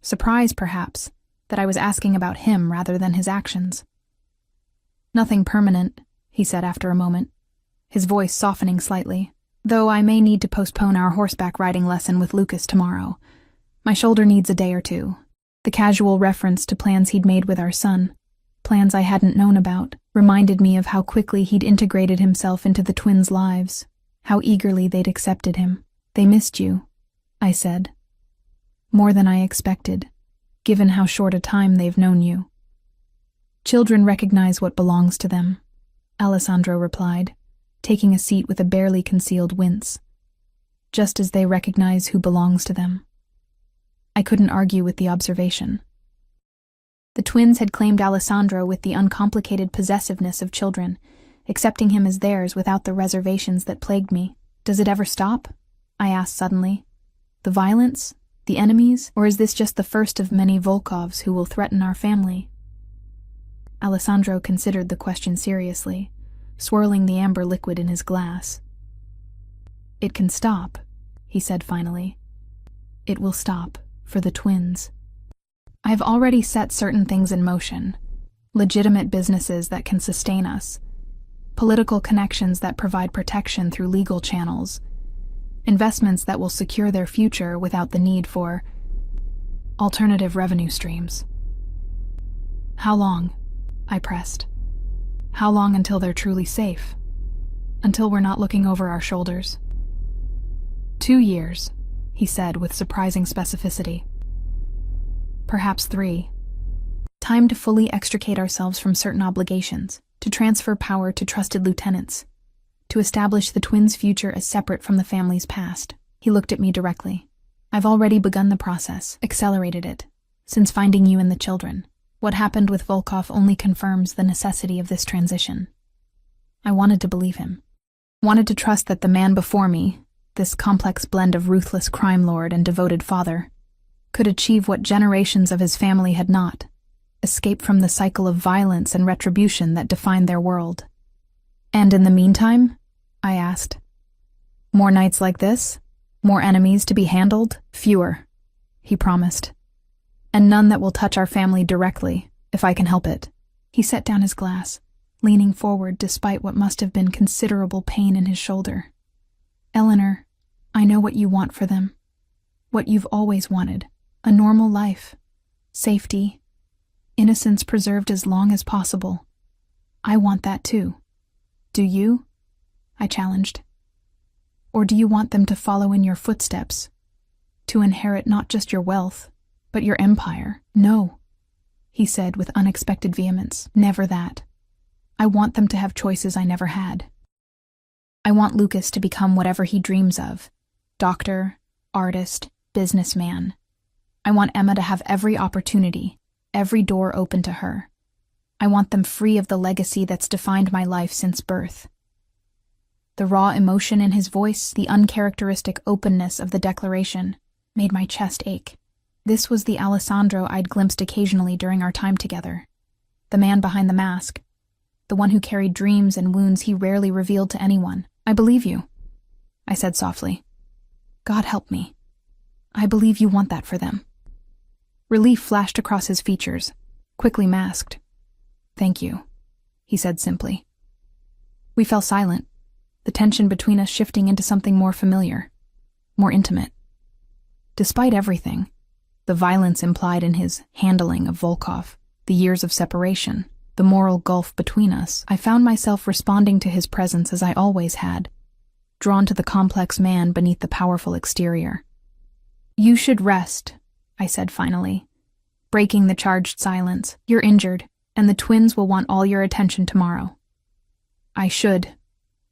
Surprise, perhaps, that I was asking about him rather than his actions. "Nothing permanent," he said after a moment, his voice softening slightly. "Though I may need to postpone our horseback riding lesson with Lucas tomorrow. My shoulder needs a day or two." The casual reference to plans he'd made with our son, plans I hadn't known about, reminded me of how quickly he'd integrated himself into the twins' lives, how eagerly they'd accepted him. "They missed you," I said. "More than I expected, given how short a time they've known you." "Children recognize what belongs to them," Alessandro replied, taking a seat with a barely concealed wince. "Just as they recognize who belongs to them." I couldn't argue with the observation. The twins had claimed Alessandro with the uncomplicated possessiveness of children, accepting him as theirs without the reservations that plagued me. "Does it ever stop?" I asked suddenly. "The violence? The enemies? Or is this just the first of many Volkovs who will threaten our family?" Alessandro considered the question seriously, swirling the amber liquid in his glass. "It can stop," he said finally. "It will stop, for the twins. I've already set certain things in motion, legitimate businesses that can sustain us, political connections that provide protection through legal channels, investments that will secure their future without the need for alternative revenue streams." "How long?" I pressed. "How long until they're truly safe? Until we're not looking over our shoulders?" 2 years, he said with surprising specificity. Perhaps 3. Time to fully extricate ourselves from certain obligations, to transfer power to trusted lieutenants, to establish the twins' future as separate from the family's past. He looked at me directly. I've already begun the process, accelerated it, since finding you and the children. What happened with Volkov only confirms the necessity of this transition. I wanted to believe him. Wanted to trust that the man before me, this complex blend of ruthless crime lord and devoted father, could achieve what generations of his family had not, escape from the cycle of violence and retribution that defined their world. And in the meantime? I asked. More nights like this? More enemies to be handled? Fewer, he promised. And none that will touch our family directly, if I can help it. He set down his glass, leaning forward despite what must have been considerable pain in his shoulder. Eleanor, I know what you want for them. What you've always wanted. A normal life. Safety. Innocence preserved as long as possible. I want that too. Do you? I challenged. Or do you want them to follow in your footsteps? To inherit not just your wealth, but your empire? No, he said with unexpected vehemence. Never that. I want them to have choices I never had. I want Lucas to become whatever he dreams of. Doctor, artist, businessman. I want Emma to have every opportunity, every door open to her. I want them free of the legacy that's defined my life since birth. The raw emotion in his voice, the uncharacteristic openness of the declaration, made my chest ache. This was the Alessandro I'd glimpsed occasionally during our time together. The man behind the mask. The one who carried dreams and wounds he rarely revealed to anyone. I believe you, I said softly. God help me. I believe you want that for them. Relief flashed across his features, quickly masked. Thank you, he said simply. We fell silent, the tension between us shifting into something more familiar, more intimate. Despite everything, the violence implied in his handling of Volkov, the years of separation, the moral gulf between us, I found myself responding to his presence as I always had, drawn to the complex man beneath the powerful exterior. You should rest, I said finally, breaking the charged silence. You're injured, and the twins will want all your attention tomorrow. I should,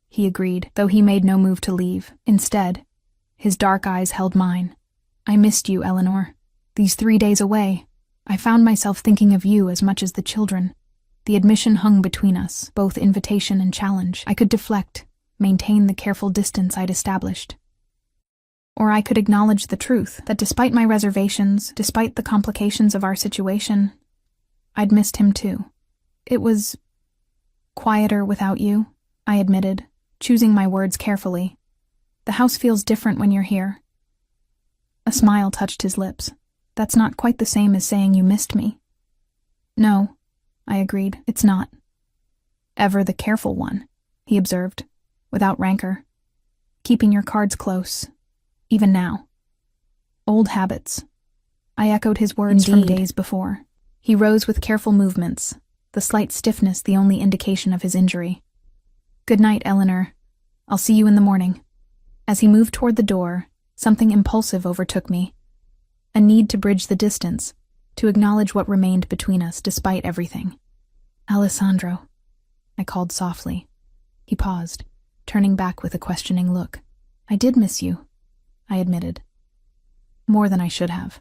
he agreed, though he made no move to leave. Instead, his dark eyes held mine. I missed you, Eleanor. These 3 days away, I found myself thinking of you as much as the children. The admission hung between us, both invitation and challenge. I could deflect, maintain the careful distance I'd established. Or I could acknowledge the truth, that despite my reservations, despite the complications of our situation, I'd missed him too. It was quieter without you, I admitted, choosing my words carefully. The house feels different when you're here. A smile touched his lips. That's not quite the same as saying you missed me. No, I agreed, it's not. Ever the careful one, he observed, without rancor. Keeping your cards close, even now. Old habits. I echoed his words from days before. He rose with careful movements, the slight stiffness the only indication of his injury. Good night, Eleanor. I'll see you in the morning. As he moved toward the door, something impulsive overtook me. A need to bridge the distance, to acknowledge what remained between us despite everything. Alessandro, I called softly. He paused, turning back with a questioning look. I did miss you, I admitted. More than I should have.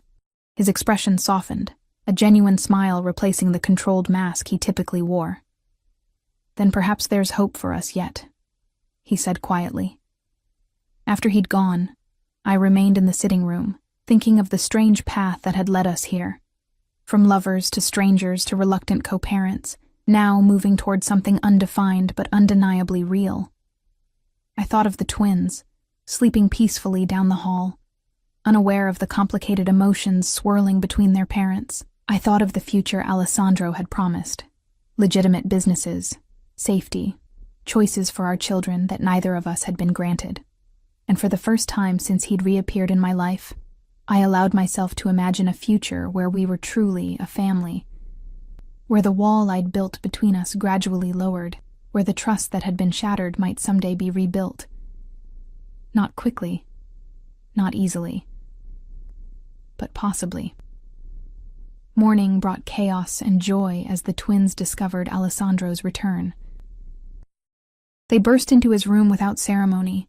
His expression softened, a genuine smile replacing the controlled mask he typically wore. Then perhaps there's hope for us yet, he said quietly. After he'd gone, I remained in the sitting room, thinking of the strange path that had led us here. From lovers to strangers to reluctant co-parents, now moving toward something undefined but undeniably real. I thought of the twins, sleeping peacefully down the hall, unaware of the complicated emotions swirling between their parents. I thought of the future Alessandro had promised. Legitimate businesses, safety, choices for our children that neither of us had been granted. And for the first time since he'd reappeared in my life, I allowed myself to imagine a future where we were truly a family, where the wall I'd built between us gradually lowered, where the trust that had been shattered might someday be rebuilt. Not quickly, not easily, but possibly. Morning brought chaos and joy as the twins discovered Alessandro's return. They burst into his room without ceremony,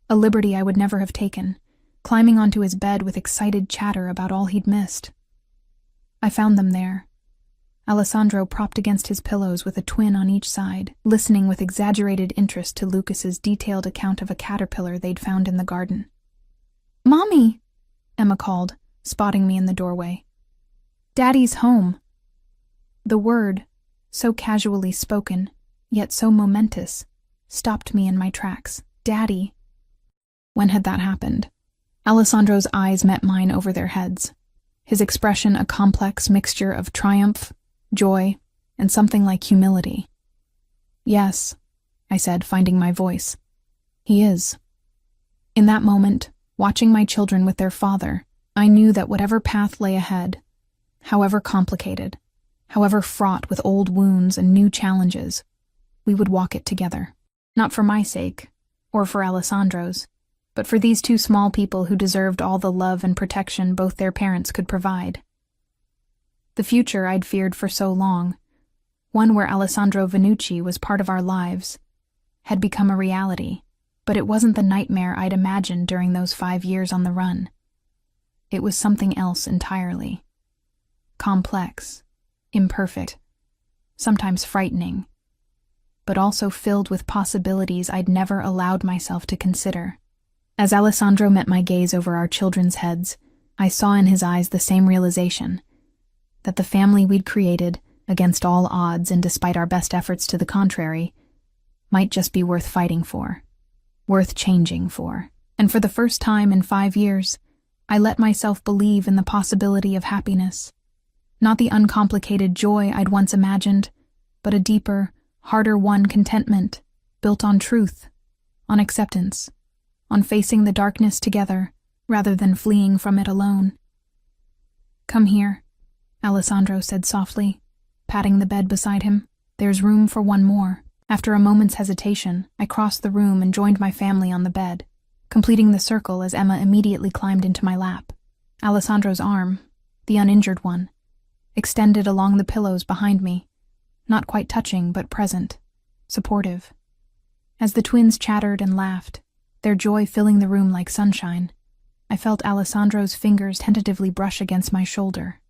a liberty I would never have taken, climbing onto his bed with excited chatter about all he'd missed. I found them there, Alessandro propped against his pillows with a twin on each side, listening with exaggerated interest to Lucas's detailed account of a caterpillar they'd found in the garden. "Mommy!" Emma called, spotting me in the doorway. "Daddy's home." The word, so casually spoken, yet so momentous, stopped me in my tracks. Daddy. When had that happened? Alessandro's eyes met mine over their heads, his expression a complex mixture of triumph, joy, and something like humility. "Yes," I said, finding my voice. "He is." In that moment, watching my children with their father, I knew that whatever path lay ahead, however complicated, however fraught with old wounds and new challenges, we would walk it together. Not for my sake, or for Alessandro's, but for these two small people who deserved all the love and protection both their parents could provide. The future I'd feared for so long, one where Alessandro Vannucci was part of our lives, had become a reality, but it wasn't the nightmare I'd imagined during those 5 years on the run. It was something else entirely. Complex, imperfect, sometimes frightening, but also filled with possibilities I'd never allowed myself to consider. As Alessandro met my gaze over our children's heads, I saw in his eyes the same realization, that the family we'd created, against all odds and despite our best efforts to the contrary, might just be worth fighting for, worth changing for. And for the first time in 5 years, I let myself believe in the possibility of happiness. Not the uncomplicated joy I'd once imagined, but a deeper, harder-won contentment, built on truth, on acceptance, on facing the darkness together, rather than fleeing from it alone. "Come here," Alessandro said softly, patting the bed beside him. "There's room for one more." After a moment's hesitation, I crossed the room and joined my family on the bed, completing the circle as Emma immediately climbed into my lap. Alessandro's arm, the uninjured one, extended along the pillows behind me, not quite touching but present, supportive. As the twins chattered and laughed, their joy filling the room like sunshine, I felt Alessandro's fingers tentatively brush against my shoulder.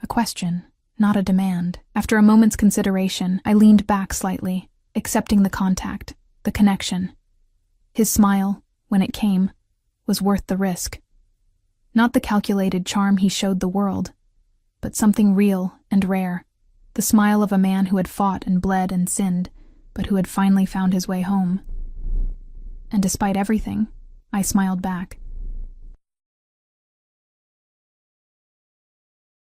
A question, not a demand. After a moment's consideration, I leaned back slightly, accepting the contact, the connection. His smile, when it came, was worth the risk. Not the calculated charm he showed the world, but something real and rare, the smile of a man who had fought and bled and sinned, but who had finally found his way home. And despite everything, I smiled back.